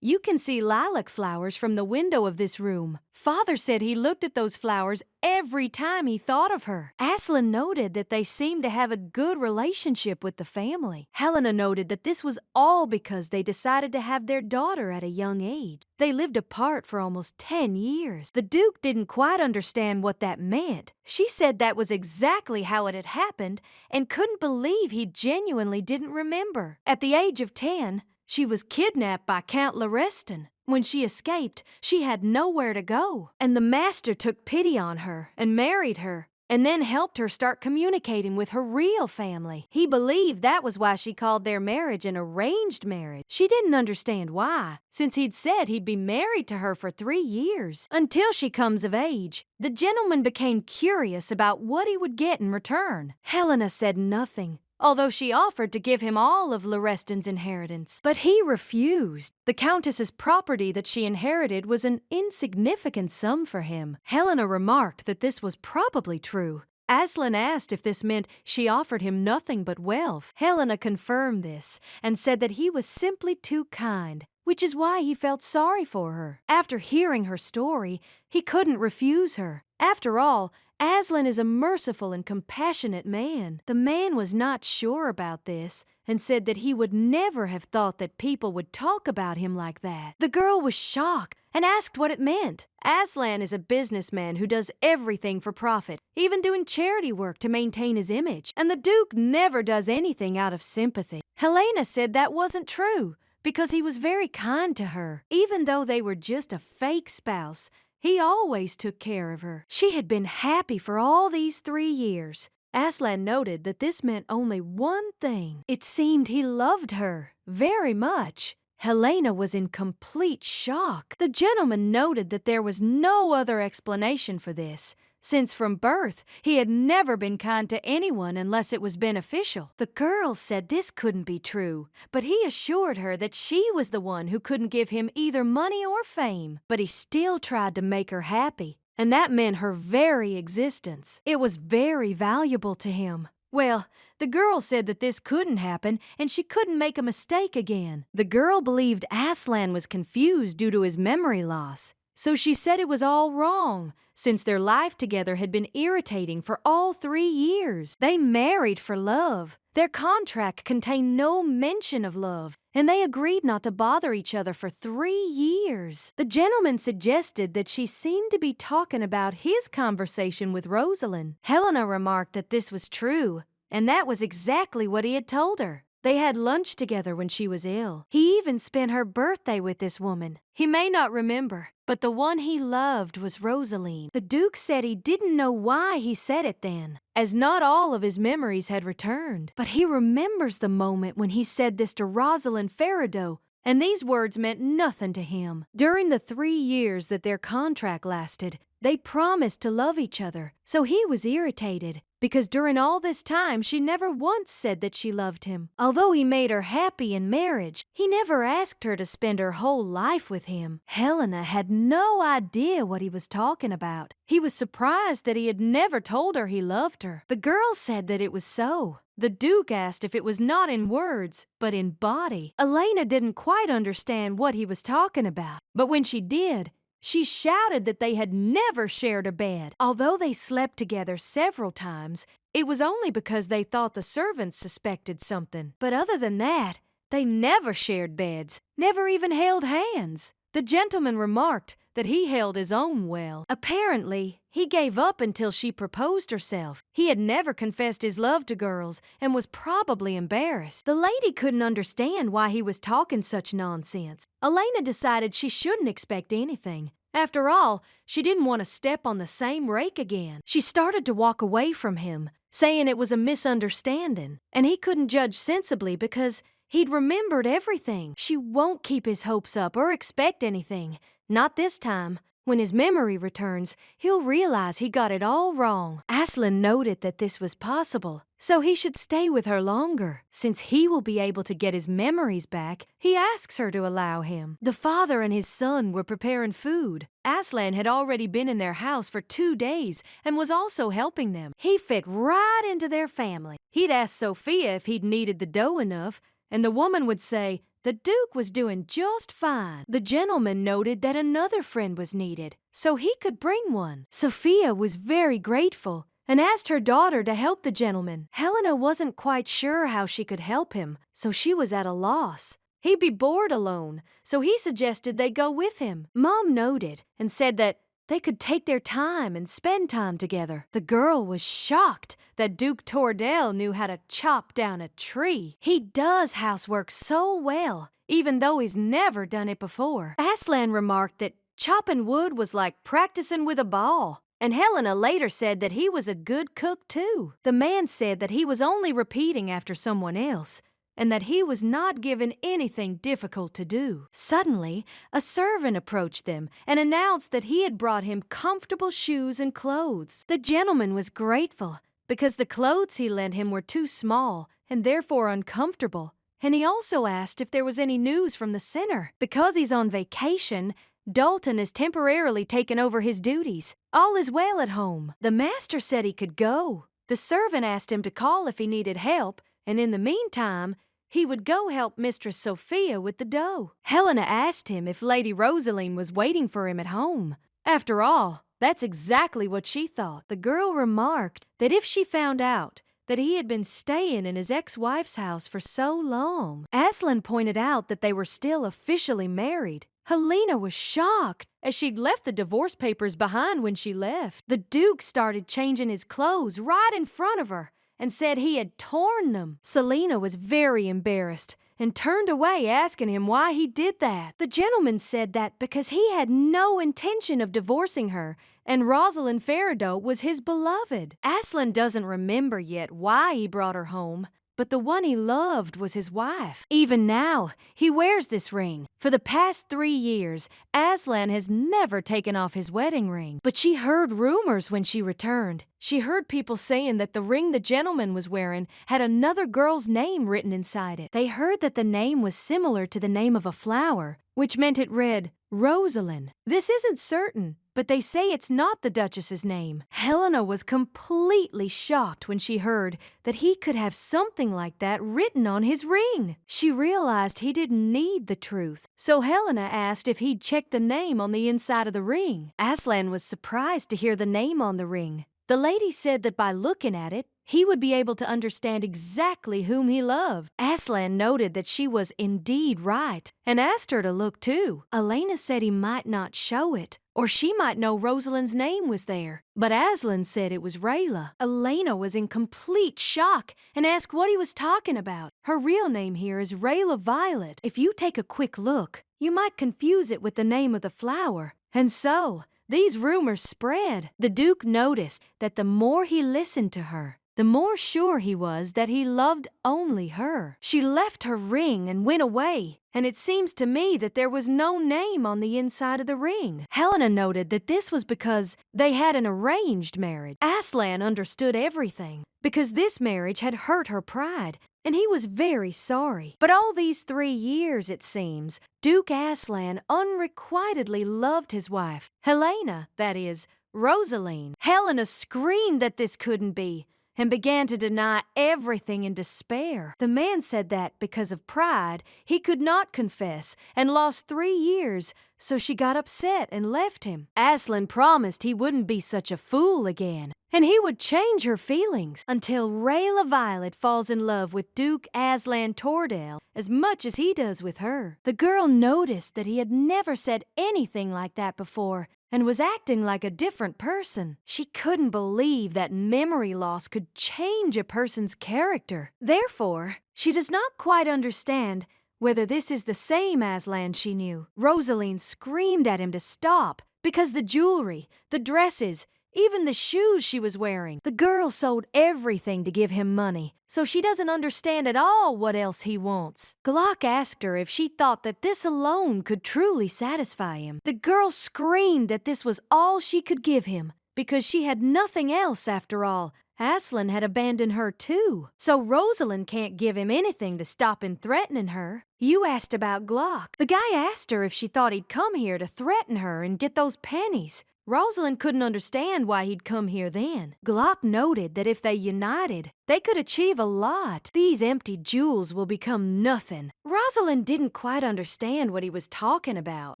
you can see lilac flowers from the window of this room. Father said he looked at those flowers every time he thought of her. Aslan noted that they seemed to have a good relationship with the family. Helena noted that this was all because they decided to have their daughter at a young age. They lived apart for almost 10 years. The Duke didn't quite understand what that meant. She said that was exactly how it had happened and couldn't believe he genuinely didn't remember. At the age of 10, she was kidnapped by Count Lorestan. When she escaped, she had nowhere to go, and the master took pity on her and married her, and then helped her start communicating with her real family. He believed that was why she called their marriage an arranged marriage. She didn't understand why, since he'd said he'd be married to her for 3 years. Until she comes of age, the gentleman became curious about what he would get in return. Helena said nothing, although she offered to give him all of Lorestan's inheritance. But he refused. The Countess's property that she inherited was an insignificant sum for him. Helena remarked that this was probably true. Aslan asked if this meant she offered him nothing but wealth. Helena confirmed this and said that he was simply too kind, which is why he felt sorry for her. After hearing her story, he couldn't refuse her. After all, Aslan is a merciful and compassionate man. The man was not sure about this and said that he would never have thought that people would talk about him like that. The girl was shocked and asked what it meant. Aslan is a businessman who does everything for profit, even doing charity work to maintain his image. And the Duke never does anything out of sympathy. Helena said that wasn't true because he was very kind to her. Even though they were just a fake spouse, he always took care of her. She had been happy for all these 3 years. Aslan noted that this meant only one thing. It seemed he loved her very much. Helena was in complete shock. The gentleman noted that there was no other explanation for this, since from birth he had never been kind to anyone unless it was beneficial. The girl said this couldn't be true, but he assured her that she was the one who couldn't give him either money or fame. But he still tried to make her happy, and that meant her very existence. It was very valuable to him. Well, the girl said that this couldn't happen and she couldn't make a mistake again. The girl believed Aslan was confused due to his memory loss, so she said it was all wrong, since their life together had been irritating for all 3 years. They married for love. Their contract contained no mention of love, and they agreed not to bother each other for 3 years. The gentleman suggested that she seemed to be talking about his conversation with Rosalind. Helena remarked that this was true, and that was exactly what he had told her. They had lunch together when she was ill. He even spent her birthday with this woman. He may not remember, but the one he loved was Rosaline. The Duke said he didn't know why he said it then, as not all of his memories had returned. But he remembers the moment when he said this to Rosalind Farideau, and these words meant nothing to him. During the 3 years that their contract lasted, they promised to love each other, so he was irritated, because during all this time she never once said that she loved him. Although he made her happy in marriage, he never asked her to spend her whole life with him. Helena had no idea what he was talking about. He was surprised that he had never told her he loved her. The girl said that it was so. The Duke asked if it was not in words, but in body. Elena didn't quite understand what he was talking about, but when she did, she shouted that they had never shared a bed. Although they slept together several times, it was only because they thought the servants suspected something. But other than that, they never shared beds, never even held hands. The gentleman remarked that he held his own well. Apparently, he gave up until she proposed herself. He had never confessed his love to girls and was probably embarrassed. The lady couldn't understand why he was talking such nonsense. Elena decided she shouldn't expect anything. After all, she didn't want to step on the same rake again. She started to walk away from him, saying it was a misunderstanding, and he couldn't judge sensibly because he'd remembered everything. She won't keep his hopes up or expect anything. Not this time. When his memory returns, he'll realize he got it all wrong. Aslan noted that this was possible, so he should stay with her longer. Since he will be able to get his memories back, he asks her to allow him. The father and his son were preparing food. Aslan had already been in their house for 2 days and was also helping them. He fit right into their family. He'd ask Sophia if he'd kneaded the dough enough, and the woman would say, the Duke was doing just fine. The gentleman noted that another friend was needed, so he could bring one. Sophia was very grateful and asked her daughter to help the gentleman. Helena wasn't quite sure how she could help him, so she was at a loss. He'd be bored alone, so he suggested they go with him. Mom noted and said that they could take their time and spend time together. The girl was shocked that Duke Tordell knew how to chop down a tree. He does housework so well, even though he's never done it before. Aslan remarked that chopping wood was like practicing with a ball, and Helena later said that he was a good cook too. The man said that he was only repeating after someone else, and that he was not given anything difficult to do. Suddenly, a servant approached them and announced that he had brought him comfortable shoes and clothes. The gentleman was grateful because the clothes he lent him were too small and therefore uncomfortable, and he also asked if there was any news from the center. Because he's on vacation, Dalton has temporarily taken over his duties. All is well at home. The master said he could go. The servant asked him to call if he needed help, and in the meantime, he would go help Mistress Sophia with the dough. Helena asked him if Lady Rosaline was waiting for him at home. After all, that's exactly what she thought. The girl remarked that if she found out that he had been staying in his ex-wife's house for so long. Aslan pointed out that they were still officially married. Helena was shocked, as she'd left the divorce papers behind when she left. The Duke started changing his clothes right in front of her and said he had torn them. Selina was very embarrassed and turned away, asking him why he did that. The gentleman said that because he had no intention of divorcing her, and Rosalind Ferideau was his beloved. Aslan doesn't remember yet why he brought her home, but the one he loved was his wife. Even now, he wears this ring. For the past 3 years, Aslan has never taken off his wedding ring. But she heard rumors when she returned. She heard people saying that the ring the gentleman was wearing had another girl's name written inside it. They heard that the name was similar to the name of a flower, which meant it read Rosalind. This isn't certain, but they say it's not the Duchess's name. Helena was completely shocked when she heard that he could have something like that written on his ring. She realized he didn't need the truth, so Helena asked if he'd checked the name on the inside of the ring. Aslan was surprised to hear the name on the ring. The lady said that by looking at it, he would be able to understand exactly whom he loved. Aslan noted that she was indeed right and asked her to look too. Elena said he might not show it, or she might know Rosalind's name was there. But Aslan said it was Rayla. Elena was in complete shock and asked what he was talking about. Her real name here is Rayla Violet. If you take a quick look, you might confuse it with the name of the flower. And so, these rumors spread. The Duke noticed that the more he listened to her, the more sure he was that he loved only her. She left her ring and went away, and it seems to me that there was no name on the inside of the ring. Helena noted that this was because they had an arranged marriage. Aslan understood everything, because this marriage had hurt her pride, and he was very sorry. But all these 3 years, it seems, Duke Aslan unrequitedly loved his wife, Helena, that is, Rosaline. Helena screamed that this couldn't be, and began to deny everything in despair. The man said that because of pride, he could not confess and lost 3 years, so she got upset and left him. Aslan promised he wouldn't be such a fool again, and he would change her feelings until Rayla Violet falls in love with Duke Aslan Tordell as much as he does with her. The girl noticed that he had never said anything like that before, and was acting like a different person. She couldn't believe that memory loss could change a person's character. Therefore, she does not quite understand whether this is the same Aslan she knew. Rosaline screamed at him to stop because the jewelry, the dresses, even the shoes she was wearing. The girl sold everything to give him money, so she doesn't understand at all what else he wants. Glock asked her if she thought that this alone could truly satisfy him. The girl screamed that this was all she could give him, because she had nothing else after all. Aslan had abandoned her too, so Rosalind can't give him anything to stop him threatening her. You asked about Glock. The guy asked her if she thought he'd come here to threaten her and get those pennies. Rosalind couldn't understand why he'd come here then. Glock noted that if they united, they could achieve a lot. These empty jewels will become nothing. Rosalind didn't quite understand what he was talking about.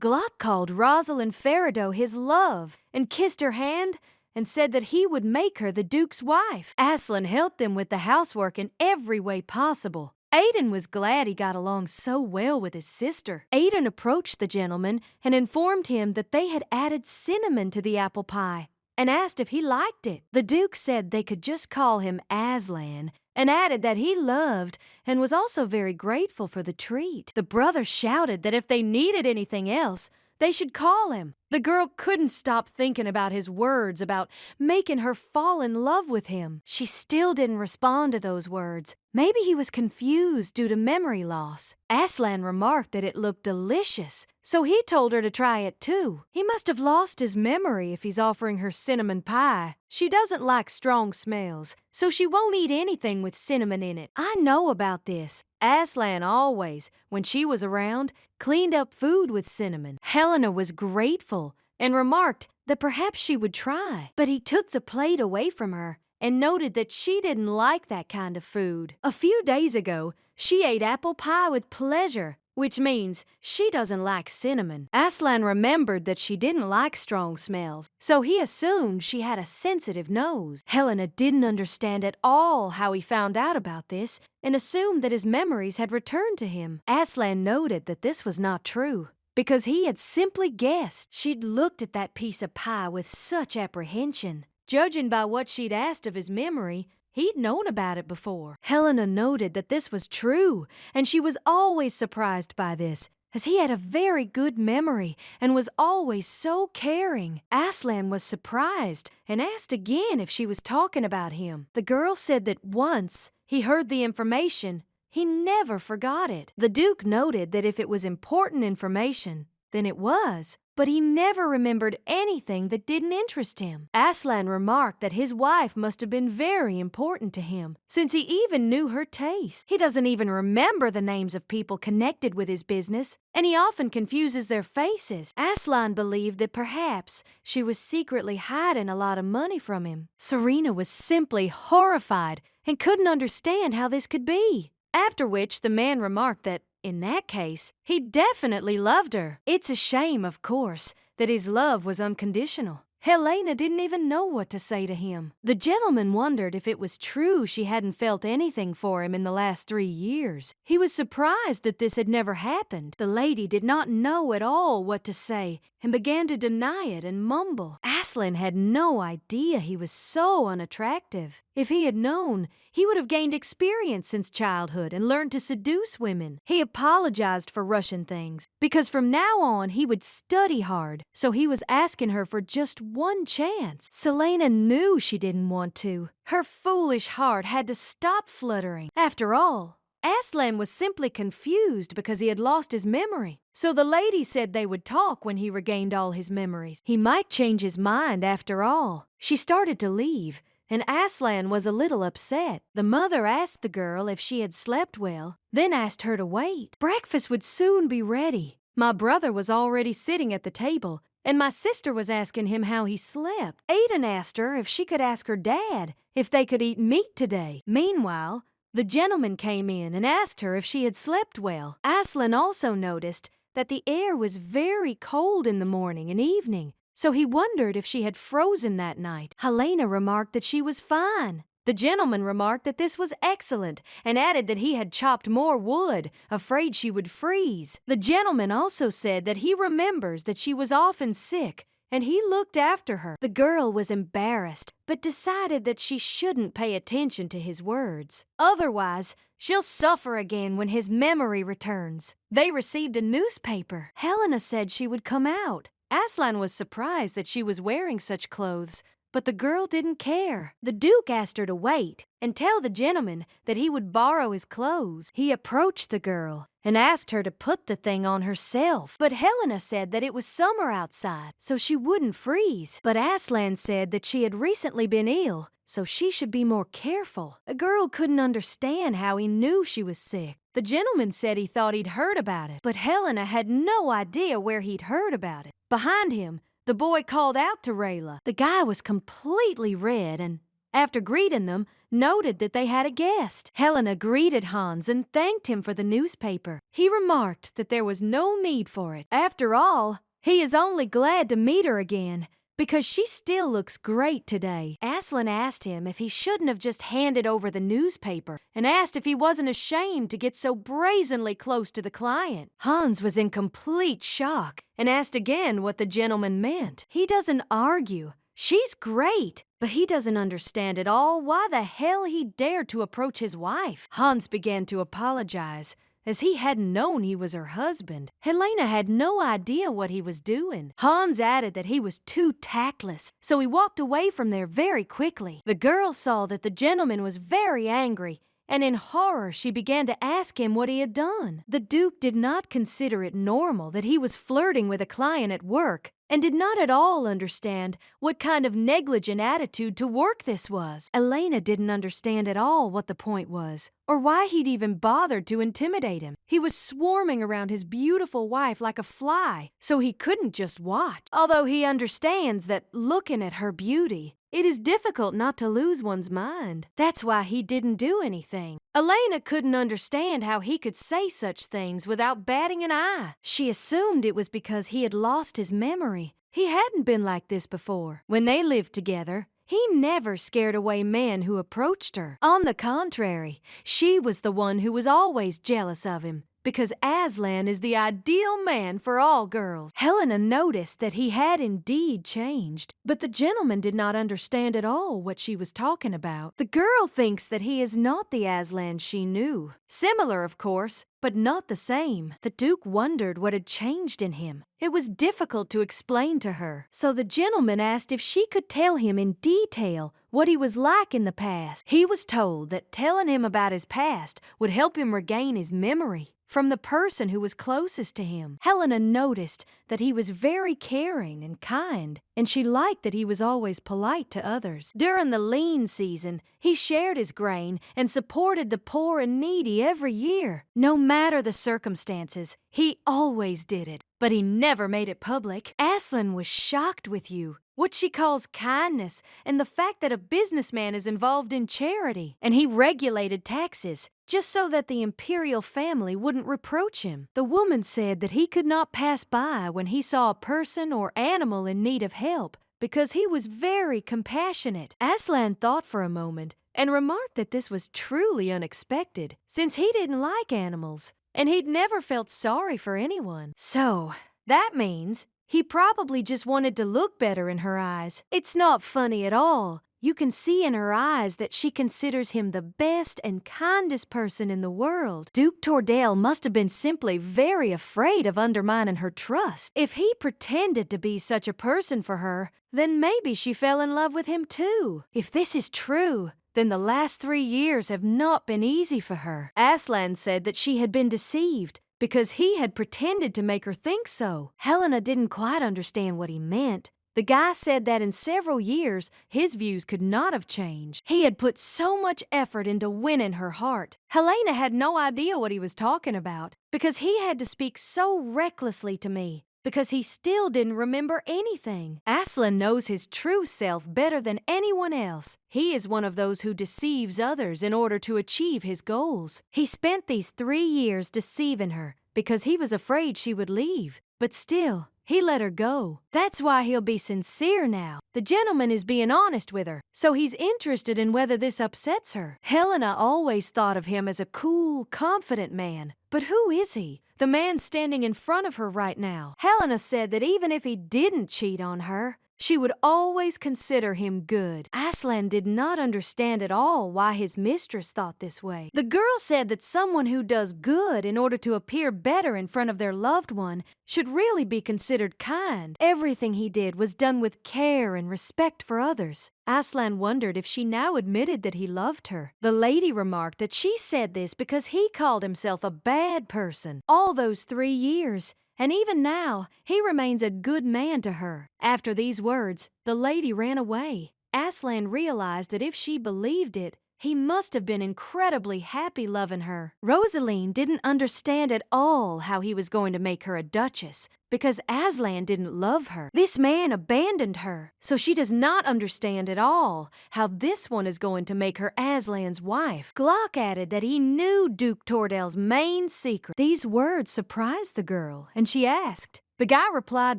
Glock called Rosalind Farido his love and kissed her hand and said that he would make her the Duke's wife. Aslan helped them with the housework in every way possible. Aidan was glad he got along so well with his sister. Aidan approached the gentleman and informed him that they had added cinnamon to the apple pie and asked if he liked it. The Duke said they could just call him Aslan and added that he loved and was also very grateful for the treat. The brothers shouted that if they needed anything else, they should call him. The girl couldn't stop thinking about his words about making her fall in love with him. She still didn't respond to those words. Maybe he was confused due to memory loss. Aslan remarked that it looked delicious, so he told her to try it too. He must have lost his memory if he's offering her cinnamon pie. She doesn't like strong smells, so she won't eat anything with cinnamon in it. I know about this. Aslan always, when she was around, cleaned up food with cinnamon. Helena was grateful and remarked that perhaps she would try. But he took the plate away from her and noted that she didn't like that kind of food. A few days ago, she ate apple pie with pleasure, which means she doesn't like cinnamon. Aslan remembered that she didn't like strong smells, so he assumed she had a sensitive nose. Helena didn't understand at all how he found out about this and assumed that his memories had returned to him. Aslan noted that this was not true, because he had simply guessed. She'd looked at that piece of pie with such apprehension. Judging by what she'd asked of his memory, he'd known about it before. Helena noted that this was true, and she was always surprised by this, as he had a very good memory and was always so caring. Aslan was surprised and asked again if she was talking about him. The girl said that once he heard the information, he never forgot it. The Duke noted that if it was important information, then it was, but he never remembered anything that didn't interest him. Aslan remarked that his wife must have been very important to him, since he even knew her taste. He doesn't even remember the names of people connected with his business, and he often confuses their faces. Aslan believed that perhaps she was secretly hiding a lot of money from him. Serena was simply horrified and couldn't understand how this could be. After which the man remarked that, in that case, he definitely loved her. It's a shame, of course, that his love was unconditional. Helena didn't even know what to say to him. The gentleman wondered if it was true she hadn't felt anything for him in the last 3 years. He was surprised that this had never happened. The lady did not know at all what to say and began to deny it and mumble. Aslan had no idea he was so unattractive. If he had known, he would have gained experience since childhood and learned to seduce women. He apologized for rushing things, because from now on he would study hard, so he was asking her for just one chance. Selena knew she didn't want to. Her foolish heart had to stop fluttering. After all, Aslan was simply confused because he had lost his memory. So the lady said they would talk when he regained all his memories. He might change his mind after all. She started to leave, and Aslan was a little upset. The mother asked the girl if she had slept well, then asked her to wait. Breakfast would soon be ready. My brother was already sitting at the table, and my sister was asking him how he slept. Aidan asked her if she could ask her dad if they could eat meat today. Meanwhile, the gentleman came in and asked her if she had slept well. Aslan also noticed that the air was very cold in the morning and evening, so he wondered if she had frozen that night. Helena remarked that she was fine. The gentleman remarked that this was excellent and added that he had chopped more wood, afraid she would freeze. The gentleman also said that he remembers that she was often sick and he looked after her. The girl was embarrassed, but decided that she shouldn't pay attention to his words. Otherwise, she'll suffer again when his memory returns. They received a newspaper. Helena said she would come out. Aslan was surprised that she was wearing such clothes, but the girl didn't care. The Duke asked her to wait and tell the gentleman that he would borrow his clothes. He approached the girl and asked her to put the thing on herself. But Helena said that it was summer outside, so she wouldn't freeze. But Aslan said that she had recently been ill, so she should be more careful. The girl couldn't understand how he knew she was sick. The gentleman said he thought he'd heard about it, but Helena had no idea where he'd heard about it. Behind him, the boy called out to Rayla. The guy was completely red and, after greeting them, noted that they had a guest. Helena greeted Hans and thanked him for the newspaper. He remarked that there was no need for it. After all, he is only glad to meet her again, because she still looks great today. Aslan asked him if he shouldn't have just handed over the newspaper and asked if he wasn't ashamed to get so brazenly close to the client. Hans was in complete shock and asked again what the gentleman meant. He doesn't argue. She's great, but he doesn't understand at all why the hell he dared to approach his wife. Hans began to apologize, as he hadn't known he was her husband. Helena had no idea what he was doing. Hans added that he was too tactless, so he walked away from there very quickly. The girl saw that the gentleman was very angry, and in horror she began to ask him what he had done. The Duke did not consider it normal that he was flirting with a client at work, and did not at all understand what kind of negligent attitude to work this was. Elena didn't understand at all what the point was, or why he'd even bothered to intimidate him. He was swarming around his beautiful wife like a fly, so he couldn't just watch. Although he understands that looking at her beauty, it is difficult not to lose one's mind. That's why he didn't do anything. Elena couldn't understand how he could say such things without batting an eye. She assumed it was because he had lost his memory. He hadn't been like this before. When they lived together, he never scared away men who approached her. On the contrary, she was the one who was always jealous of him, because Aslan is the ideal man for all girls. Helena noticed that he had indeed changed, but the gentleman did not understand at all what she was talking about. The girl thinks that he is not the Aslan she knew. Similar, of course, but not the same. The Duke wondered what had changed in him. It was difficult to explain to her, so the gentleman asked if she could tell him in detail what he was like in the past. He was told that telling him about his past would help him regain his memory from the person who was closest to him. Helena noticed that he was very caring and kind, and she liked that he was always polite to others. During the lean season, he shared his grain and supported the poor and needy every year. No matter the circumstances, he always did it, but he never made it public. Aslan was shocked with you, what she calls kindness, and the fact that a businessman is involved in charity. And he regulated taxes, just so that the imperial family wouldn't reproach him. The woman said that he could not pass by when he saw a person or animal in need of help, because he was very compassionate. Aslan thought for a moment and remarked that this was truly unexpected, since he didn't like animals, and he'd never felt sorry for anyone. So, that means he probably just wanted to look better in her eyes. It's not funny at all. You can see in her eyes that she considers him the best and kindest person in the world. Duke Tordale must have been simply very afraid of undermining her trust. If he pretended to be such a person for her, then maybe she fell in love with him too. If this is true, then the last 3 years have not been easy for her. Aslan said that she had been deceived, because he had pretended to make her think so. Helena didn't quite understand what he meant. The guy said that in several years, his views could not have changed. He had put so much effort into winning her heart. Helena had no idea what he was talking about, because he had to speak so recklessly to me, because he still didn't remember anything. Aslan knows his true self better than anyone else. He is one of those who deceives others in order to achieve his goals. He spent these 3 years deceiving her because he was afraid she would leave, but still, he let her go. That's why he'll be sincere now. The gentleman is being honest with her, so he's interested in whether this upsets her. Helena always thought of him as a cool, confident man. But who is he? The man standing in front of her right now. Helena said that even if he didn't cheat on her, She would always consider him good. Aslan did not understand at all why his mistress thought this way. The girl said that someone who does good in order to appear better in front of their loved one should really be considered kind. Everything he did was done with care and respect for others. Aslan wondered if she now admitted that he loved her. The lady remarked that she said this because he called himself a bad person all those 3 years. And even now, he remains a good man to her. After these words, the lady ran away. Aslan realized that if she believed it, he must have been incredibly happy loving her. Rosaline didn't understand at all how he was going to make her a duchess, because Aslan didn't love her. This man abandoned her, so she does not understand at all how this one is going to make her Aslan's wife. Glock added that he knew Duke Tordel's main secret. These words surprised the girl, and she asked. The guy replied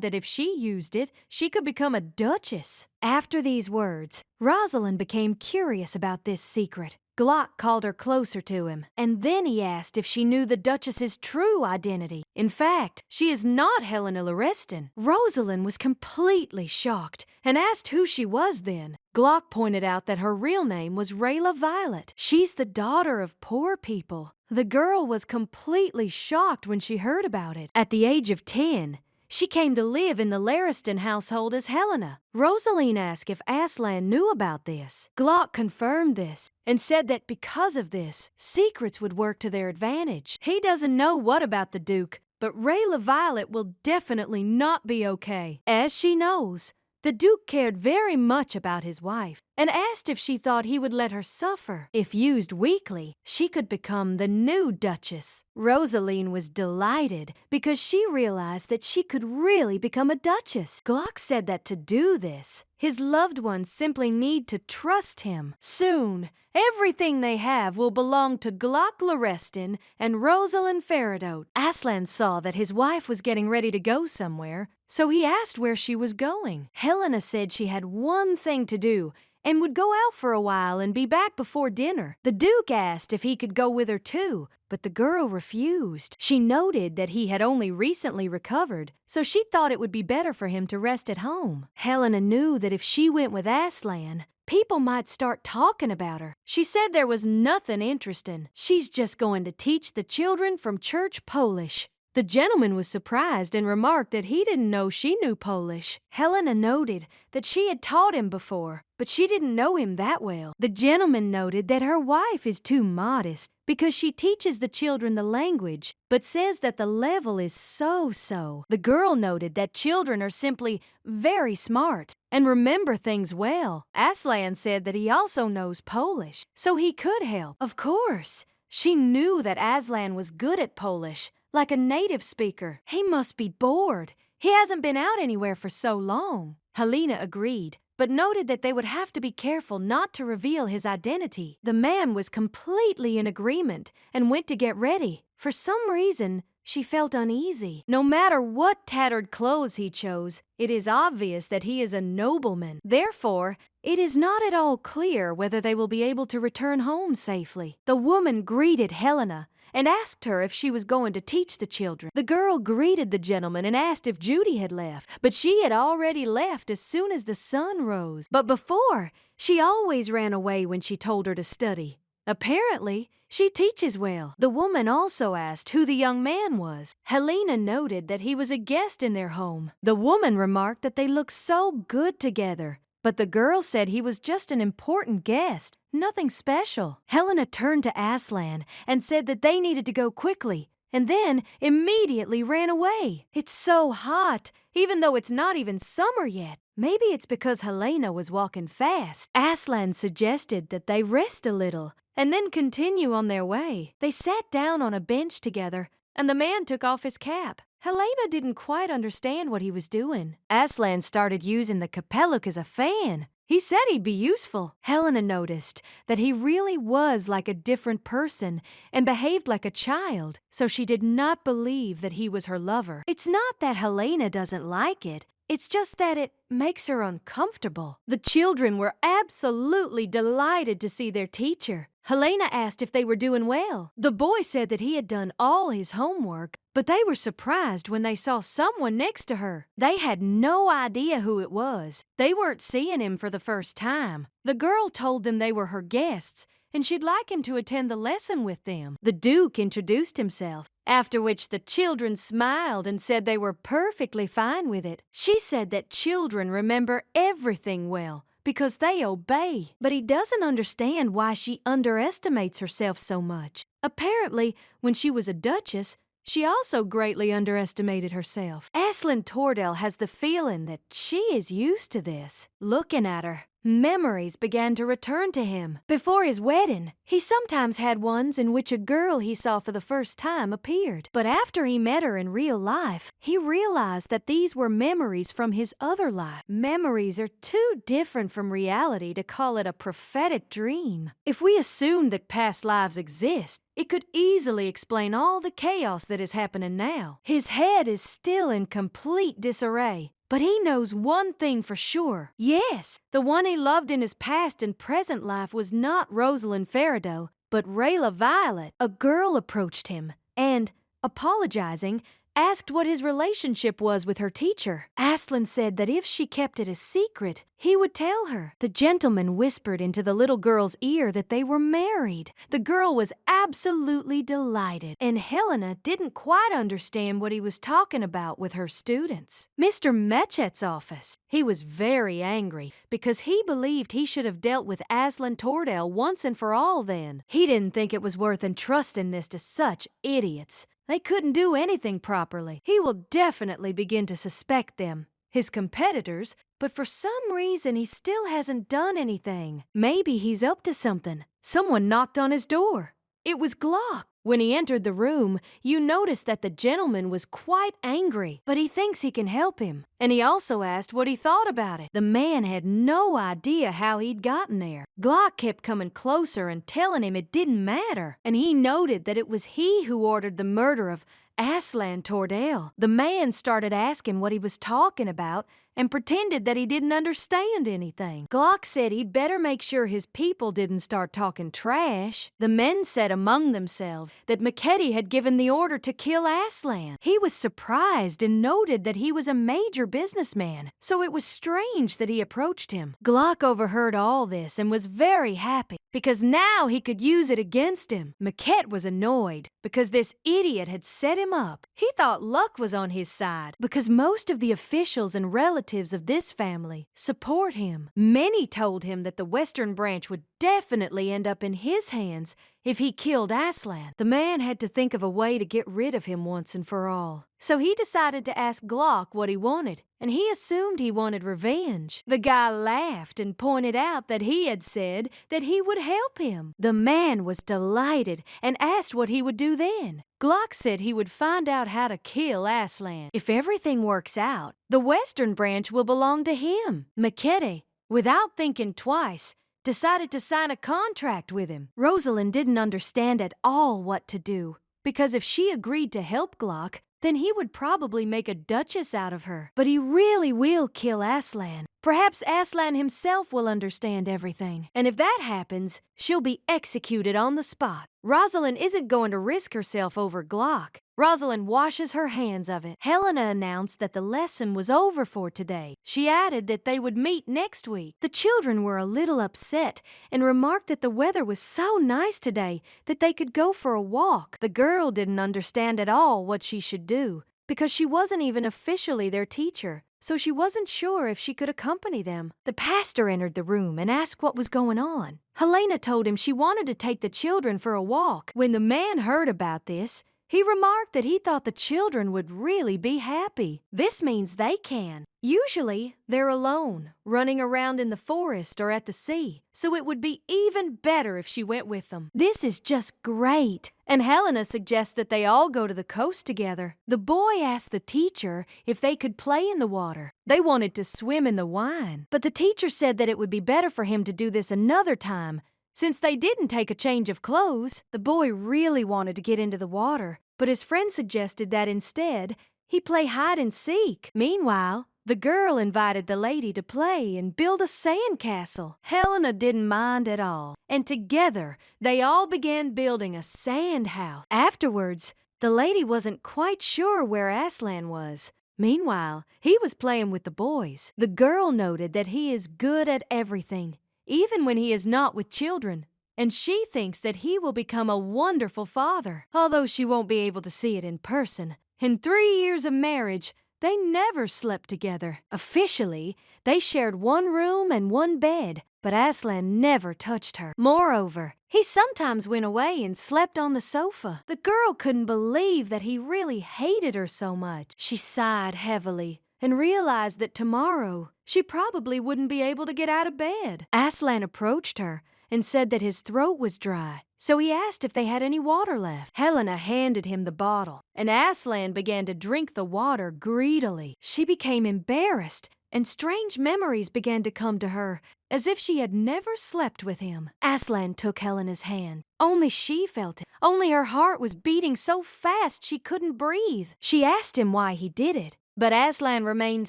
that if she used it, she could become a duchess. After these words, Rosalind became curious about this secret. Glock called her closer to him, and then he asked if she knew the Duchess's true identity. In fact, she is not Helena Lorestan. Rosalind was completely shocked and asked who she was then. Glock pointed out that her real name was Rayla Violet. She's the daughter of poor people. The girl was completely shocked when she heard about it. At the age of 10, she came to live in the Lorestan household as Helena. Rosaline asked if Aslan knew about this. Glock confirmed this and said that because of this, secrets would work to their advantage. He doesn't know what about the Duke, but Rayla Violet will definitely not be okay. As she knows, the Duke cared very much about his wife and asked if she thought he would let her suffer. If used weakly, she could become the new Duchess. Rosaline was delighted because she realized that she could really become a Duchess. Glock said that to do this, his loved ones simply need to trust him. Soon, everything they have will belong to Glock Lorestan and Rosalind Faridot. Aslan saw that his wife was getting ready to go somewhere, so he asked where she was going. Helena said she had one thing to do and would go out for a while and be back before dinner. The Duke asked if he could go with her too, but the girl refused. She noted that he had only recently recovered, so she thought it would be better for him to rest at home. Helena knew that if she went with Aslan, people might start talking about her. She said there was nothing interesting. She's just going to teach the children from church Polish. The gentleman was surprised and remarked that he didn't know she knew Polish. Helena noted that she had taught him before, but she didn't know him that well. The gentleman noted that her wife is too modest because she teaches the children the language, but says that the level is so-so. The girl noted that children are simply very smart and remember things well. Aslan said that he also knows Polish, so he could help. Of course, she knew that Aslan was good at Polish, like a native speaker. He must be bored. He hasn't been out anywhere for so long. Helena agreed, but noted that they would have to be careful not to reveal his identity. The man was completely in agreement and went to get ready. For some reason, she felt uneasy. No matter what tattered clothes he chose, it is obvious that he is a nobleman. Therefore, it is not at all clear whether they will be able to return home safely. The woman greeted Helena and asked her if she was going to teach the children. The girl greeted the gentleman and asked if Judy had left, but she had already left as soon as the sun rose. But before, she always ran away when she told her to study. Apparently, she teaches well. The woman also asked who the young man was. Helena noted that he was a guest in their home. The woman remarked that they looked so good together, but the girl said he was just an important guest, nothing special. Helena turned to Aslan and said that they needed to go quickly, and then immediately ran away. It's so hot, even though it's not even summer yet. Maybe it's because Helena was walking fast. Aslan suggested that they rest a little and then continue on their way. They sat down on a bench together, and the man took off his cap. Helena didn't quite understand what he was doing. Aslan started using the kapeluk as a fan. He said he'd be useful. Helena noticed that he really was like a different person and behaved like a child, so she did not believe that he was her lover. It's not that Helena doesn't like it. It's just that it makes her uncomfortable. The children were absolutely delighted to see their teacher. Helena asked if they were doing well. The boy said that he had done all his homework, But they were surprised when they saw someone next to her. They had no idea who it was. They weren't seeing him for the first time. The girl told them they were her guests, and she'd like him to attend the lesson with them. The Duke introduced himself, after which the children smiled and said they were perfectly fine with it. She said that children remember everything well, because they obey. But he doesn't understand why she underestimates herself so much. Apparently, when she was a duchess, she also greatly underestimated herself. Aslan Tordell has the feeling that she is used to this. Looking at her, memories began to return to him. Before his wedding, he sometimes had ones in which a girl he saw for the first time appeared. But after he met her in real life, he realized that these were memories from his other life. Memories are too different from reality to call it a prophetic dream. If we assume that past lives exist, it could easily explain all the chaos that is happening now. His head is still in complete disarray. But he knows one thing for sure. Yes, the one he loved in his past and present life was not Rosalind Faridoe, but Rayla Violet. A girl approached him and, apologizing, asked what his relationship was with her teacher. Aslan said that if she kept it a secret, he would tell her. The gentleman whispered into the little girl's ear that they were married. The girl was absolutely delighted, and Helena didn't quite understand what he was talking about with her students. Mr. Metchet's office. He was very angry because he believed he should have dealt with Aslan Tordell once and for all then. He didn't think it was worth entrusting this to such idiots. They couldn't do anything properly. He will definitely begin to suspect them, his competitors, but for some reason he still hasn't done anything. Maybe he's up to something. Someone knocked on his door. It was Glock. When he entered the room, you noticed that the gentleman was quite angry, but he thinks he can help him. And he also asked what he thought about it. The man had no idea how he'd gotten there. Glock kept coming closer and telling him it didn't matter, and he noted that it was he who ordered the murder of Aslan Tordell. The man started asking what he was talking about and pretended that he didn't understand anything. Glock said he'd better make sure his people didn't start talking trash. The men said among themselves that Macketti had given the order to kill Aslan. He was surprised and noted that he was a major businessman, so it was strange that he approached him. Glock overheard all this and was very happy, because now he could use it against him. Maquette was annoyed because this idiot had set him up. He thought luck was on his side because most of the officials and relatives of this family support him. Many told him that the Western Branch would definitely end up in his hands if he killed Aslan. The man had to think of a way to get rid of him once and for all. So he decided to ask Glock what he wanted, and he assumed he wanted revenge. The guy laughed and pointed out that he had said that he would help him. The man was delighted and asked what he would do then. Glock said he would find out how to kill Aslan. If everything works out, the Western Branch will belong to him. Macketti, without thinking twice, decided to sign a contract with him. Rosalind didn't understand at all what to do, because if she agreed to help Glock, then he would probably make a duchess out of her. But he really will kill Aslan. Perhaps Aslan himself will understand everything. And if that happens, she'll be executed on the spot. Rosalind isn't going to risk herself over Glock. Rosalind washes her hands of it. Helena announced that the lesson was over for today. She added that they would meet next week. The children were a little upset and remarked that the weather was so nice today that they could go for a walk. The girl didn't understand at all what she should do, because she wasn't even officially their teacher, so she wasn't sure if she could accompany them. The pastor entered the room and asked what was going on. Helena told him she wanted to take the children for a walk. When the man heard about this, he remarked that he thought the children would really be happy. This means they can. Usually, they're alone, running around in the forest or at the sea, so it would be even better if she went with them. This is just great, and Helena suggests that they all go to the coast together. The boy asked the teacher if they could play in the water. They wanted to swim in the wine, but the teacher said that it would be better for him to do this another time, since they didn't take a change of clothes. The boy really wanted to get into the water, but his friend suggested that instead, he play hide and seek. Meanwhile, the girl invited the lady to play and build a sand castle. Helena didn't mind at all, and together they all began building a sand house. Afterwards, The lady wasn't quite sure where Aslan was. Meanwhile, he was playing with the boys. The girl noted that he is good at everything, even when he is not with children. And she thinks that he will become a wonderful father, although she won't be able to see it in person. In 3 years of marriage, they never slept together. Officially, they shared one room and one bed, but Aslan never touched her. Moreover, he sometimes went away and slept on the sofa. The girl couldn't believe that he really hated her so much. She sighed heavily and realized that tomorrow she probably wouldn't be able to get out of bed. Aslan approached her and said that his throat was dry, so he asked if they had any water left. Helena handed him the bottle, and Aslan began to drink the water greedily. She became embarrassed, and strange memories began to come to her, as if she had never slept with him. Aslan took Helena's hand. Only she felt it. Only her heart was beating so fast she couldn't breathe. She asked him why he did it, but Aslan remained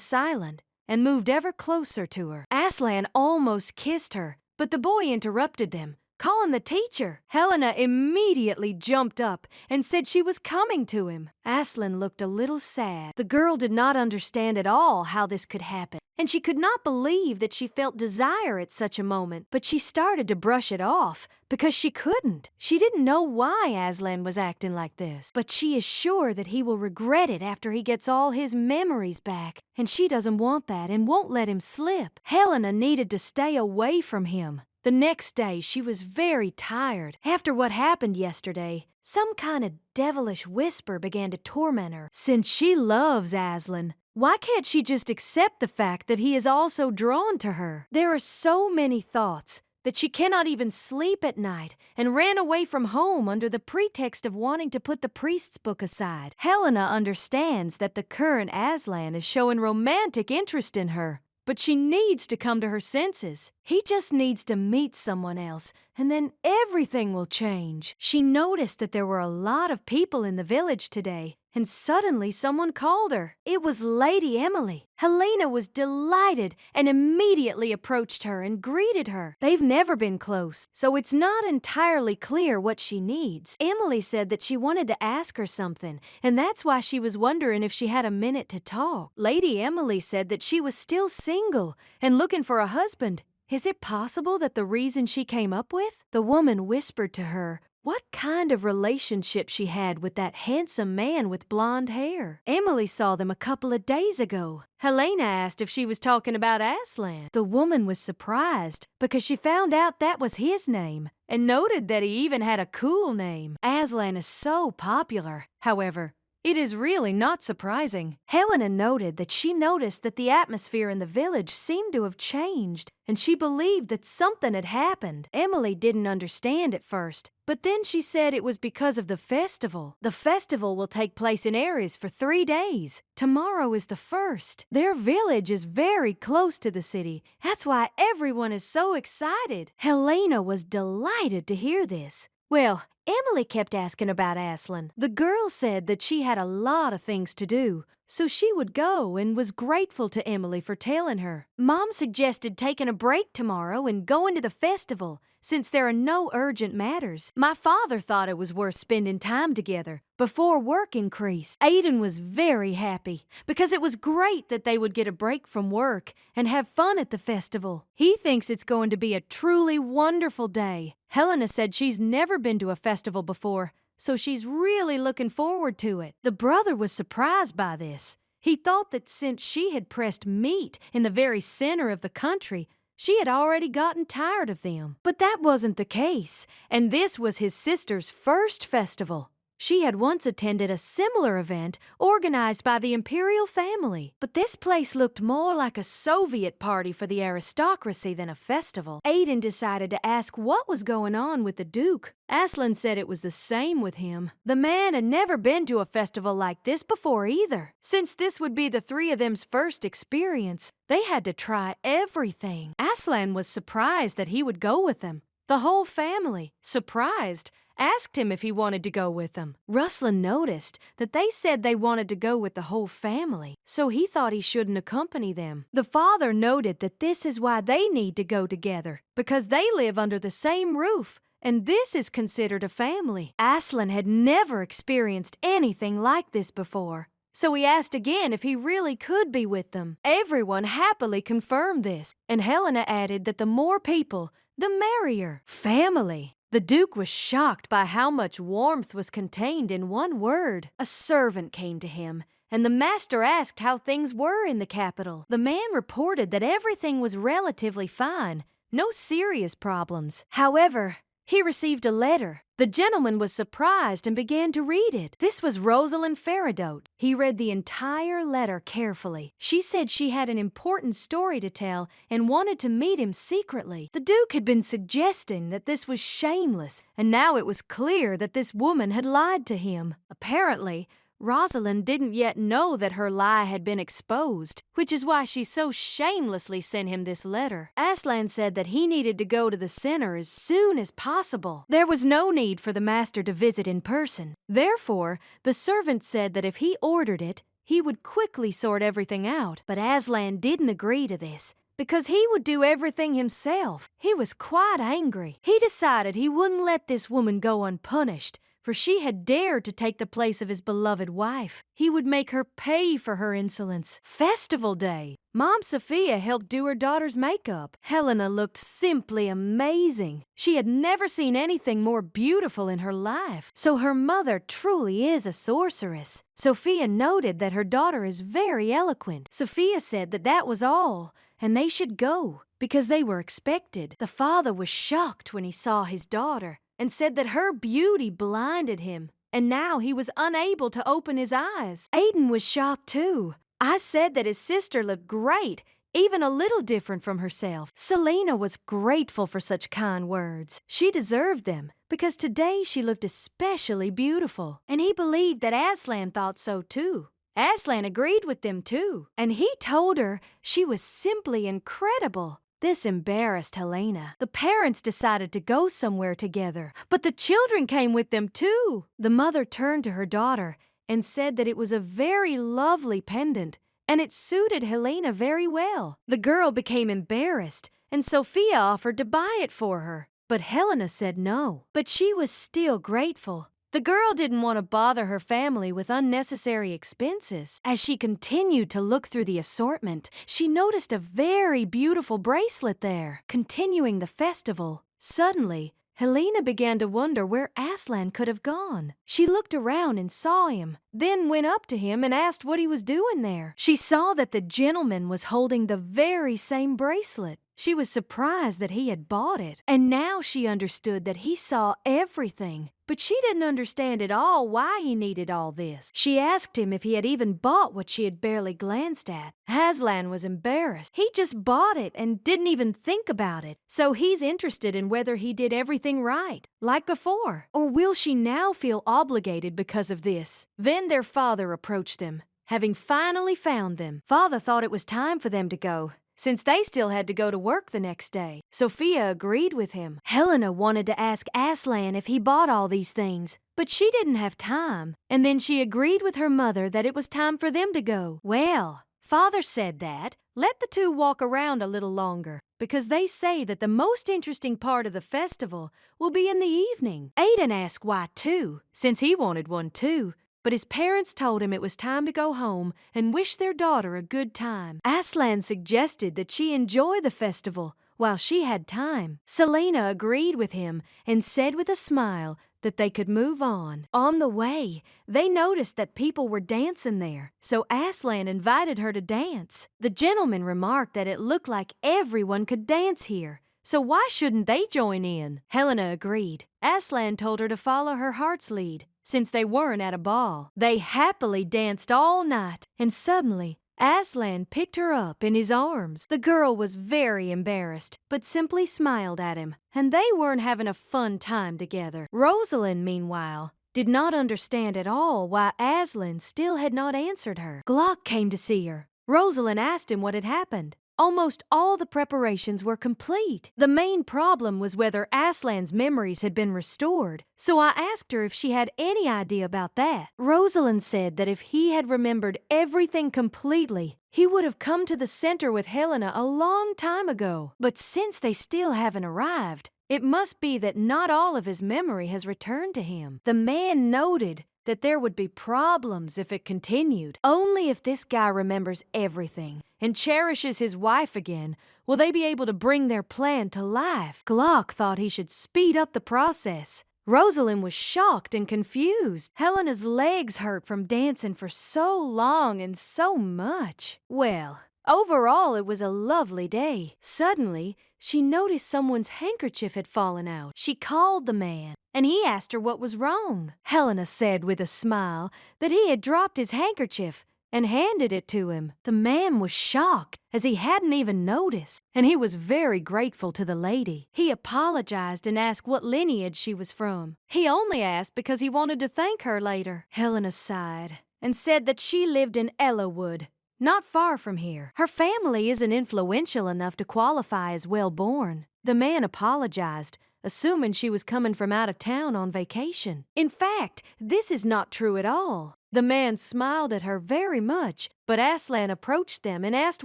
silent and moved ever closer to her. Aslan almost kissed her, but the boy interrupted them, calling the teacher. Helena immediately jumped up and said she was coming to him. Aslan looked a little sad. The girl did not understand at all how this could happen, and she could not believe that she felt desire at such a moment, but she started to brush it off because she couldn't. She didn't know why Aslan was acting like this, but she is sure that he will regret it after he gets all his memories back, and she doesn't want that and won't let him slip. Helena needed to stay away from him. The next day, she was very tired. After what happened yesterday, some kind of devilish whisper began to torment her. Since she loves Aslan, why can't she just accept the fact that he is also drawn to her? There are so many thoughts that she cannot even sleep at night and ran away from home under the pretext of wanting to put the priest's book aside. Helena understands that the current Aslan is showing romantic interest in her, but she needs to come to her senses. He just needs to meet someone else, and then everything will change. She noticed that there were a lot of people in the village today, and suddenly someone called her. It was Lady Emily. Helena was delighted and immediately approached her and greeted her. They've never been close, so it's not entirely clear what she needs. Emily said that she wanted to ask her something, and that's why she was wondering if she had a minute to talk. Lady Emily said that she was still single and looking for a husband. Is it possible that the reason she came up with? The woman whispered to her what kind of relationship she had with that handsome man with blonde hair. Emily saw them a couple of days ago. Helena asked if she was talking about Aslan. The woman was surprised because she found out that was his name and noted that he even had a cool name. Aslan is so popular. However, it is really not surprising. Helena noted that she noticed that the atmosphere in the village seemed to have changed, and she believed that something had happened. Emily didn't understand at first, but then she said it was because of the festival. The festival will take place in Ares for 3 days. Tomorrow is the first. Their village is very close to the city. That's why everyone is so excited. Helena was delighted to hear this. Well, Emily kept asking about Aslan. The girl said that she had a lot of things to do, so she would go and was grateful to Emily for telling her. Mom suggested taking a break tomorrow and going to the festival, since there are no urgent matters. My father thought it was worth spending time together before work increased. Aiden was very happy because it was great that they would get a break from work and have fun at the festival. He thinks it's going to be a truly wonderful day. Helena said she's never been to a festival before, so she's really looking forward to it. The brother was surprised by this. He thought that since she had pressed meat in the very center of the country, she had already gotten tired of them. But that wasn't the case, and this was his sister's first festival. She had once attended a similar event organized by the imperial family, but this place looked more like a Soviet party for the aristocracy than a festival. Aiden decided to ask what was going on with the Duke. Aslan said it was the same with him. The man had never been to a festival like this before either. Since this would be the 3 of them's first experience, they had to try everything. Aslan was surprised that he would go with them. The whole family, surprised, asked him if he wanted to go with them. Ruslan noticed that they said they wanted to go with the whole family, so he thought he shouldn't accompany them. The father noted that this is why they need to go together, because they live under the same roof and this is considered a family. Aslan had never experienced anything like this before, so he asked again if he really could be with them. Everyone happily confirmed this, and Helena added that the more people, the merrier. Family. The Duke was shocked by how much warmth was contained in one word. A servant came to him, and the master asked how things were in the capital. The man reported that everything was relatively fine, no serious problems. However, he received a letter. The gentleman was surprised and began to read it. This was Rosalind Feridote. He read the entire letter carefully. She said she had an important story to tell and wanted to meet him secretly. The Duke had been suggesting that this was shameless, and now it was clear that this woman had lied to him. Apparently, Rosalind didn't yet know that her lie had been exposed, which is why she so shamelessly sent him this letter. Aslan said that he needed to go to the center as soon as possible. There was no need for the master to visit in person. Therefore, the servant said that if he ordered it, he would quickly sort everything out. But Aslan didn't agree to this, because he would do everything himself. He was quite angry. He decided he wouldn't let this woman go unpunished, for she had dared to take the place of his beloved wife. He would make her pay for her insolence. Festival day. Mom Sophia helped do her daughter's makeup. Helena looked simply amazing. She had never seen anything more beautiful in her life. So her mother truly is a sorceress. Sophia noted that her daughter is very eloquent. Sophia said that that was all, and they should go, because they were expected. The father was shocked when he saw his daughter, and said that her beauty blinded him, and now he was unable to open his eyes. Aiden was shocked too. I said that his sister looked great, even a little different from herself. Selena was grateful for such kind words. She deserved them, because today she looked especially beautiful, and he believed that Aslan thought so too. Aslan agreed with them too, and he told her she was simply incredible. This embarrassed Helena. The parents decided to go somewhere together, but the children came with them too. The mother turned to her daughter and said that it was a very lovely pendant, and it suited Helena very well. The girl became embarrassed, and Sophia offered to buy it for her, but Helena said no. But she was still grateful. The girl didn't want to bother her family with unnecessary expenses. As she continued to look through the assortment, she noticed a very beautiful bracelet there. Continuing the festival, suddenly, Helena began to wonder where Aslan could have gone. She looked around and saw him, then went up to him and asked what he was doing there. She saw that the gentleman was holding the very same bracelet. She was surprised that he had bought it, and now she understood that he saw everything. But she didn't understand at all why he needed all this. She asked him if he had even bought what she had barely glanced at. Aslan was embarrassed. He just bought it and didn't even think about it. So he's interested in whether he did everything right, like before. Or will she now feel obligated because of this? Then their father approached them, having finally found them. Father thought it was time for them to go, since they still had to go to work the next day. Sophia agreed with him. Helena wanted to ask Aslan if he bought all these things, but she didn't have time. And then she agreed with her mother that it was time for them to go. Well, Father said that, let the two walk around a little longer, because they say that the most interesting part of the festival will be in the evening. Aiden asked why too, since he wanted one too. But his parents told him it was time to go home and wish their daughter a good time. Aslan suggested that she enjoy the festival while she had time. Selena agreed with him and said with a smile that they could move on. On the way, they noticed that people were dancing there, so Aslan invited her to dance. The gentleman remarked that it looked like everyone could dance here, so why shouldn't they join in? Helena agreed. Aslan told her to follow her heart's lead, since they weren't at a ball. They happily danced all night, and suddenly, Aslan picked her up in his arms. The girl was very embarrassed, but simply smiled at him, and they weren't having a fun time together. Rosalind, meanwhile, did not understand at all why Aslan still had not answered her. Glock came to see her. Rosalind asked him what had happened. Almost all the preparations were complete. The main problem was whether Aslan's memories had been restored, so I asked her if she had any idea about that. Rosalind said that if he had remembered everything completely, he would have come to the center with Helena a long time ago. But since they still haven't arrived, It must be that not all of his memory has returned to him. The man noted that there would be problems if it continued. Only if this guy remembers everything and cherishes his wife again will they be able to bring their plan to life. Glock thought he should speed up the process. Rosalind was shocked and confused. Helena's legs hurt from dancing for so long and so much. Well, overall, it was a lovely day. Suddenly, she noticed someone's handkerchief had fallen out. She called the man, and he asked her what was wrong. Helena said with a smile that he had dropped his handkerchief and handed it to him. The man was shocked, as he hadn't even noticed, and he was very grateful to the lady. He apologized and asked what lineage she was from. He only asked because he wanted to thank her later. Helena sighed and said that she lived in Ellawood, not far from here. Her family isn't influential enough to qualify as well-born. The man apologized, assuming she was coming from out of town on vacation. In fact, this is not true at all. The man smiled at her very much, but Aslan approached them and asked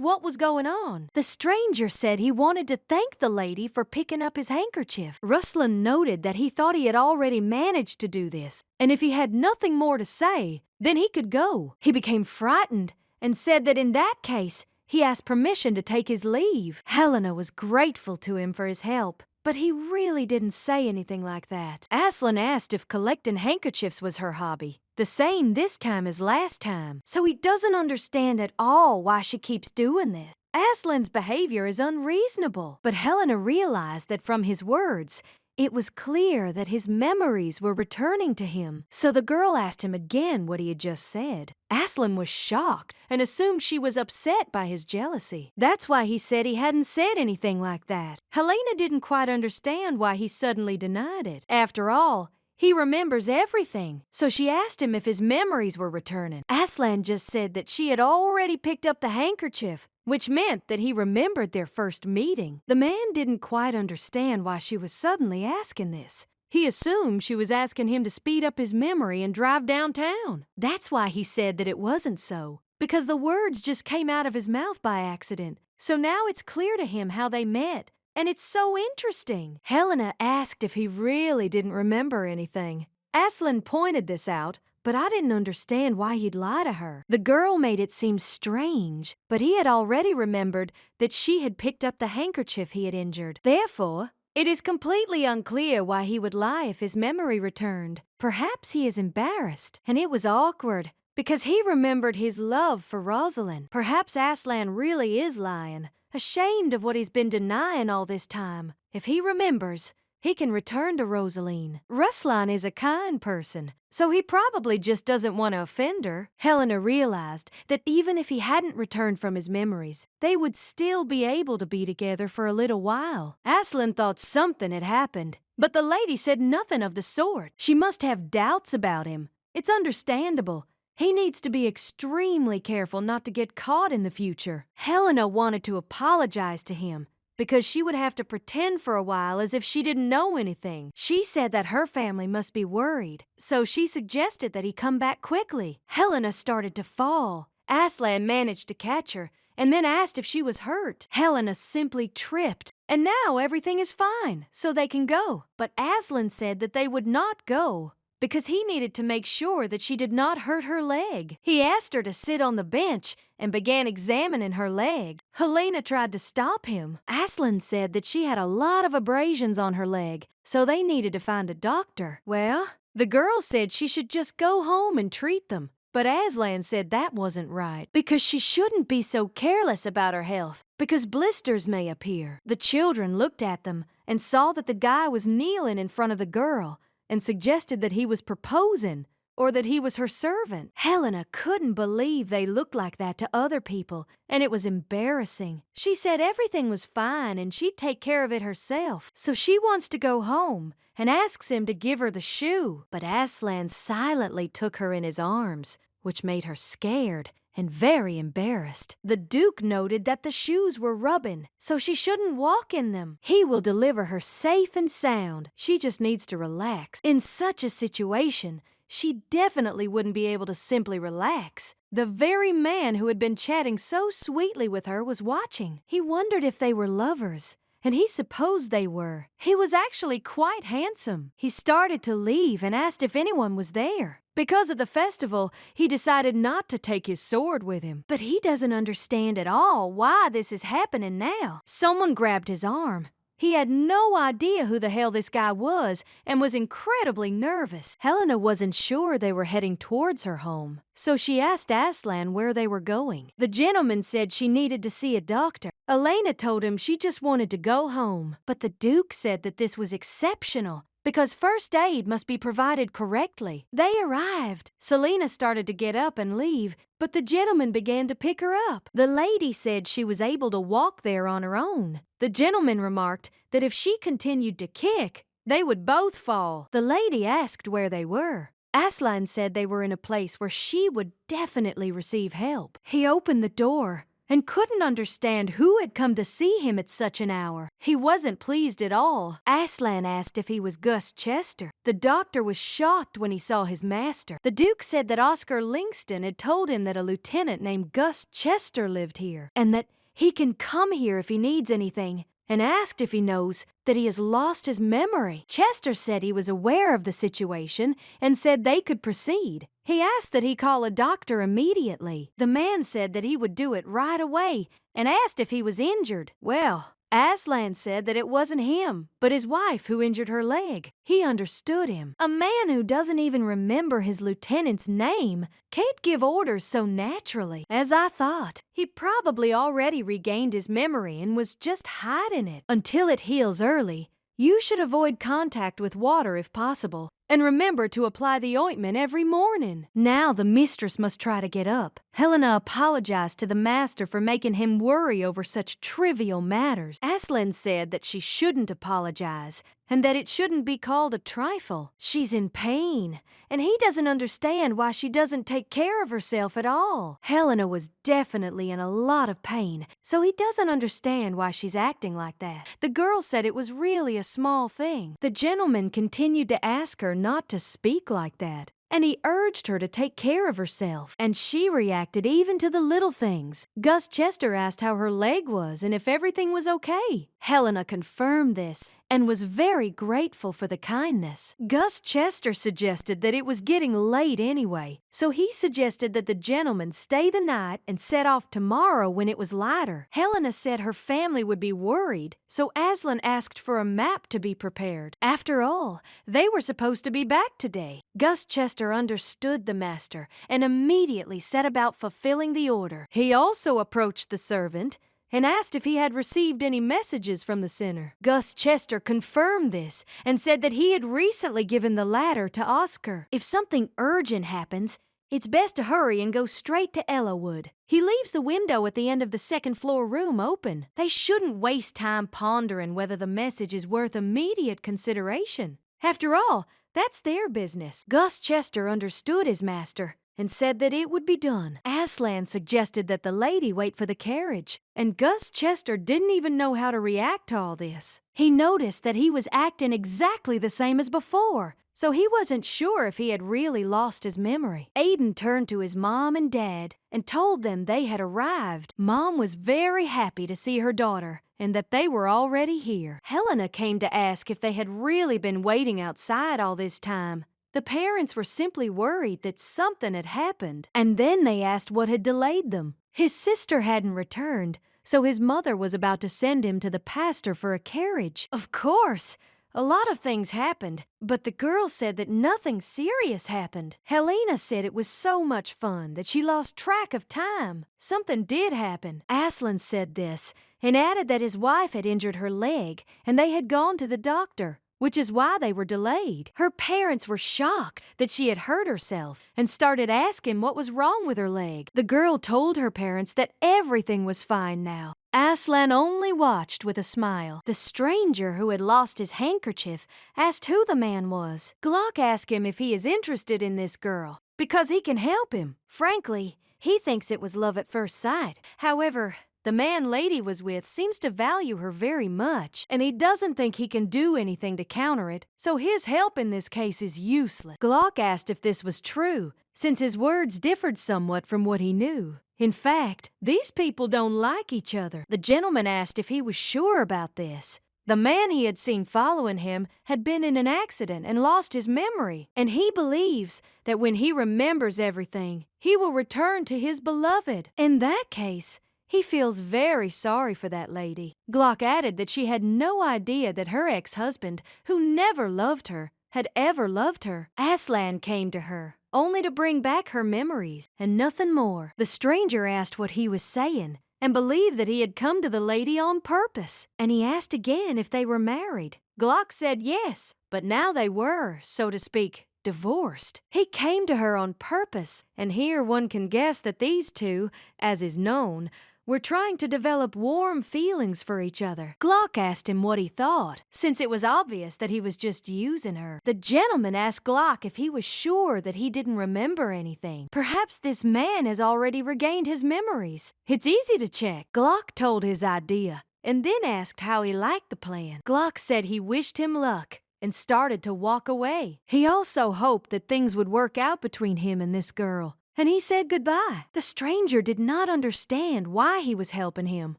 what was going on. The stranger said he wanted to thank the lady for picking up his handkerchief. Ruslan noted that he thought he had already managed to do this, and if he had nothing more to say, then he could go. He became frightened and said that in that case, he asked permission to take his leave. Helena was grateful to him for his help, but he really didn't say anything like that. Aslan asked if collecting handkerchiefs was her hobby, the same this time as last time, so he doesn't understand at all why she keeps doing this. Aslan's behavior is unreasonable, but Helena realized that from his words, it was clear that his memories were returning to him, so the girl asked him again what he had just said. Aslan was shocked and assumed she was upset by his jealousy. That's why he said he hadn't said anything like that. Helena didn't quite understand why he suddenly denied it. After all, he remembers everything, so she asked him if his memories were returning. Aslan just said that she had already picked up the handkerchief, which meant that he remembered their first meeting. The man didn't quite understand why she was suddenly asking this. He assumed she was asking him to speed up his memory and drive downtown. That's why he said that it wasn't so, because the words just came out of his mouth by accident. So now it's clear to him how they met, and it's so interesting. Helena asked if he really didn't remember anything. Aslan pointed this out, but I didn't understand why he'd lie to her. The girl made it seem strange, but he had already remembered that she had picked up the handkerchief he had injured. Therefore, it is completely unclear why he would lie if his memory returned. Perhaps he is embarrassed, and it was awkward, because he remembered his love for Rosalind. Perhaps Aslan really is lying, ashamed of what he's been denying all this time. If he remembers, he can return to Rosaline. Ruslan is a kind person, so he probably just doesn't want to offend her. Helena realized that even if he hadn't returned from his memories, they would still be able to be together for a little while. Aslan thought something had happened, but the lady said nothing of the sort. She must have doubts about him. It's understandable. He needs to be extremely careful not to get caught in the future. Helena wanted to apologize to him, because she would have to pretend for a while as if she didn't know anything. She said that her family must be worried, so she suggested that he come back quickly. Helena started to fall. Aslan managed to catch her, and then asked if she was hurt. Helena simply tripped, and now everything is fine, so they can go. But Aslan said that they would not go, because he needed to make sure that she did not hurt her leg. He asked her to sit on the bench and began examining her leg. Helena tried to stop him. Aslan said that she had a lot of abrasions on her leg, so they needed to find a doctor. Well, the girl said she should just go home and treat them, but Aslan said that wasn't right, because she shouldn't be so careless about her health, because blisters may appear. The children looked at them and saw that the guy was kneeling in front of the girl, and suggested that he was proposing, or that he was her servant. Helena couldn't believe they looked like that to other people, and it was embarrassing. She said everything was fine and she'd take care of it herself, so she wants to go home and asks him to give her the shoe. But Aslan silently took her in his arms, which made her scared and very embarrassed. The Duke noted that the shoes were rubbing, so she shouldn't walk in them. He will deliver her safe and sound. She just needs to relax. In such a situation, she definitely wouldn't be able to simply relax. The very man who had been chatting so sweetly with her was watching. He wondered if they were lovers, and he supposed they were. He was actually quite handsome. He started to leave and asked if anyone was there. Because of the festival, he decided not to take his sword with him. But he doesn't understand at all why this is happening now. Someone grabbed his arm. He had no idea who the hell this guy was and was incredibly nervous. Helena wasn't sure they were heading towards her home, so she asked Aslan where they were going. The gentleman said she needed to see a doctor. Elena told him she just wanted to go home, but the Duke said that this was exceptional because first aid must be provided correctly. They arrived. Selena started to get up and leave, but the gentleman began to pick her up. The lady said she was able to walk there on her own. The gentleman remarked that if she continued to kick, they would both fall. The lady asked where they were. Aslan said they were in a place where she would definitely receive help. He opened the door and couldn't understand who had come to see him at such an hour. He wasn't pleased at all. Aslan asked if he was Gus Chester. The doctor was shocked when he saw his master. The Duke said that Oscar Lingston had told him that a lieutenant named Gus Chester lived here, and that he can come here if he needs anything, and asked if he knows that he has lost his memory. Chester said he was aware of the situation and said they could proceed. He asked that he call a doctor immediately. The man said that he would do it right away and asked if he was injured. Well, Aslan said that it wasn't him, but his wife who injured her leg. He understood him. A man who doesn't even remember his lieutenant's name can't give orders so naturally. As I thought, he probably already regained his memory and was just hiding it. Until it heals early, you should avoid contact with water if possible, and remember to apply the ointment every morning. Now the mistress must try to get up. Helena apologized to the master for making him worry over such trivial matters. Aslan said that she shouldn't apologize, and that it shouldn't be called a trifle. She's in pain, and he doesn't understand why she doesn't take care of herself at all. Helena was definitely in a lot of pain, so he doesn't understand why she's acting like that. The girl said it was really a small thing. The gentleman continued to ask her not to speak like that, and he urged her to take care of herself, and she reacted even to the little things. Gus Chester asked how her leg was and if everything was okay. Helena confirmed this and was very grateful for the kindness. Gus Chester suggested that it was getting late anyway, so he suggested that the gentleman stay the night and set off tomorrow when it was lighter. Helena said her family would be worried, so Aslan asked for a map to be prepared. After all, they were supposed to be back today. Gus Chester understood the master and immediately set about fulfilling the order. He also approached the servant and asked if he had received any messages from the center. Gus Chester confirmed this and said that he had recently given the latter to Oscar. If something urgent happens, it's best to hurry and go straight to Ellawood. He leaves the window at the end of the second-floor room open. They shouldn't waste time pondering whether the message is worth immediate consideration. After all, that's their business. Gus Chester understood his master and said that it would be done. Aslan suggested that the lady wait for the carriage, and Gus Chester didn't even know how to react to all this. He noticed that he was acting exactly the same as before, so he wasn't sure if he had really lost his memory. Aiden turned to his mom and dad and told them they had arrived. Mom was very happy to see her daughter and that they were already here. Helena came to ask if they had really been waiting outside all this time. The parents were simply worried that something had happened, and then they asked what had delayed them. His sister hadn't returned, so his mother was about to send him to the pastor for a carriage. Of course, a lot of things happened, but the girl said that nothing serious happened. Helena said it was so much fun that she lost track of time. Something did happen. Aslan said this and added that his wife had injured her leg and they had gone to the doctor, which is why they were delayed. Her parents were shocked that she had hurt herself and started asking what was wrong with her leg. The girl told her parents that everything was fine now. Aslan only watched with a smile. The stranger who had lost his handkerchief asked who the man was. Glock asked him if he is interested in this girl, because he can help him. Frankly, he thinks it was love at first sight. However, the man Lady was with seems to value her very much, and he doesn't think he can do anything to counter it, so his help in this case is useless. Glock asked if this was true, since his words differed somewhat from what he knew. In fact, these people don't like each other. The gentleman asked if he was sure about this. The man he had seen following him had been in an accident and lost his memory, and he believes that when he remembers everything, he will return to his beloved. In that case, he feels very sorry for that lady. Glock added that she had no idea that her ex-husband, who never loved her, had ever loved her. Aslan came to her, only to bring back her memories, and nothing more. The stranger asked what he was saying, and believed that he had come to the lady on purpose. And he asked again if they were married. Glock said yes, but now they were, so to speak, divorced. He came to her on purpose, and here one can guess that these two, as is known, were trying to develop warm feelings for each other. Glock asked him what he thought, since it was obvious that he was just using her. The gentleman asked Glock if he was sure that he didn't remember anything. Perhaps this man has already regained his memories. It's easy to check. Glock told his idea, and then asked how he liked the plan. Glock said he wished him luck, and started to walk away. He also hoped that things would work out between him and this girl, and he said goodbye. The stranger did not understand why he was helping him.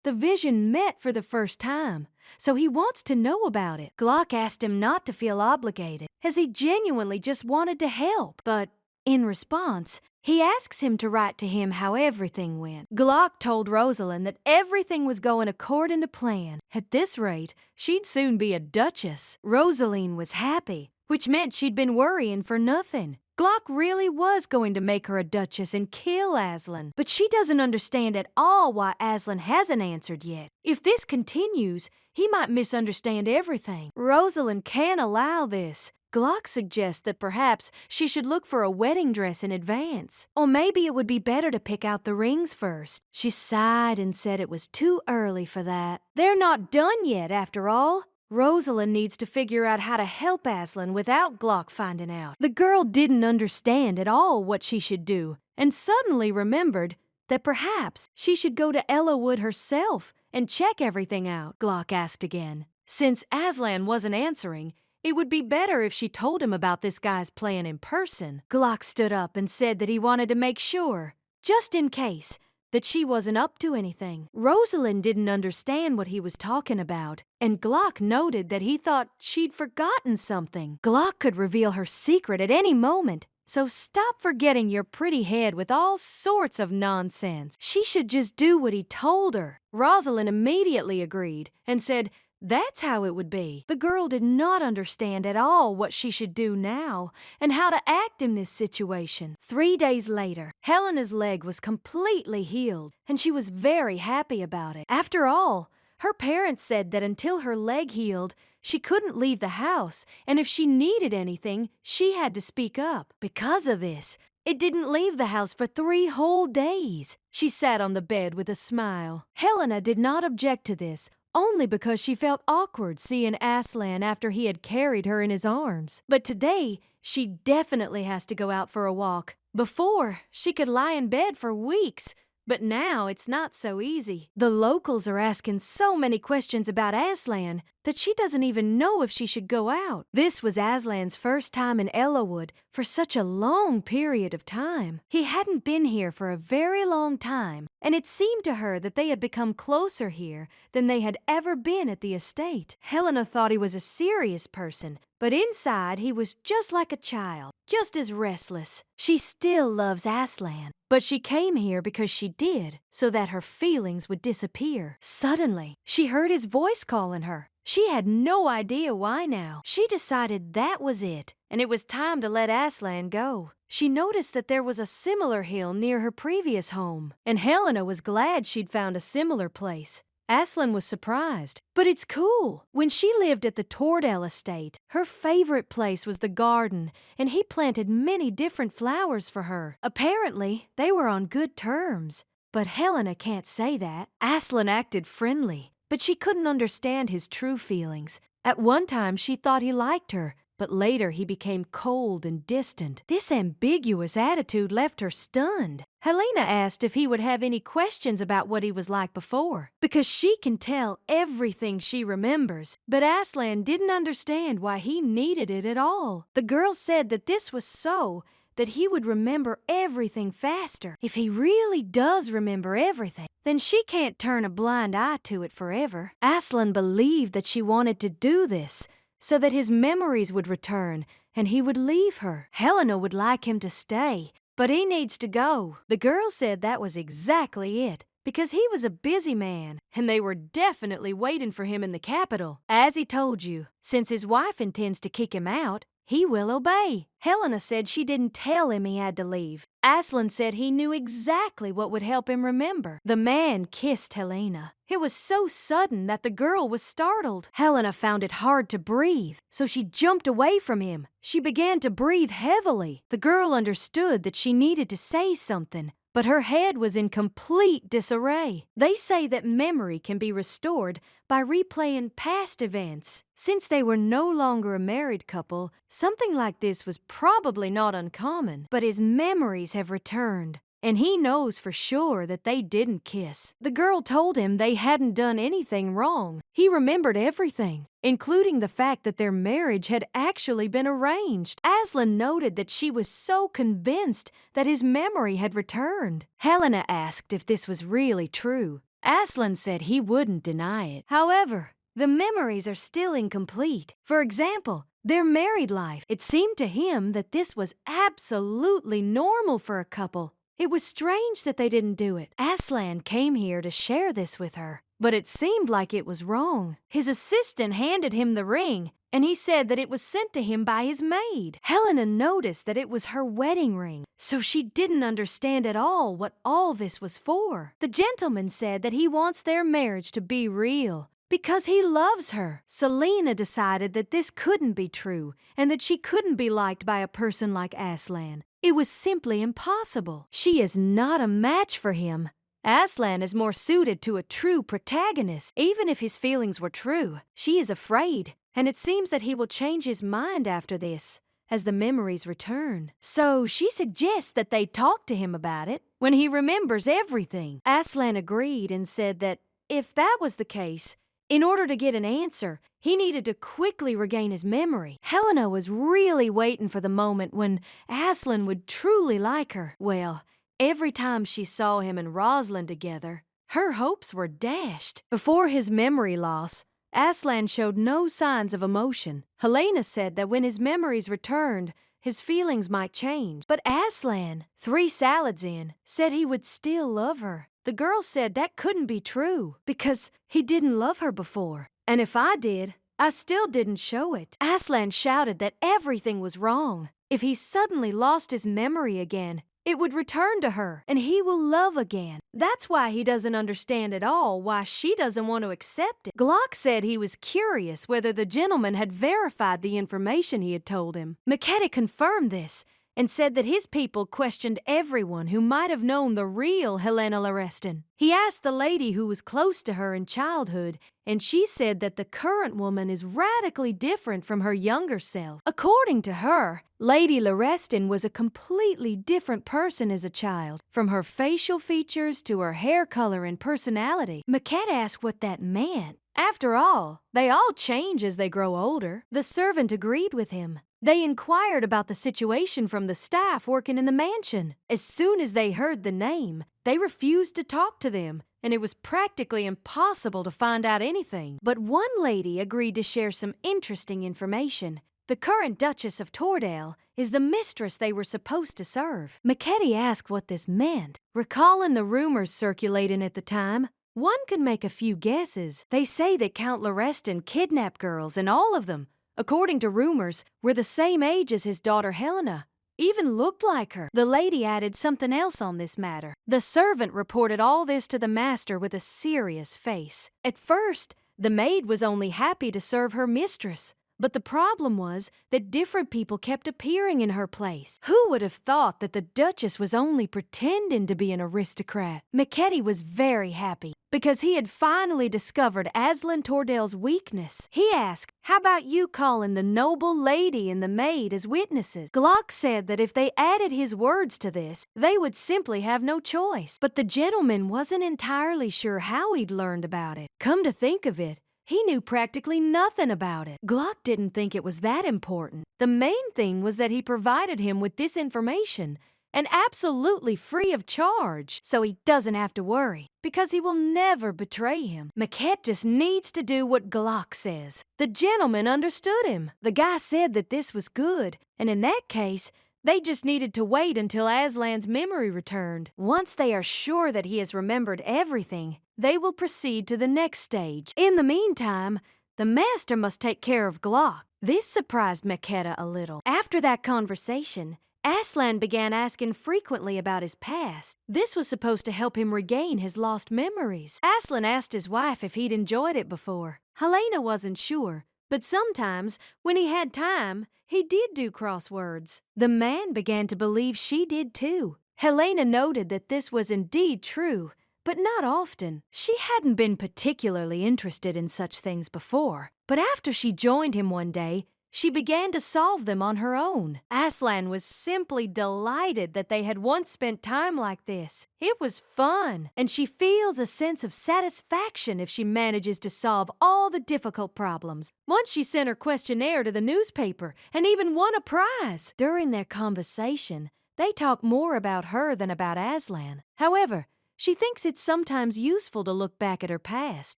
The vision met for the first time, so he wants to know about it. Glock asked him not to feel obligated, as he genuinely just wanted to help. But in response, he asks him to write to him how everything went. Glock told Rosalind that everything was going according to plan. At this rate, she'd soon be a duchess. Rosaline was happy, which meant she'd been worrying for nothing. Glock really was going to make her a duchess and kill Aslan, but she doesn't understand at all why Aslan hasn't answered yet. If this continues, he might misunderstand everything. Rosalind can't allow this. Glock suggests that perhaps she should look for a wedding dress in advance. Or maybe it would be better to pick out the rings first. She sighed and said it was too early for that. They're not done yet, after all. Rosalind needs to figure out how to help Aslan without Glock finding out. The girl didn't understand at all what she should do, and suddenly remembered that perhaps she should go to Ellawood herself and check everything out. Glock asked again. Since Aslan wasn't answering, it would be better if she told him about this guy's plan in person. Glock stood up and said that he wanted to make sure, just in case, that she wasn't up to anything. Rosalind didn't understand what he was talking about, and Glock noted that he thought she'd forgotten something. Glock could reveal her secret at any moment, so stop forgetting your pretty head with all sorts of nonsense. She should just do what he told her. Rosalind immediately agreed and said that's how it would be. The girl did not understand at all what she should do now and how to act in this situation. 3 days later, Helena's leg was completely healed, and she was very happy about it. After all, her parents said that until her leg healed, she couldn't leave the house, and if she needed anything, she had to speak up. Because of this, it didn't leave the house for 3 whole days. She sat on the bed with a smile. Helena did not object to this, only because she felt awkward seeing Aslan after he had carried her in his arms. But today, she definitely has to go out for a walk. Before, she could lie in bed for weeks, but now it's not so easy. The locals are asking so many questions about Aslan that she doesn't even know if she should go out. This was Aslan's first time in Ellawood for such a long period of time. He hadn't been here for a very long time, and it seemed to her that they had become closer here than they had ever been at the estate. Helena thought he was a serious person, but inside he was just like a child, just as restless. She still loves Aslan, but she came here because she did, so that her feelings would disappear. Suddenly, she heard his voice calling her. She had no idea why now. She decided that was it, and it was time to let Aslan go. She noticed that there was a similar hill near her previous home, and Helena was glad she'd found a similar place. Aslan was surprised, but it's cool. When she lived at the Tordell estate, her favorite place was the garden, and he planted many different flowers for her. Apparently, they were on good terms. But Helena can't say that. Aslan acted friendly, but she couldn't understand his true feelings. At one time, she thought he liked her, but later he became cold and distant. This ambiguous attitude left her stunned. Helena asked if he would have any questions about what he was like before, because she can tell everything she remembers, but Aslan didn't understand why he needed it at all. The girl said that this was so that he would remember everything faster. If he really does remember everything, then she can't turn a blind eye to it forever. Aslan believed that she wanted to do this so that his memories would return and he would leave her. Helena would like him to stay, but he needs to go. The girl said that was exactly it, because he was a busy man, and they were definitely waiting for him in the capital. As he told you, since his wife intends to kick him out, he will obey. Helena said she didn't tell him he had to leave. Aslan said he knew exactly what would help him remember. The man kissed Helena. It was so sudden that the girl was startled. Helena found it hard to breathe, so she jumped away from him. She began to breathe heavily. The girl understood that she needed to say something, but her head was in complete disarray. They say that memory can be restored by replaying past events. Since they were no longer a married couple, something like this was probably not uncommon, but his memories have returned, and he knows for sure that they didn't kiss. The girl told him they hadn't done anything wrong. He remembered everything, including the fact that their marriage had actually been arranged. Aslan noted that she was so convinced that his memory had returned. Helena asked if this was really true. Aslan said he wouldn't deny it. However, the memories are still incomplete. For example, their married life. It seemed to him that this was absolutely normal for a couple. It was strange that they didn't do it. Aslan came here to share this with her, but it seemed like it was wrong. His assistant handed him the ring, and he said that it was sent to him by his maid. Helena noticed that it was her wedding ring, so she didn't understand at all what all this was for. The gentleman said that he wants their marriage to be real, because he loves her. Selena decided that this couldn't be true, and that she couldn't be liked by a person like Aslan. It was simply impossible. She is not a match for him. Aslan is more suited to a true protagonist. Even if his feelings were true, she is afraid, and it seems that he will change his mind after this, as the memories return. So she suggests that they talk to him about it when he remembers everything. Aslan agreed and said that if that was the case, in order to get an answer, he needed to quickly regain his memory. Helena was really waiting for the moment when Aslan would truly like her. Well, every time she saw him and Rosalind together, her hopes were dashed. Before his memory loss, Aslan showed no signs of emotion. Helena said that when his memories returned, his feelings might change. But Aslan, 3 salads in, said he would still love her. The girl said that couldn't be true, because he didn't love her before. And if I did, I still didn't show it. Aslan shouted that everything was wrong. If he suddenly lost his memory again, it would return to her, and he will love again. That's why he doesn't understand at all why she doesn't want to accept it. Glock said he was curious whether the gentleman had verified the information he had told him. Makeda confirmed this, and said that his people questioned everyone who might have known the real Helena Lorestan. He asked the lady who was close to her in childhood, and she said that the current woman is radically different from her younger self. According to her, Lady Lorestan was a completely different person as a child, from her facial features to her hair color and personality. Makeda asked what that meant. After all, they all change as they grow older. The servant agreed with him. They inquired about the situation from the staff working in the mansion. As soon as they heard the name, they refused to talk to them, and it was practically impossible to find out anything. But one lady agreed to share some interesting information. The current Duchess of Tordale is the mistress they were supposed to serve. Makeda asked what this meant. Recalling the rumors circulating at the time, one could make a few guesses. They say that Count Lorestan kidnapped girls, and all of them, according to rumors, were the same age as his daughter Helena, even looked like her. The lady added something else on this matter. The servant reported all this to the master with a serious face. At first, the maid was only happy to serve her mistress, but the problem was that different people kept appearing in her place. Who would have thought that the Duchess was only pretending to be an aristocrat? Makeda was very happy, because he had finally discovered Aslan Tordale's weakness. He asked, "How about you calling the noble lady and the maid as witnesses?" Glock said that if they added his words to this, they would simply have no choice. But the gentleman wasn't entirely sure how he'd learned about it. Come to think of it, He knew practically nothing about it. Gluck didn't think it was that important. The main thing was that he provided him with this information, and absolutely free of charge, so he doesn't have to worry, because he will never betray him. Maquette just needs to do what Gluck says. The gentleman understood him. The guy said that this was good, and in that case, they just needed to wait until Aslan's memory returned. Once they are sure that he has remembered everything, they will proceed to the next stage. In the meantime, the master must take care of Gluck. This surprised Maquette a little. After that conversation, Aslan began asking frequently about his past. This was supposed to help him regain his lost memories. Aslan asked his wife if he'd enjoyed it before. Helena wasn't sure, but sometimes, when he had time, he did do crosswords. The man began to believe she did too. Helena noted that this was indeed true, but not often. She hadn't been particularly interested in such things before, but after she joined him one day, she began to solve them on her own. Aslan was simply delighted that they had once spent time like this. It was fun, and she feels a sense of satisfaction if she manages to solve all the difficult problems. Once she sent her questionnaire to the newspaper and even won a prize. During their conversation, they talk more about her than about Aslan. However, she thinks it's sometimes useful to look back at her past.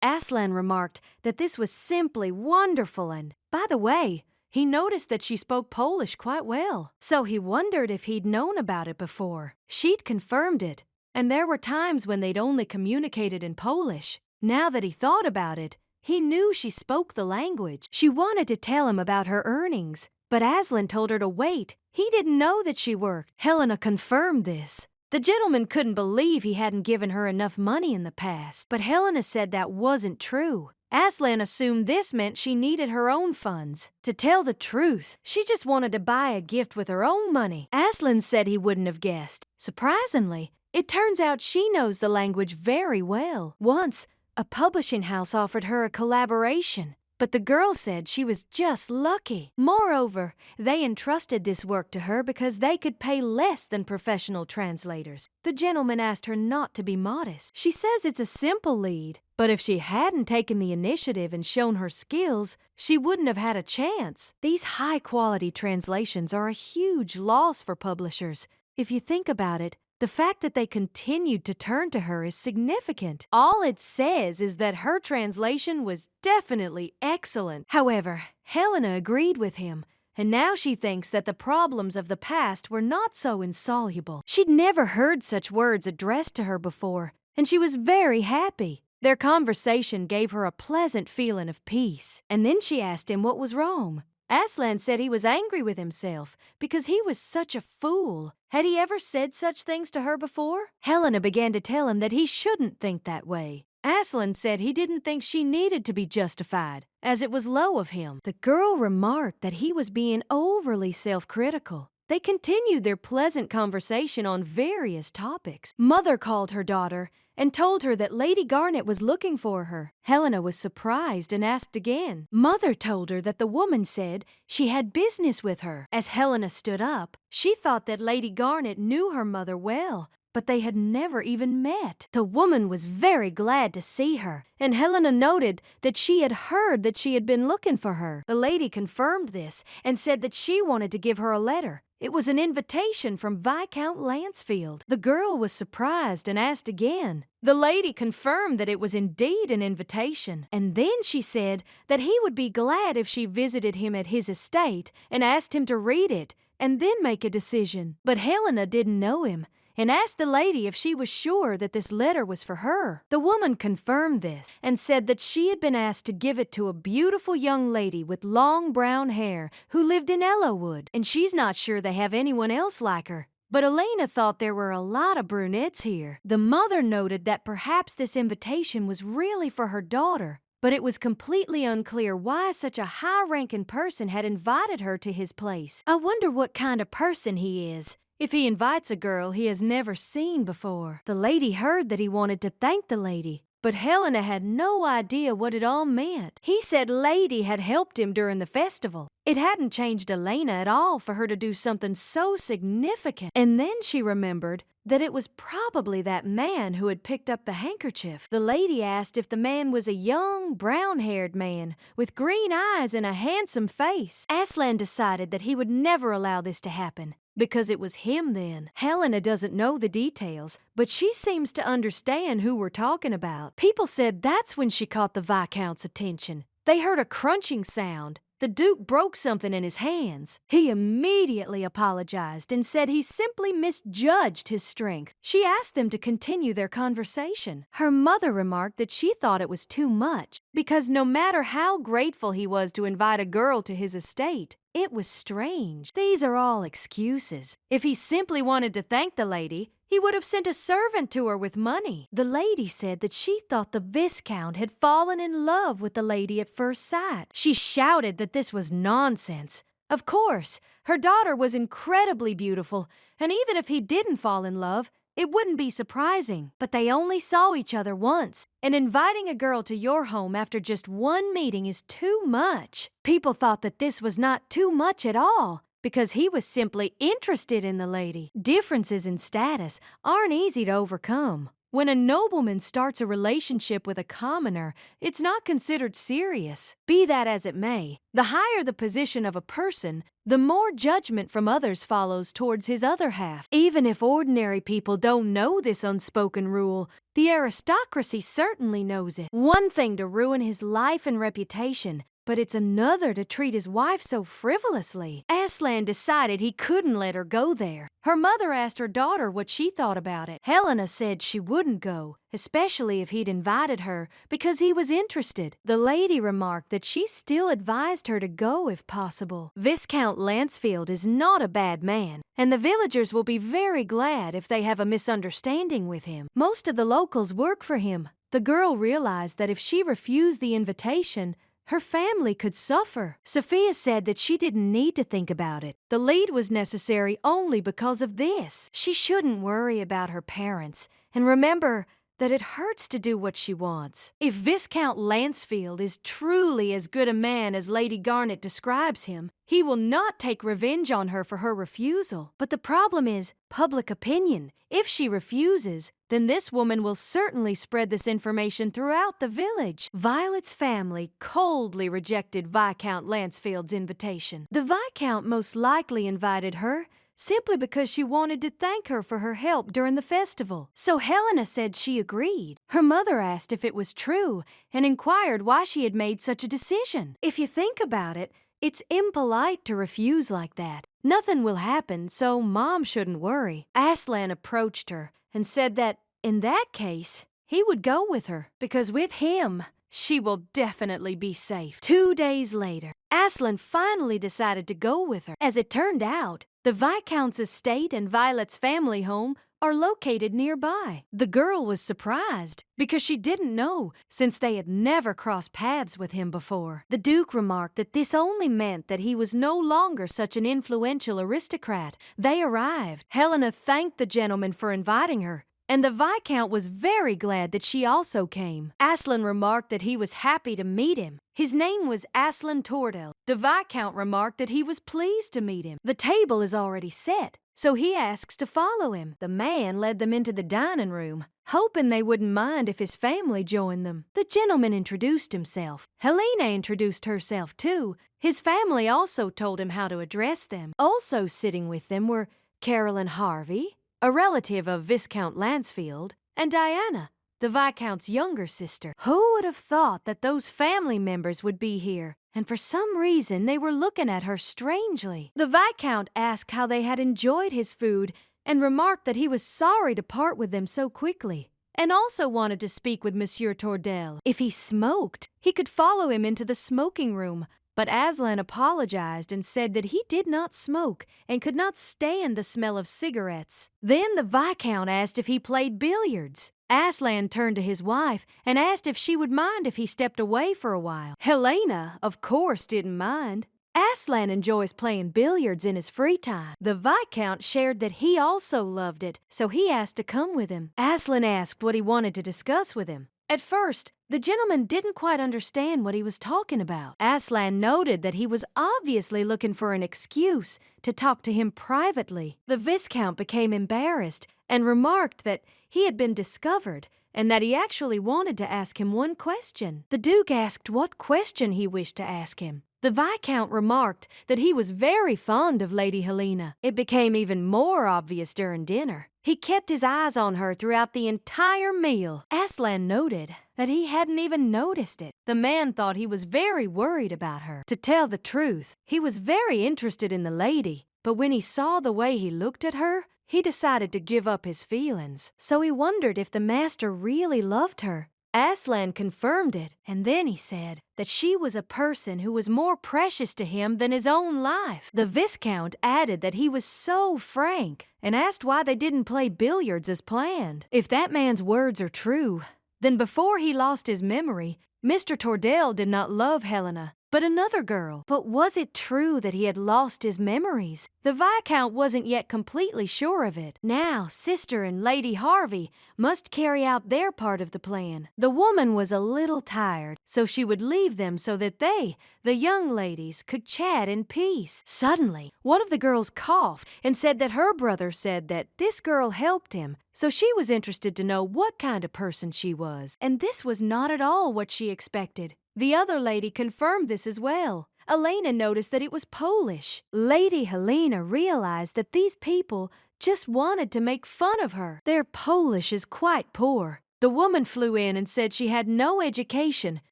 Aslan remarked that this was simply wonderful, and, by the way, he noticed that she spoke Polish quite well, so he wondered if he'd known about it before. She'd confirmed it, and there were times when they'd only communicated in Polish. Now that he thought about it, he knew she spoke the language. She wanted to tell him about her earnings, but Aslan told her to wait. He didn't know that she worked. Helena confirmed this. The gentleman couldn't believe he hadn't given her enough money in the past, but Helena said that wasn't true. Aslan assumed this meant she needed her own funds. To tell the truth, she just wanted to buy a gift with her own money. Aslan said he wouldn't have guessed. Surprisingly, it turns out she knows the language very well. Once, a publishing house offered her a collaboration, but the girl said she was just lucky. Moreover, they entrusted this work to her because they could pay less than professional translators. The gentleman asked her not to be modest. She says it's a simple lead, but if she hadn't taken the initiative and shown her skills, she wouldn't have had a chance. These high-quality translations are a huge loss for publishers. If you think about it, the fact that they continued to turn to her is significant. All it says is that her translation was definitely excellent. However, Helena agreed with him, and now she thinks that the problems of the past were not so insoluble. She'd never heard such words addressed to her before, and she was very happy. Their conversation gave her a pleasant feeling of peace, and then she asked him what was wrong. Aslan said he was angry with himself because he was such a fool. Had he ever said such things to her before? Helena began to tell him that he shouldn't think that way. Aslan said he didn't think she needed to be justified, as it was low of him. The girl remarked that he was being overly self-critical. They continued their pleasant conversation on various topics. Mother called her daughter and told her that Lady Garnet was looking for her. Helena was surprised and asked again. Mother told her that the woman said she had business with her. As Helena stood up, she thought that Lady Garnet knew her mother well, but they had never even met. The woman was very glad to see her, and Helena noted that she had heard that she had been looking for her. The lady confirmed this and said that she wanted to give her a letter. It was an invitation from Viscount Lancefield. The girl was surprised and asked again. The lady confirmed that it was indeed an invitation, and then she said that he would be glad if she visited him at his estate and asked him to read it and then make a decision. But Helena didn't know him, and asked the lady if she was sure that this letter was for her. The woman confirmed this and said that she had been asked to give it to a beautiful young lady with long brown hair who lived in Ellowood, and she's not sure they have anyone else like her. But Elena thought there were a lot of brunettes here. The mother noted that perhaps this invitation was really for her daughter, but it was completely unclear why such a high-ranking person had invited her to his place. I wonder what kind of person he is, if he invites a girl he has never seen before. The lady heard that he wanted to thank the lady, but Helena had no idea what it all meant. He said Lady had helped him during the festival. It hadn't changed Elena at all for her to do something so significant. And then she remembered that it was probably that man who had picked up the handkerchief. The lady asked if the man was a young, brown-haired man with green eyes and a handsome face. Aslan decided that he would never allow this to happen, because it was him then. Helena doesn't know the details, but she seems to understand who we're talking about. People said that's when she caught the Viscount's attention. They heard a crunching sound. The Duke broke something in his hands. He immediately apologized and said he simply misjudged his strength. She asked them to continue their conversation. Her mother remarked that she thought it was too much, because no matter how grateful he was to invite a girl to his estate, it was strange. These are all excuses. If he simply wanted to thank the lady, he would have sent a servant to her with money. The lady said that she thought the Viscount had fallen in love with the lady at first sight. She shouted that this was nonsense. Of course, her daughter was incredibly beautiful, and even if he didn't fall in love, it wouldn't be surprising. But they only saw each other once, and inviting a girl to your home after just one meeting is too much. People thought that this was not too much at all, because he was simply interested in the lady. Differences in status aren't easy to overcome. When a nobleman starts a relationship with a commoner, it's not considered serious. Be that as it may, the higher the position of a person, the more judgment from others follows towards his other half. Even if ordinary people don't know this unspoken rule, the aristocracy certainly knows it. One thing to ruin his life and reputation, but it's another to treat his wife so frivolously. Aslan decided he couldn't let her go there. Her mother asked her daughter what she thought about it. Helena said she wouldn't go, especially if he'd invited her, because he was interested. The lady remarked that she still advised her to go if possible. Viscount Lancefield is not a bad man, and the villagers will be very glad if they have a misunderstanding with him. Most of the locals work for him. The girl realized that if she refused the invitation, her family could suffer. Sophia said that she didn't need to think about it. The lead was necessary only because of this. She shouldn't worry about her parents, and remember that it hurts to do what she wants. If Viscount Lancefield is truly as good a man as Lady Garnet describes him, he will not take revenge on her for her refusal. But the problem is public opinion. If she refuses, then this woman will certainly spread this information throughout the village. Violet's family coldly rejected Viscount Lancefield's invitation. The Viscount most likely invited her simply because she wanted to thank her for her help during the festival. So Helena said she agreed. Her mother asked if it was true and inquired why she had made such a decision. If you think about it, it's impolite to refuse like that. Nothing will happen, so Mom shouldn't worry. Aslan approached her and said that, in that case, he would go with her, because with him, she will definitely be safe. 2 days later, Aslan finally decided to go with her. As it turned out, the Viscount's estate and Violet's family home are located nearby. The girl was surprised because she didn't know, since they had never crossed paths with him before. The Duke remarked that this only meant that he was no longer such an influential aristocrat. They arrived. Helena thanked the gentleman for inviting her, and the Viscount was very glad that she also came. Aslan remarked that he was happy to meet him. His name was Aslan Tordel. The Viscount remarked that he was pleased to meet him. The table is already set, so he asks to follow him. The man led them into the dining room, hoping they wouldn't mind if his family joined them. The gentleman introduced himself. Helena introduced herself too. His family also told him how to address them. Also sitting with them were Carolyn Harvey, a relative of Viscount Lancefield, and Diana, the Viscount's younger sister. Who would have thought that those family members would be here? And for some reason, they were looking at her strangely. The Viscount asked how they had enjoyed his food and remarked that he was sorry to part with them so quickly, and also wanted to speak with Monsieur Tordel. If he smoked, he could follow him into the smoking room. But Aslan apologized and said that he did not smoke and could not stand the smell of cigarettes. Then the Viscount asked if he played billiards. Aslan turned to his wife and asked if she would mind if he stepped away for a while. Helena, of course, didn't mind. Aslan enjoys playing billiards in his free time. The Viscount shared that he also loved it, so he asked to come with him. Aslan asked what he wanted to discuss with him, At first, the gentleman didn't quite understand what he was talking about. Aslan noted that he was obviously looking for an excuse to talk to him privately. The Viscount became embarrassed and remarked that he had been discovered and that he actually wanted to ask him one question. The Duke asked what question he wished to ask him. The Viscount remarked that he was very fond of Lady Helena. It became even more obvious during dinner. He kept his eyes on her throughout the entire meal. Aslan noted that he hadn't even noticed it. The man thought he was very worried about her. To tell the truth, he was very interested in the lady, but when he saw the way he looked at her, he decided to give up his feelings. So he wondered if the master really loved her. Aslan confirmed it, and then he said that she was a person who was more precious to him than his own life. The Viscount added that he was so frank and asked why they didn't play billiards as planned. If that man's words are true, then before he lost his memory, Mr. Tordell did not love Helena, but another girl. But was it true that he had lost his memories? The Viscount wasn't yet completely sure of it. Now, Sister and Lady Harvey must carry out their part of the plan. The woman was a little tired, so she would leave them so that they, the young ladies, could chat in peace. Suddenly, one of the girls coughed and said that her brother said that this girl helped him, so she was interested to know what kind of person she was. And this was not at all what she expected. The other lady confirmed this as well. Elena noticed that it was Polish. Lady Helena realized that these people just wanted to make fun of her. Their Polish is quite poor. The woman flew in and said she had no education,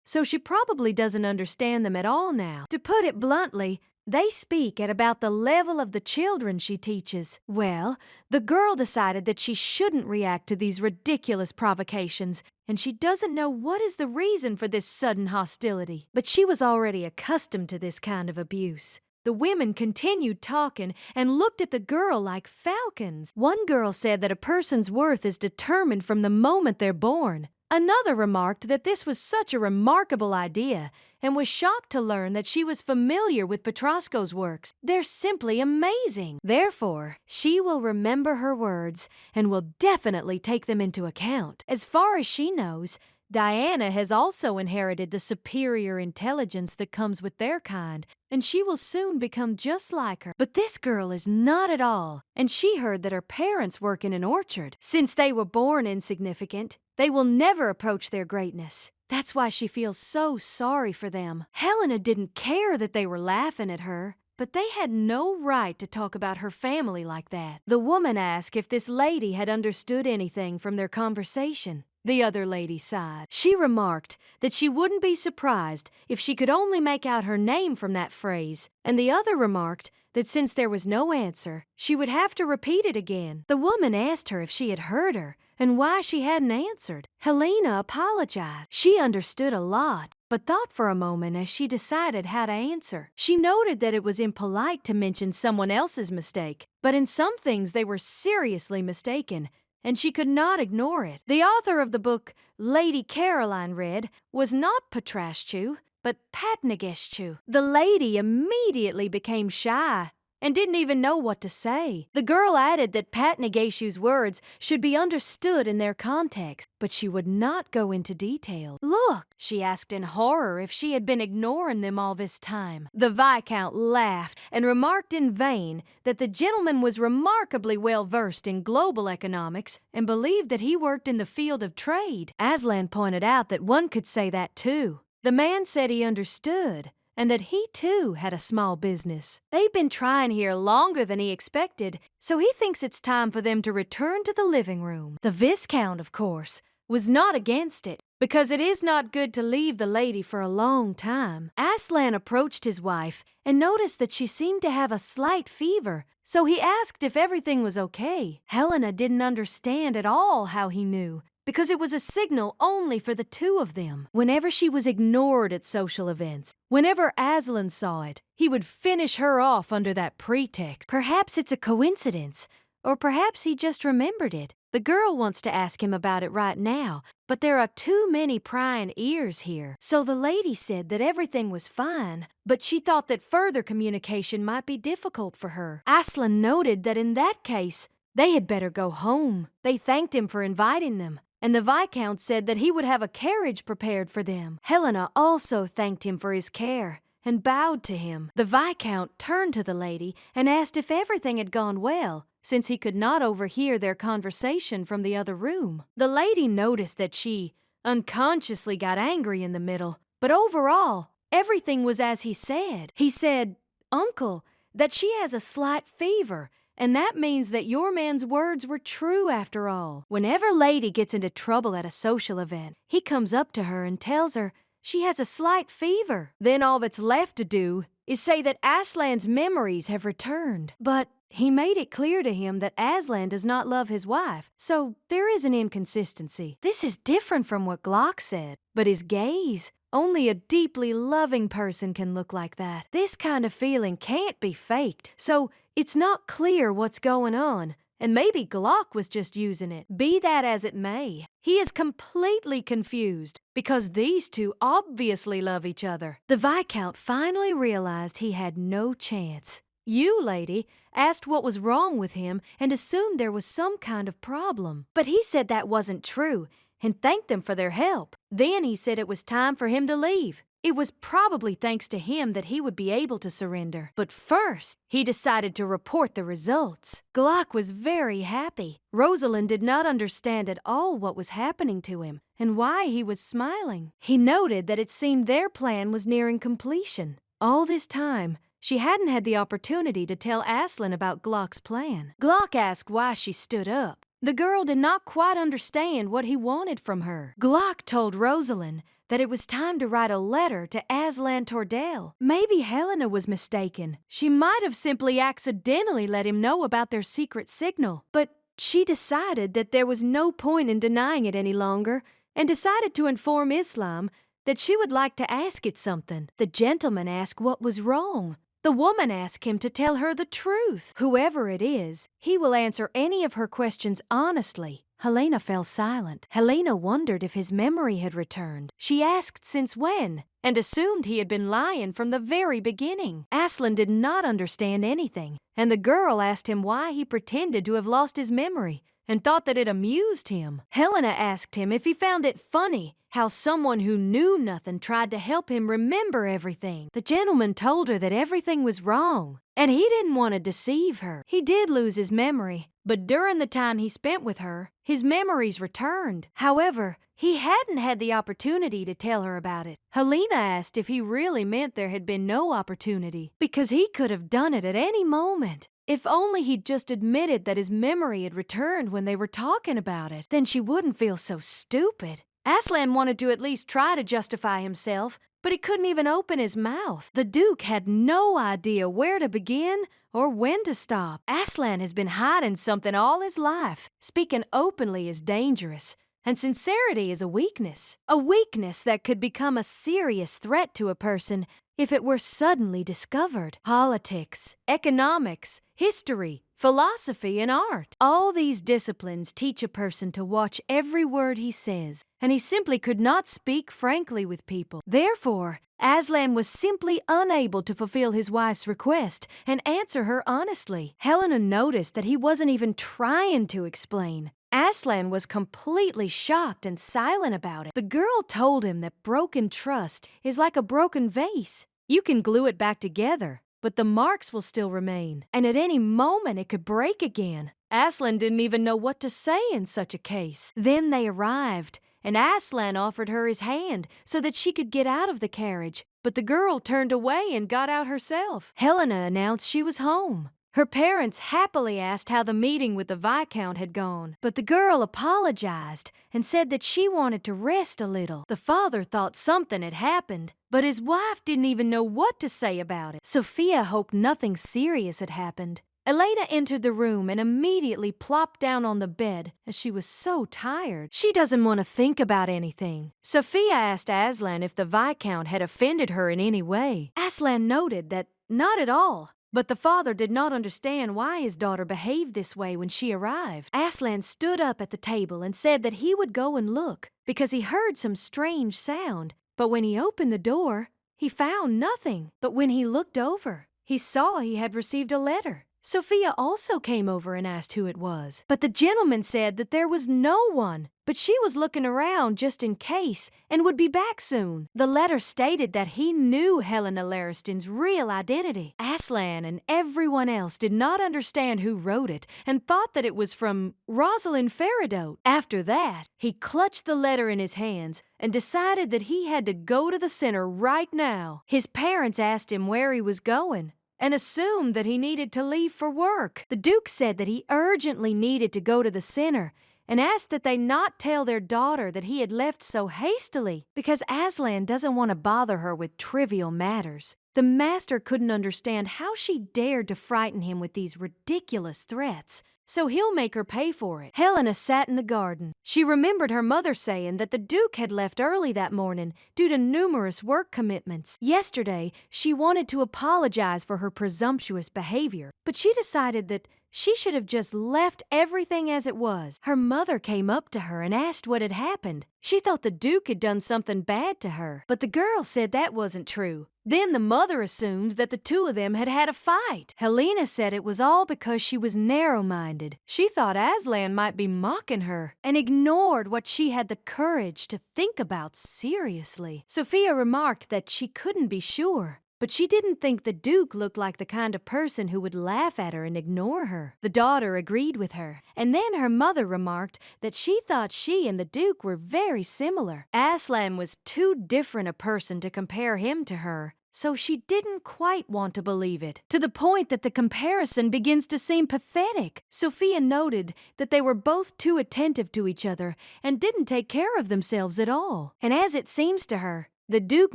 so she probably doesn't understand them at all now. To put it bluntly, they speak at about the level of the children she teaches. Well, the girl decided that she shouldn't react to these ridiculous provocations, and she doesn't know what is the reason for this sudden hostility. But she was already accustomed to this kind of abuse. The women continued talking and looked at the girl like falcons. One girl said that a person's worth is determined from the moment they're born. Another remarked that this was such a remarkable idea and was shocked to learn that she was familiar with Petrosco's works. They're simply amazing. Therefore, she will remember her words and will definitely take them into account. As far as she knows, Diana has also inherited the superior intelligence that comes with their kind, and she will soon become just like her. But this girl is not at all, and she heard that her parents work in an orchard. Since they were born insignificant, they will never approach their greatness. That's why she feels so sorry for them. Helena didn't care that they were laughing at her, but they had no right to talk about her family like that. The woman asked if this lady had understood anything from their conversation. The other lady sighed. She remarked that she wouldn't be surprised if she could only make out her name from that phrase, and the other remarked that since there was no answer, she would have to repeat it again. The woman asked her if she had heard her and why she hadn't answered. Helena apologized. She understood a lot, but thought for a moment as she decided how to answer. She noted that it was impolite to mention someone else's mistake, but in some things they were seriously mistaken, and she could not ignore it. The author of the book Lady Caroline read was not Petraschu, but Patnageschu. The lady immediately became shy and didn't even know what to say. The girl added that Patnageschu's words should be understood in their context, but she would not go into detail. Look, she asked in horror if she had been ignoring them all this time. The Viscount laughed and remarked in vain that the gentleman was remarkably well versed in global economics and believed that he worked in the field of trade. Aslan pointed out that one could say that too. The man said he understood, and that he too had a small business. They've been trying here longer than he expected, so he thinks it's time for them to return to the living room. The Viscount, of course, was not against it, because it is not good to leave the lady for a long time. Aslan approached his wife and noticed that she seemed to have a slight fever, so he asked if everything was okay. Helena didn't understand at all how he knew, because it was a signal only for the two of them. Whenever she was ignored at social events, whenever Aslan saw it, he would finish her off under that pretext. Perhaps it's a coincidence, or perhaps he just remembered it. The girl wants to ask him about it right now, but there are too many prying ears here. So the lady said that everything was fine, but she thought that further communication might be difficult for her. Aslan noted that in that case, they had better go home. They thanked him for inviting them, and the Viscount said that he would have a carriage prepared for them. Helena also thanked him for his care and bowed to him. The Viscount turned to the lady and asked if everything had gone well, since he could not overhear their conversation from the other room. The lady noticed that she unconsciously got angry in the middle, but overall, everything was as he said. He said, "Uncle, that she has a slight fever, and that means that your man's words were true after all." Whenever Lady gets into trouble at a social event, he comes up to her and tells her she has a slight fever. Then all that's left to do is say that Aslan's memories have returned. But he made it clear to him that Aslan does not love his wife, so there is an inconsistency. This is different from what Glock said, but his gaze, only a deeply loving person can look like that. This kind of feeling can't be faked, so it's not clear what's going on, and maybe Glock was just using it. Be that as it may, he is completely confused because these two obviously love each other. The Viscount finally realized he had no chance. You, lady, asked what was wrong with him and assumed there was some kind of problem. But he said that wasn't true and thanked them for their help. Then he said it was time for him to leave. It was probably thanks to him that he would be able to surrender. But first, he decided to report the results. Glock was very happy. Rosalind did not understand at all what was happening to him and why he was smiling. He noted that it seemed their plan was nearing completion. All this time, she hadn't had the opportunity to tell Aslan about Glock's plan. Glock asked why she stood up. The girl did not quite understand what he wanted from her. Glock told Rosalind that it was time to write a letter to Aslan Tordell. Maybe Helena was mistaken. She might have simply accidentally let him know about their secret signal. But she decided that there was no point in denying it any longer and decided to inform Islam that she would like to ask it something. The gentleman asked what was wrong. The woman asked him to tell her the truth. Whoever it is, he will answer any of her questions honestly. Helena fell silent. Helena wondered if his memory had returned. She asked since when, and assumed he had been lying from the very beginning. Aslan did not understand anything, and the girl asked him why he pretended to have lost his memory and thought that it amused him. Helena asked him if he found it funny how someone who knew nothing tried to help him remember everything. The gentleman told her that everything was wrong, and he didn't want to deceive her. He did lose his memory, but during the time he spent with her, his memories returned. However, he hadn't had the opportunity to tell her about it. Helena asked if he really meant there had been no opportunity, because he could have done it at any moment. If only he'd just admitted that his memory had returned when they were talking about it, then she wouldn't feel so stupid. Aslan wanted to at least try to justify himself, but he couldn't even open his mouth. The Duke had no idea where to begin or when to stop. Aslan has been hiding something all his life. Speaking openly is dangerous, and sincerity is a weakness. A weakness that could become a serious threat to a person if it were suddenly discovered. Politics, economics, history, philosophy, and art. All these disciplines teach a person to watch every word he says, and he simply could not speak frankly with people. Therefore, Aslan was simply unable to fulfill his wife's request and answer her honestly. Helena noticed that he wasn't even trying to explain. Aslan was completely shocked and silent about it. The girl told him that broken trust is like a broken vase. You can glue it back together, but the marks will still remain, and at any moment it could break again. Aslan didn't even know what to say in such a case. Then they arrived, and Aslan offered her his hand so that she could get out of the carriage, but the girl turned away and got out herself. Helena announced she was home. Her parents happily asked how the meeting with the Viscount had gone, but the girl apologized and said that she wanted to rest a little. The father thought something had happened, but his wife didn't even know what to say about it. Sophia hoped nothing serious had happened. Elena entered the room and immediately plopped down on the bed as she was so tired. She doesn't want to think about anything. Sophia asked Aslan if the Viscount had offended her in any way. Aslan noted that not at all. But the father did not understand why his daughter behaved this way when she arrived. Aslan stood up at the table and said that he would go and look because he heard some strange sound. But when he opened the door, he found nothing. But when he looked over, he saw he had received a letter Sophia also came over and asked who it was, but the gentleman said that there was no one, but she was looking around just in case and would be back soon. The letter stated that he knew Helena Lariston's real identity. Aslan and everyone else did not understand who wrote it and thought that it was from Rosalind Feridote. After that, he clutched the letter in his hands and decided that he had to go to the center right now. His parents asked him where he was going and assumed that he needed to leave for work. The Duke said that he urgently needed to go to the center and asked that they not tell their daughter that he had left so hastily because Aslan doesn't want to bother her with trivial matters. The master couldn't understand how she dared to frighten him with these ridiculous threats, so he'll make her pay for it. Helena sat in the garden. She remembered her mother saying that the Duke had left early that morning due to numerous work commitments. Yesterday, she wanted to apologize for her presumptuous behavior, but she decided that she should have just left everything as it was. Her mother came up to her and asked what had happened. She thought the Duke had done something bad to her, but the girl said that wasn't true. Then the mother assumed that the two of them had had a fight. Helena said it was all because she was narrow-minded. She thought Aslan might be mocking her and ignored what she had the courage to think about seriously. Sophia remarked that she couldn't be sure, but she didn't think the Duke looked like the kind of person who would laugh at her and ignore her. The daughter agreed with her, and then her mother remarked that she thought she and the Duke were very similar. Aslan was too different a person to compare him to her, so she didn't quite want to believe it, to the point that the comparison begins to seem pathetic. Sophia noted that they were both too attentive to each other and didn't take care of themselves at all. And as it seems to her, the Duke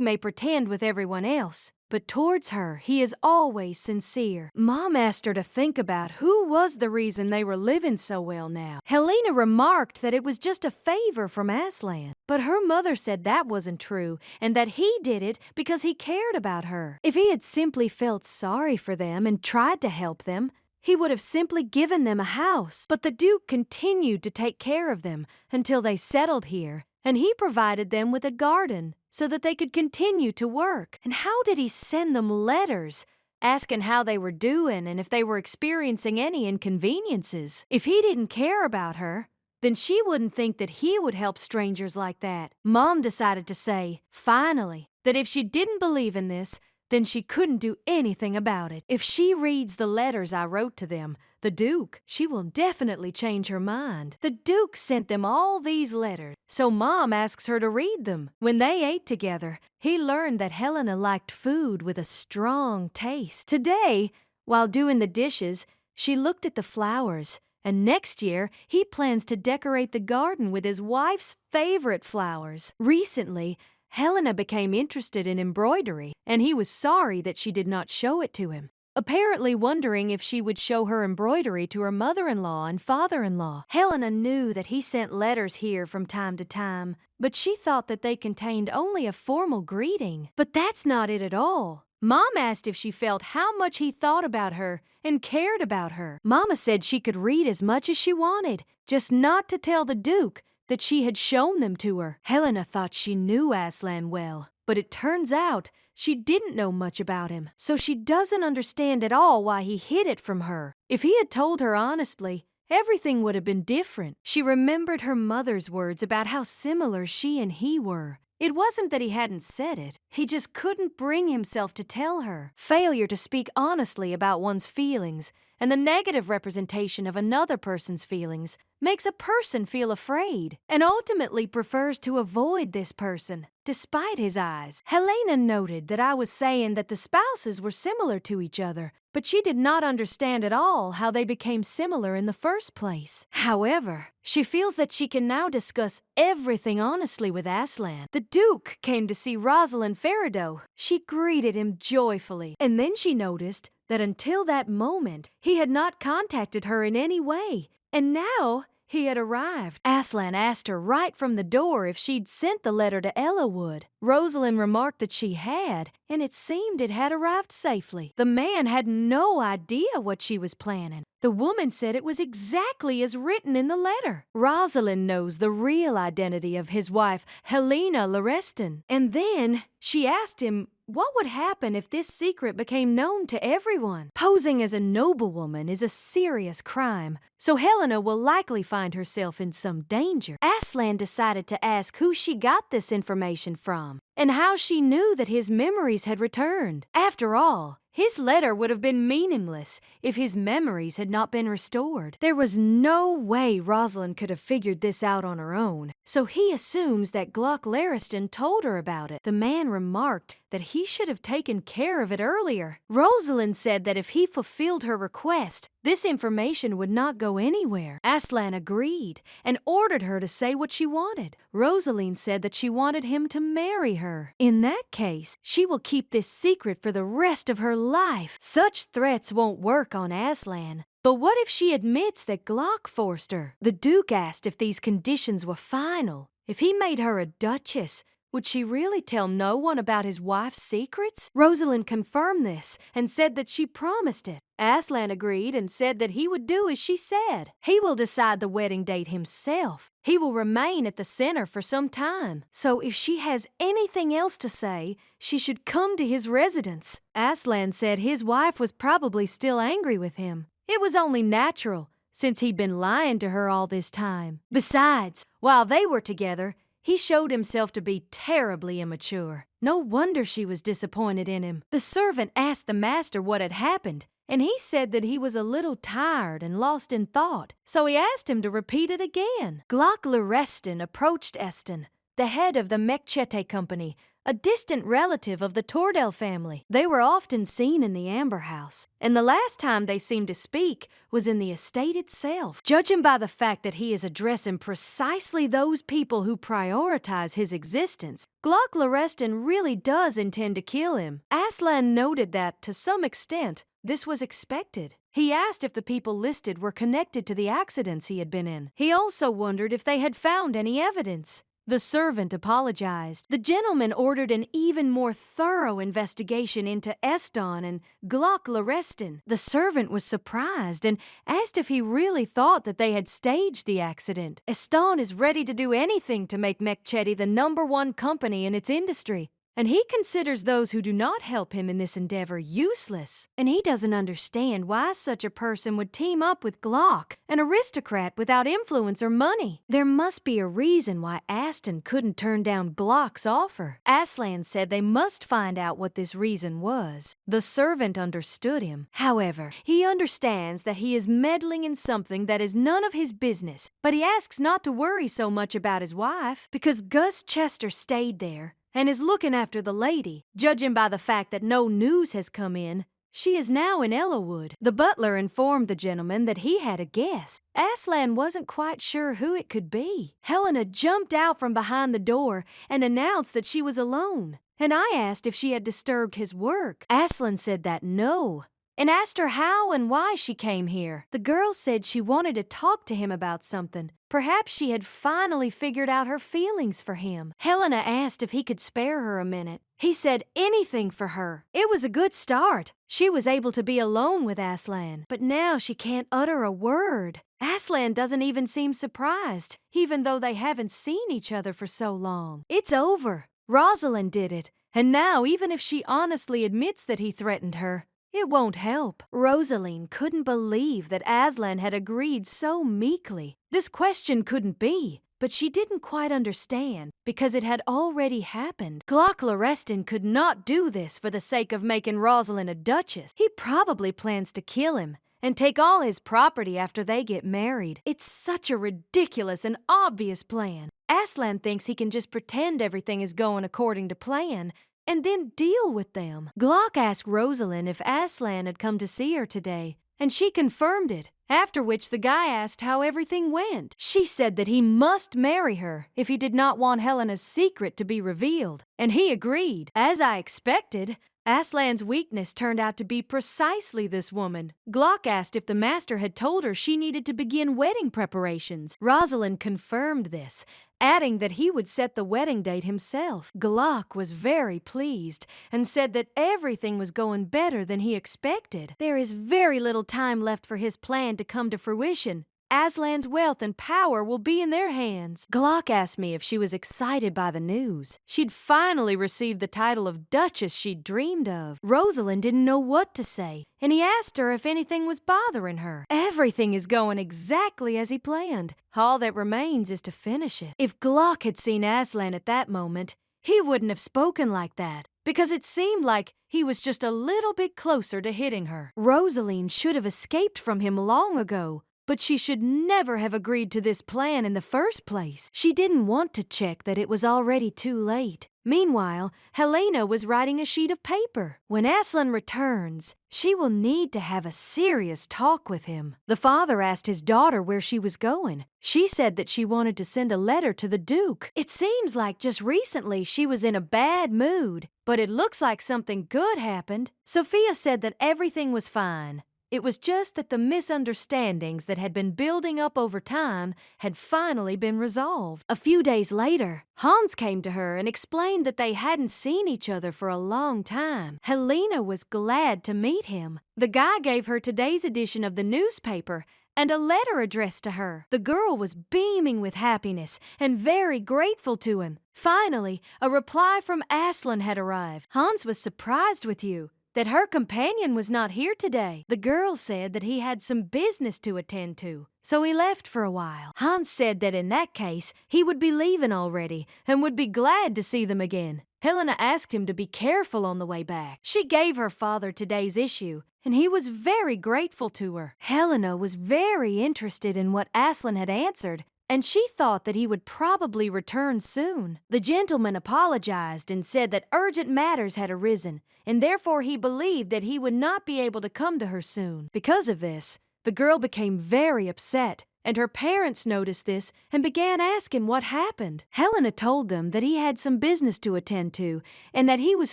may pretend with everyone else, but towards her, he is always sincere. Mom asked her to think about who was the reason they were living so well now. Helena remarked that it was just a favor from Aslan, but her mother said that wasn't true and that he did it because he cared about her. If he had simply felt sorry for them and tried to help them, he would have simply given them a house. But the Duke continued to take care of them until they settled here, and he provided them with a garden so that they could continue to work. And how did he send them letters asking how they were doing and if they were experiencing any inconveniences? If he didn't care about her, then she wouldn't think that he would help strangers like that. Mom decided to say, finally, that if she didn't believe in this, then she couldn't do anything about it. If she reads the letters I wrote to them, the Duke, she will definitely change her mind. The Duke sent them all these letters, so Mom asks her to read them. When they ate together, he learned that Helena liked food with a strong taste. Today, while doing the dishes, she looked at the flowers, and next year, he plans to decorate the garden with his wife's favorite flowers. Recently, Helena became interested in embroidery, and he was sorry that she did not show it to him, apparently wondering if she would show her embroidery to her mother-in-law and father-in-law. Helena knew that he sent letters here from time to time, but she thought that they contained only a formal greeting. But that's not it at all. Mom asked if she felt how much he thought about her and cared about her. Mama said she could read as much as she wanted, just not to tell the Duke that she had shown them to her. Helena thought she knew Aslan well, but it turns out she didn't know much about him, so she doesn't understand at all why he hid it from her. If he had told her honestly, everything would have been different. She remembered her mother's words about how similar she and he were. It wasn't that he hadn't said it, he just couldn't bring himself to tell her. Failure to speak honestly about one's feelings and the negative representation of another person's feelings makes a person feel afraid and ultimately prefers to avoid this person, despite his eyes. Helena noted that I was saying that the spouses were similar to each other, but she did not understand at all how they became similar in the first place. However, she feels that she can now discuss everything honestly with Aslan. The Duke came to see Rosalind Feridote. She greeted him joyfully, and then she noticed that until that moment, he had not contacted her in any way, and now he had arrived. Aslan asked her right from the door if she'd sent the letter to Ellawood. Rosalind remarked that she had, and it seemed it had arrived safely. The man had no idea what she was planning. The woman said it was exactly as written in the letter. Rosalind knows the real identity of his wife, Helena Lariston. And then she asked him What would happen if this secret became known to everyone? Posing as a noblewoman is a serious crime, so Helena will likely find herself in some danger. Aslan decided to ask who she got this information from and how she knew that his memories had returned. After all, his letter would have been meaningless if his memories had not been restored. There was no way Rosalind could have figured this out on her own, so he assumes that Gluck Lariston told her about it. The man remarked that he should have taken care of it earlier. Rosalind said that if he fulfilled her request, this information would not go anywhere. Aslan agreed and ordered her to say what she wanted. Rosaline said that she wanted him to marry her. In that case, she will keep this secret for the rest of her life. Such threats won't work on Aslan. But what if she admits that Gluck forced her? The Duke asked if these conditions were final. If he made her a duchess, would she really tell no one about his wife's secrets? Rosalind confirmed this and said that she promised it. Aslan agreed and said that he would do as she said. He will decide the wedding date himself. He will remain at the center for some time. So if she has anything else to say, she should come to his residence. Aslan said his wife was probably still angry with him. It was only natural, since he'd been lying to her all this time. Besides, while they were together, he showed himself to be terribly immature. No wonder she was disappointed in him. The servant asked the master what had happened, and he said that he was a little tired and lost in thought, so he asked him to repeat it again. Gluck Lariston approached Eston, the head of the Mechete Company, a distant relative of the Tordell family. They were often seen in the Amber House, and the last time they seemed to speak was in the estate itself. Judging by the fact that he is addressing precisely those people who prioritize his existence, Gluck Lariston really does intend to kill him. Aslan noted that, to some extent, this was expected. He asked if the people listed were connected to the accidents he had been in. He also wondered if they had found any evidence. The servant apologized. The gentleman ordered an even more thorough investigation into Eston and Gluck Lariston. The servant was surprised and asked if he really thought that they had staged the accident. Eston is ready to do anything to make Mechete the #1 company in its industry, and he considers those who do not help him in this endeavor useless. And he doesn't understand why such a person would team up with Gluck, an aristocrat without influence or money. There must be a reason why Aston couldn't turn down Gluck's offer. Aslan said they must find out what this reason was. The servant understood him. However, he understands that he is meddling in something that is none of his business, but he asks not to worry so much about his wife, because Gus Chester stayed there and is looking after the lady. Judging by the fact that no news has come in, she is now in Ellawood. The butler informed the gentleman that he had a guest. Aslan wasn't quite sure who it could be. Helena jumped out from behind the door and announced that she was alone, and I asked if she had disturbed his work. Aslan said that no, and asked her how and why she came here. The girl said she wanted to talk to him about something. Perhaps she had finally figured out her feelings for him. Helena asked if he could spare her a minute. He said anything for her. It was a good start. She was able to be alone with Aslan, but now she can't utter a word. Aslan doesn't even seem surprised, even though they haven't seen each other for so long. It's over. Rosalind did it, and now even if she honestly admits that he threatened her, it won't help. Rosaline couldn't believe that Aslan had agreed so meekly. This question couldn't be, but she didn't quite understand, because it had already happened. Gluck Lariston could not do this for the sake of making Rosalind a duchess. He probably plans to kill him and take all his property after they get married. It's such a ridiculous and obvious plan. Aslan thinks he can just pretend everything is going according to plan and then deal with them. Gluck asked Rosalind if Aslan had come to see her today, and she confirmed it, after which the guy asked how everything went. She said that he must marry her if he did not want Helena's secret to be revealed, and he agreed. As I expected, Aslan's weakness turned out to be precisely this woman. Gluck asked if the master had told her she needed to begin wedding preparations. Rosalind confirmed this, adding that he would set the wedding date himself. Gluck was very pleased and said that everything was going better than he expected. There is very little time left for his plan to come to fruition. Aslan's wealth and power will be in their hands. Glock asked me if she was excited by the news. She'd finally received the title of Duchess she'd dreamed of. Rosalind didn't know what to say, and he asked her if anything was bothering her. Everything is going exactly as he planned. All that remains is to finish it. If Glock had seen Aslan at that moment, he wouldn't have spoken like that, because it seemed like he was just a little bit closer to hitting her. Rosaline should have escaped from him long ago, but she should never have agreed to this plan in the first place. She didn't want to check that it was already too late. Meanwhile, Helena was writing a sheet of paper. When Aslan returns, she will need to have a serious talk with him. The father asked his daughter where she was going. She said that she wanted to send a letter to the Duke. It seems like just recently she was in a bad mood, but it looks like something good happened. Sophia said that everything was fine. It was just that the misunderstandings that had been building up over time had finally been resolved. A few days later, Hans came to her and explained that they hadn't seen each other for a long time. Helena was glad to meet him. The guy gave her today's edition of the newspaper and a letter addressed to her. The girl was beaming with happiness and very grateful to him. Finally, a reply from Aslan had arrived. Hans was surprised with you that her companion was not here today. The girl said that he had some business to attend to, so he left for a while. Hans said that in that case, he would be leaving already and would be glad to see them again. Helena asked him to be careful on the way back. She gave her father today's issue, and he was very grateful to her. Helena was very interested in what Aslan had answered, and she thought that he would probably return soon. The gentleman apologized and said that urgent matters had arisen, and therefore he believed that he would not be able to come to her soon. Because of this, the girl became very upset, and her parents noticed this and began asking what happened. Helena told them that he had some business to attend to, and that he was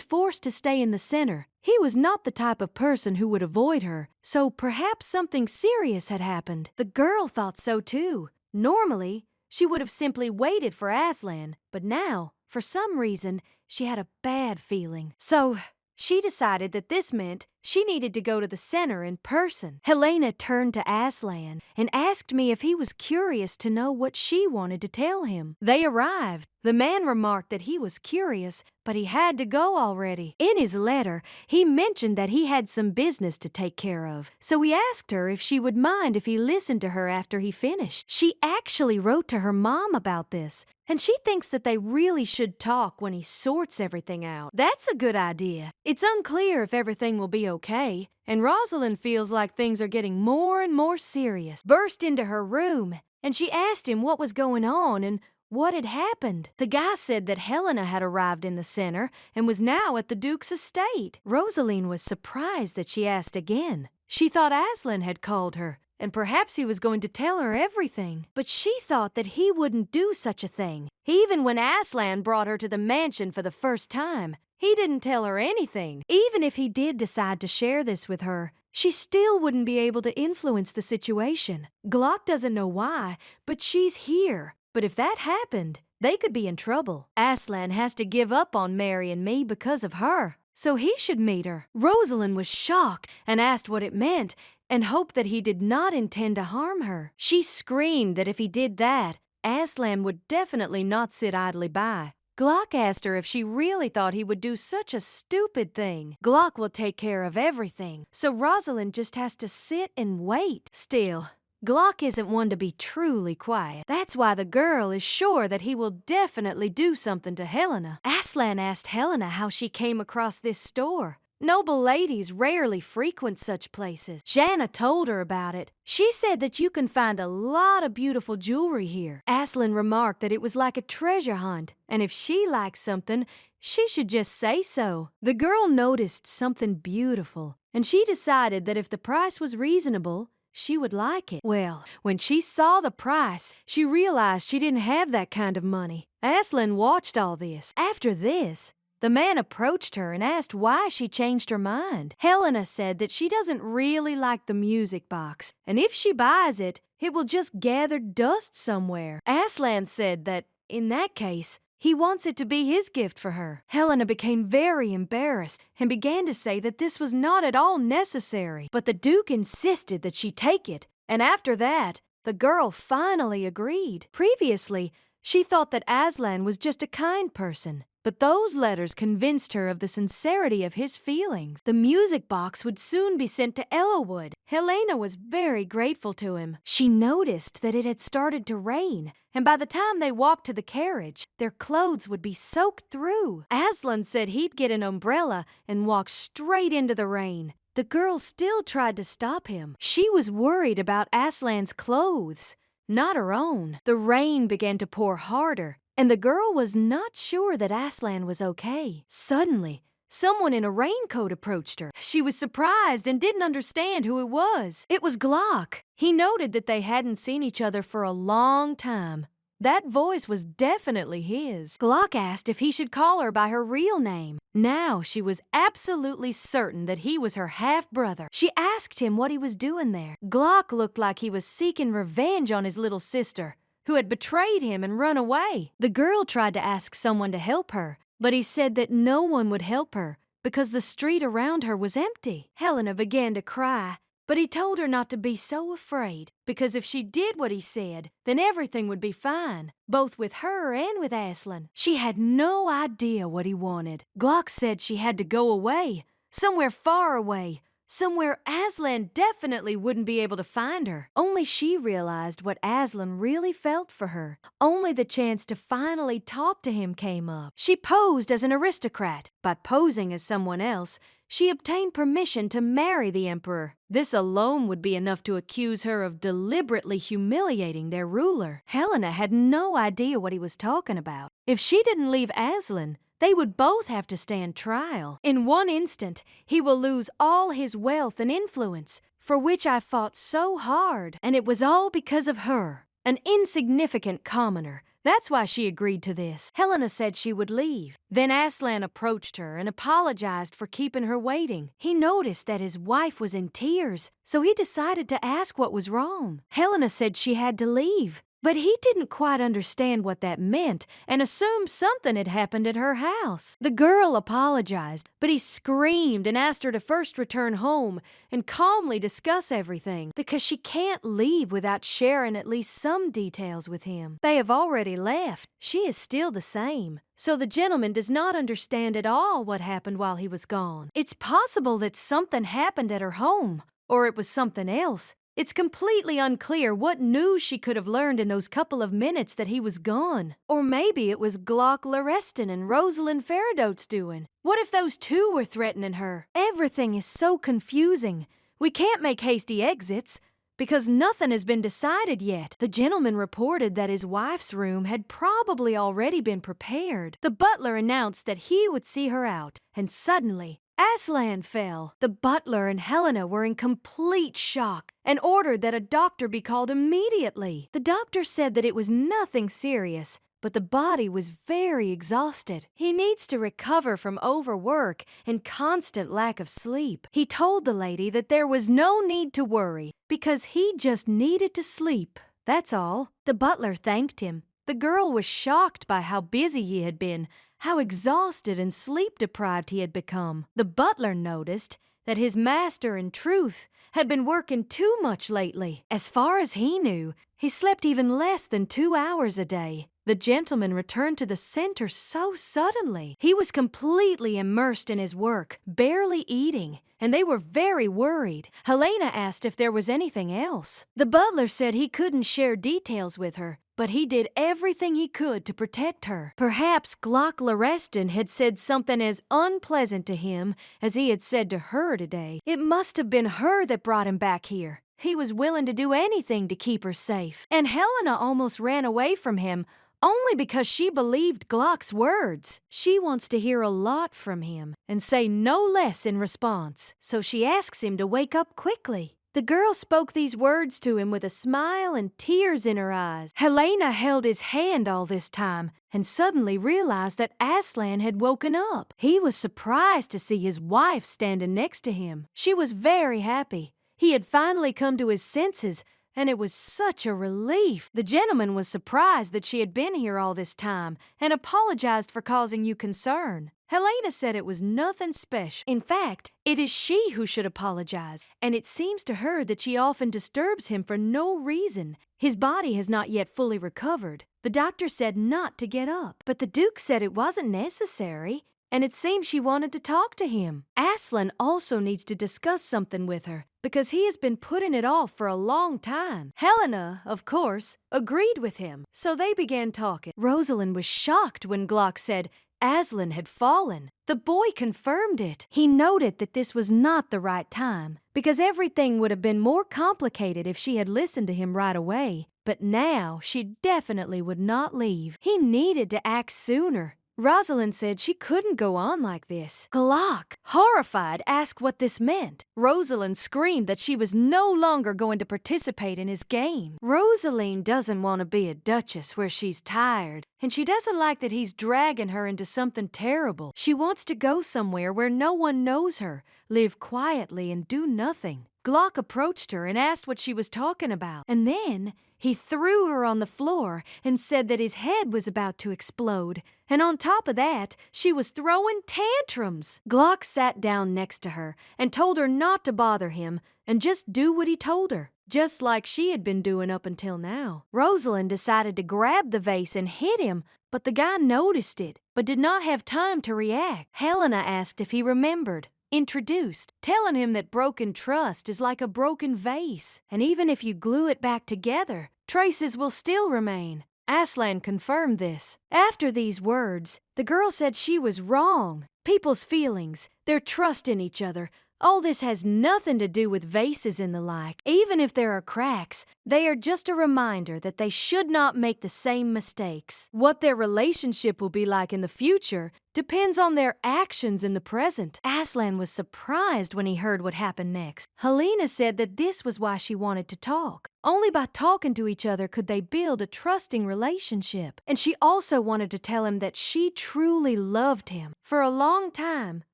forced to stay in the center. He was not the type of person who would avoid her, so perhaps something serious had happened. The girl thought so too. Normally, she would have simply waited for Aslan, but now, for some reason, she had a bad feeling. So she decided that this meant she needed to go to the center in person. Helena turned to Aslan and asked me if he was curious to know what she wanted to tell him. They arrived. The man remarked that he was curious, but he had to go already. In his letter, he mentioned that he had some business to take care of, so he asked her if she would mind if he listened to her after he finished. She actually wrote to her mom about this, and she thinks that they really should talk when he sorts everything out. That's a good idea. It's unclear if everything will be okay, and Rosalind feels like things are getting more and more serious. Burst into her room, and she asked him what was going on and what had happened. The guy said that Helena had arrived in the center and was now at the Duke's estate. Rosaline was surprised that she asked again. She thought Aslan had called her, and perhaps he was going to tell her everything. But she thought that he wouldn't do such a thing. Even when Aslan brought her to the mansion for the first time, he didn't tell her anything. Even if he did decide to share this with her, she still wouldn't be able to influence the situation. Glock doesn't know why, but she's here. But if that happened, they could be in trouble. Aslan has to give up on Mary and me because of her, so he should meet her. Rosalind was shocked and asked what it meant and hoped that he did not intend to harm her. She screamed that if he did that, Aslan would definitely not sit idly by. Glock asked her if she really thought he would do such a stupid thing. Glock will take care of everything, so Rosalind just has to sit and wait. Still, Glock isn't one to be truly quiet. That's why the girl is sure that he will definitely do something to Helena. Aslan asked Helena how she came across this store. Noble ladies rarely frequent such places. Jana told her about it. She said that you can find a lot of beautiful jewelry here. Aslan remarked that it was like a treasure hunt, and if she liked something, she should just say so. The girl noticed something beautiful, and she decided that if the price was reasonable, she would like it. Well, when she saw the price, she realized she didn't have that kind of money. Aslan watched all this. After this, the man approached her and asked why she changed her mind. Helena said that she doesn't really like the music box, and if she buys it, it will just gather dust somewhere. Aslan said that, in that case, he wants it to be his gift for her. Helena became very embarrassed and began to say that this was not at all necessary, but the Duke insisted that she take it, and after that, The girl finally agreed. Previously, she thought that Aslan was just a kind person, but those letters convinced her of the sincerity of his feelings. The music box would soon be sent to Elwood. Helena was very grateful to him. She noticed that it had started to rain, and by the time they walked to the carriage, their clothes would be soaked through. Aslan said he'd get an umbrella and walk straight into the rain. The girl still tried to stop him. She was worried about Aslan's clothes, not her own. The rain began to pour harder, and the girl was not sure that Aslan was okay. Suddenly, someone in a raincoat approached her. She was surprised and didn't understand who it was. It was Glock. He noted that they hadn't seen each other for a long time. That voice was definitely his. Glock asked if he should call her by her real name. Now she was absolutely certain that he was her half-brother. She asked him what he was doing there. Glock looked like he was seeking revenge on his little sister, who had betrayed him and run away. The girl tried to ask someone to help her, but he said that no one would help her because the street around her was empty. Helena began to cry, but he told her not to be so afraid, because if she did what he said, then everything would be fine, both with her and with Aslan. She had no idea what he wanted. Glock said she had to go away, somewhere far away, somewhere Aslan definitely wouldn't be able to find her. Only she realized what Aslan really felt for her. Only the chance to finally talk to him came up. She posed as an aristocrat. By posing as someone else, she obtained permission to marry the emperor. This alone would be enough to accuse her of deliberately humiliating their ruler. Helena had no idea what he was talking about. If she didn't leave Aslan, they would both have to stand trial. In one instant, he will lose all his wealth and influence, for which I fought so hard. And it was all because of her, an insignificant commoner. That's why she agreed to this. Helena said she would leave. Then Aslan approached her and apologized for keeping her waiting. He noticed that his wife was in tears, so he decided to ask what was wrong. Helena said she had to leave, but he didn't quite understand what that meant and assumed something had happened at her house. The girl apologized, but he screamed and asked her to first return home and calmly discuss everything, because she can't leave without sharing at least some details with him. They have already left. She is still the same. So the gentleman does not understand at all what happened while he was gone. It's possible that something happened at her home, or it was something else. It's completely unclear what news she could have learned in those couple of minutes that he was gone. Or maybe it was Glock Lareston and Rosalind Faradote's doing. What if those two were threatening her? Everything is so confusing. We can't make hasty exits, because nothing has been decided yet. The gentleman reported that his wife's room had probably already been prepared. The butler announced that he would see her out, and suddenly, Aslan fell. The butler and Helena were in complete shock and ordered that a doctor be called immediately. The doctor said that it was nothing serious, but the body was very exhausted. He needs to recover from overwork and constant lack of sleep. He told the lady that there was no need to worry because he just needed to sleep. That's all. The butler thanked him. The girl was shocked by how busy he had been, how exhausted and sleep-deprived he had become. The butler noticed that his master, in truth, had been working too much lately. As far as he knew, he slept even less than 2 hours a day. The gentleman returned to the center so suddenly. He was completely immersed in his work, barely eating, and they were very worried. Helena asked if there was anything else. The butler said he couldn't share details with her, but he did everything he could to protect her. Perhaps Glock Lareston had said something as unpleasant to him as he had said to her today. It must have been her that brought him back here. He was willing to do anything to keep her safe. And Helena almost ran away from him, only because she believed Glock's words. She wants to hear a lot from him and say no less in response, so she asks him to wake up quickly. The girl spoke these words to him with a smile and tears in her eyes. Helena held his hand all this time and suddenly realized that Aslan had woken up. He was surprised to see his wife standing next to him. She was very happy. He had finally come to his senses, and it was such a relief. The gentleman was surprised that she had been here all this time and apologized for causing you concern. Helena said it was nothing special. In fact, it is she who should apologize, and it seems to her that she often disturbs him for no reason. His body has not yet fully recovered. The doctor said not to get up, but the Duke said it wasn't necessary, and it seems she wanted to talk to him. Aslan also needs to discuss something with her, because he has been putting it off for a long time. Helena, of course, agreed with him, so they began talking. Rosalind was shocked when Glock said Aslan had fallen. The boy confirmed it. He noted that this was not the right time, because everything would have been more complicated if she had listened to him right away. But now she definitely would not leave. He needed to act sooner. Rosalind said she couldn't go on like this. Glock, horrified, asked what this meant. Rosalind screamed that she was no longer going to participate in his game. Rosaline doesn't want to be a duchess where she's tired, and she doesn't like that he's dragging her into something terrible. She wants to go somewhere where no one knows her, live quietly and do nothing. Glock approached her and asked what she was talking about, and then he threw her on the floor and said that his head was about to explode. And on top of that, she was throwing tantrums. Glock sat down next to her and told her not to bother him and just do what he told her, just like she had been doing up until now. Rosalind decided to grab the vase and hit him, but the guy noticed it, but did not have time to react. Helena asked if he remembered. Introduced, telling him that broken trust is like a broken vase, and even if you glue it back together, traces will still remain. Aslan confirmed this. After these words, the girl said she was wrong. People's feelings, their trust in each other, all this has nothing to do with vases and the like. Even if there are cracks, they are just a reminder that they should not make the same mistakes. What their relationship will be like in the future depends on their actions in the present. Aslan was surprised when he heard what happened next. Helena said that this was why she wanted to talk. Only by talking to each other could they build a trusting relationship. And she also wanted to tell him that she truly loved him. For a long time,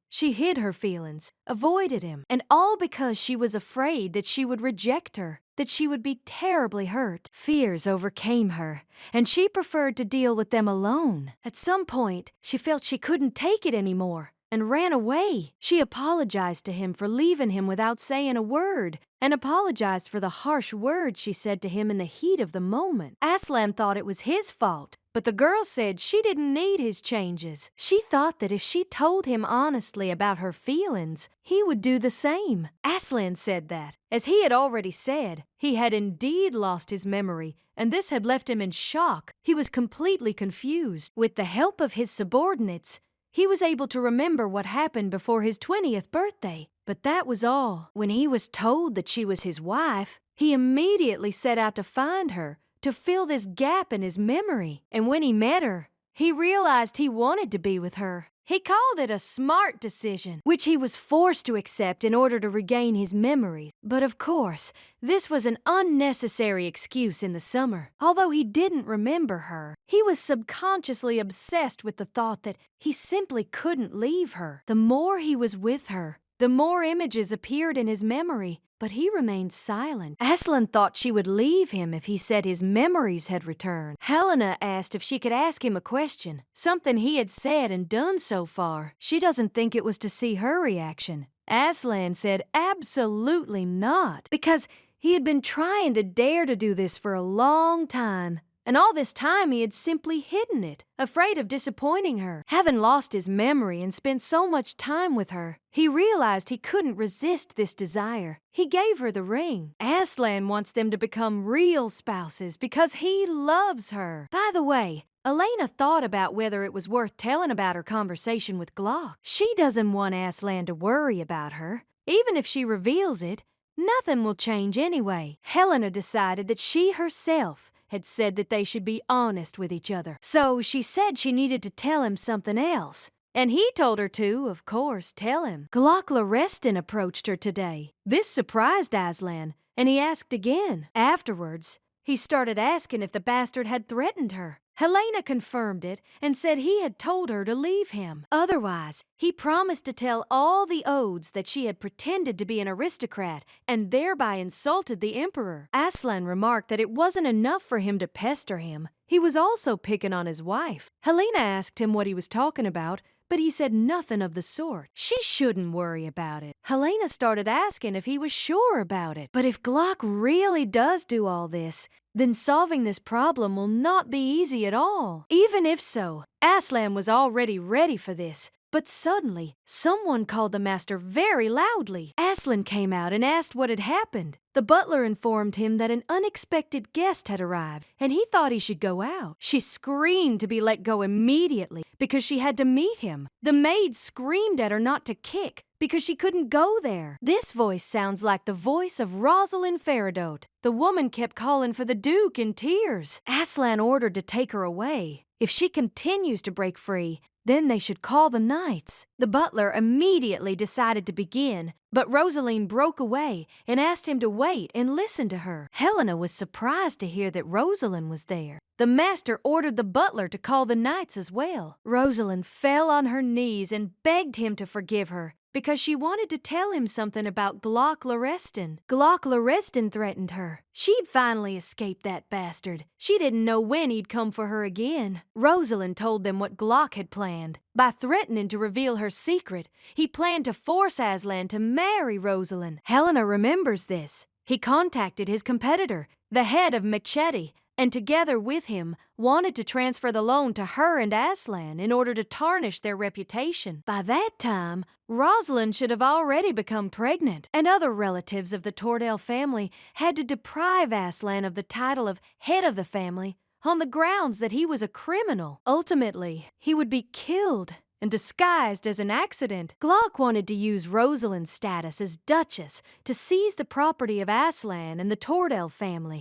she hid her feelings, avoided him, and all because she was afraid that she would reject her, that she would be terribly hurt. Fears overcame her, and she preferred to deal with them alone. At some point, she felt she couldn't take it anymore and ran away. She apologized to him for leaving him without saying a word, and apologized for the harsh words she said to him in the heat of the moment. Aslan thought it was his fault, but the girl said she didn't need his changes. She thought that if she told him honestly about her feelings, he would do the same. Aslan said that, as he had already said, he had indeed lost his memory, and this had left him in shock. He was completely confused. With the help of his subordinates, he was able to remember what happened before his 20th birthday. But that was all. When he was told that she was his wife, he immediately set out to find her, to fill this gap in his memory. And when he met her, he realized he wanted to be with her. He called it a smart decision, which he was forced to accept in order to regain his memories. But of course, this was an unnecessary excuse in the summer. Although he didn't remember her, he was subconsciously obsessed with the thought that he simply couldn't leave her. The more he was with her, the more images appeared in his memory, but he remained silent. Aslan thought she would leave him if he said his memories had returned. Helena asked if she could ask him a question, something he had said and done so far. She doesn't think it was to see her reaction. Aslan said absolutely not, because he had been trying to dare to do this for a long time. And all this time he had simply hidden it, afraid of disappointing her. Having lost his memory and spent so much time with her, he realized he couldn't resist this desire. He gave her the ring. Aslan wants them to become real spouses because he loves her. By the way, Elena thought about whether it was worth telling about her conversation with Glock. She doesn't want Aslan to worry about her. Even if she reveals it, nothing will change anyway. Helena decided that she herself had said that they should be honest with each other. So she said she needed to tell him something else. And he told her to, of course, tell him. Glock Lorestan approached her today. This surprised Aslan, and he asked again. Afterwards, he started asking if the bastard had threatened her. Helena confirmed it and said he had told her to leave him. Otherwise, he promised to tell all the Odes that she had pretended to be an aristocrat and thereby insulted the emperor. Aslan remarked that it wasn't enough for him to pester him. He was also picking on his wife. Helena asked him what he was talking about, but he said nothing of the sort. She shouldn't worry about it. Helena started asking if he was sure about it. But if Glock really does do all this, then solving this problem will not be easy at all. Even if so, Aslan was already ready for this. But suddenly, someone called the master very loudly. Aslan came out and asked what had happened. The butler informed him that an unexpected guest had arrived, and he thought he should go out. She screamed to be let go immediately because she had to meet him. The maid screamed at her not to kick because she couldn't go there. This voice sounds like the voice of Rosalind Faradote. The woman kept calling for the Duke in tears. Aslan ordered to take her away. If she continues to break free, then they should call the knights. The butler immediately decided to begin, but Rosaline broke away and asked him to wait and listen to her. Helena was surprised to hear that Rosalind was there. The master ordered the butler to call the knights as well. Rosalind fell on her knees and begged him to forgive her, because she wanted to tell him something about Glock Lorestan. Glock Lorestan threatened her. She'd finally escaped that bastard. She didn't know when he'd come for her again. Rosalind told them what Glock had planned. By threatening to reveal her secret, he planned to force Aslan to marry Rosalind. Helena remembers this. He contacted his competitor, the head of Machete, and together with him wanted to transfer the loan to her and Aslan in order to tarnish their reputation. By that time, Rosalind should have already become pregnant, and other relatives of the Tordell family had to deprive Aslan of the title of head of the family on the grounds that he was a criminal. Ultimately, he would be killed and disguised as an accident. Glock wanted to use Rosalind's status as Duchess to seize the property of Aslan and the Tordell family.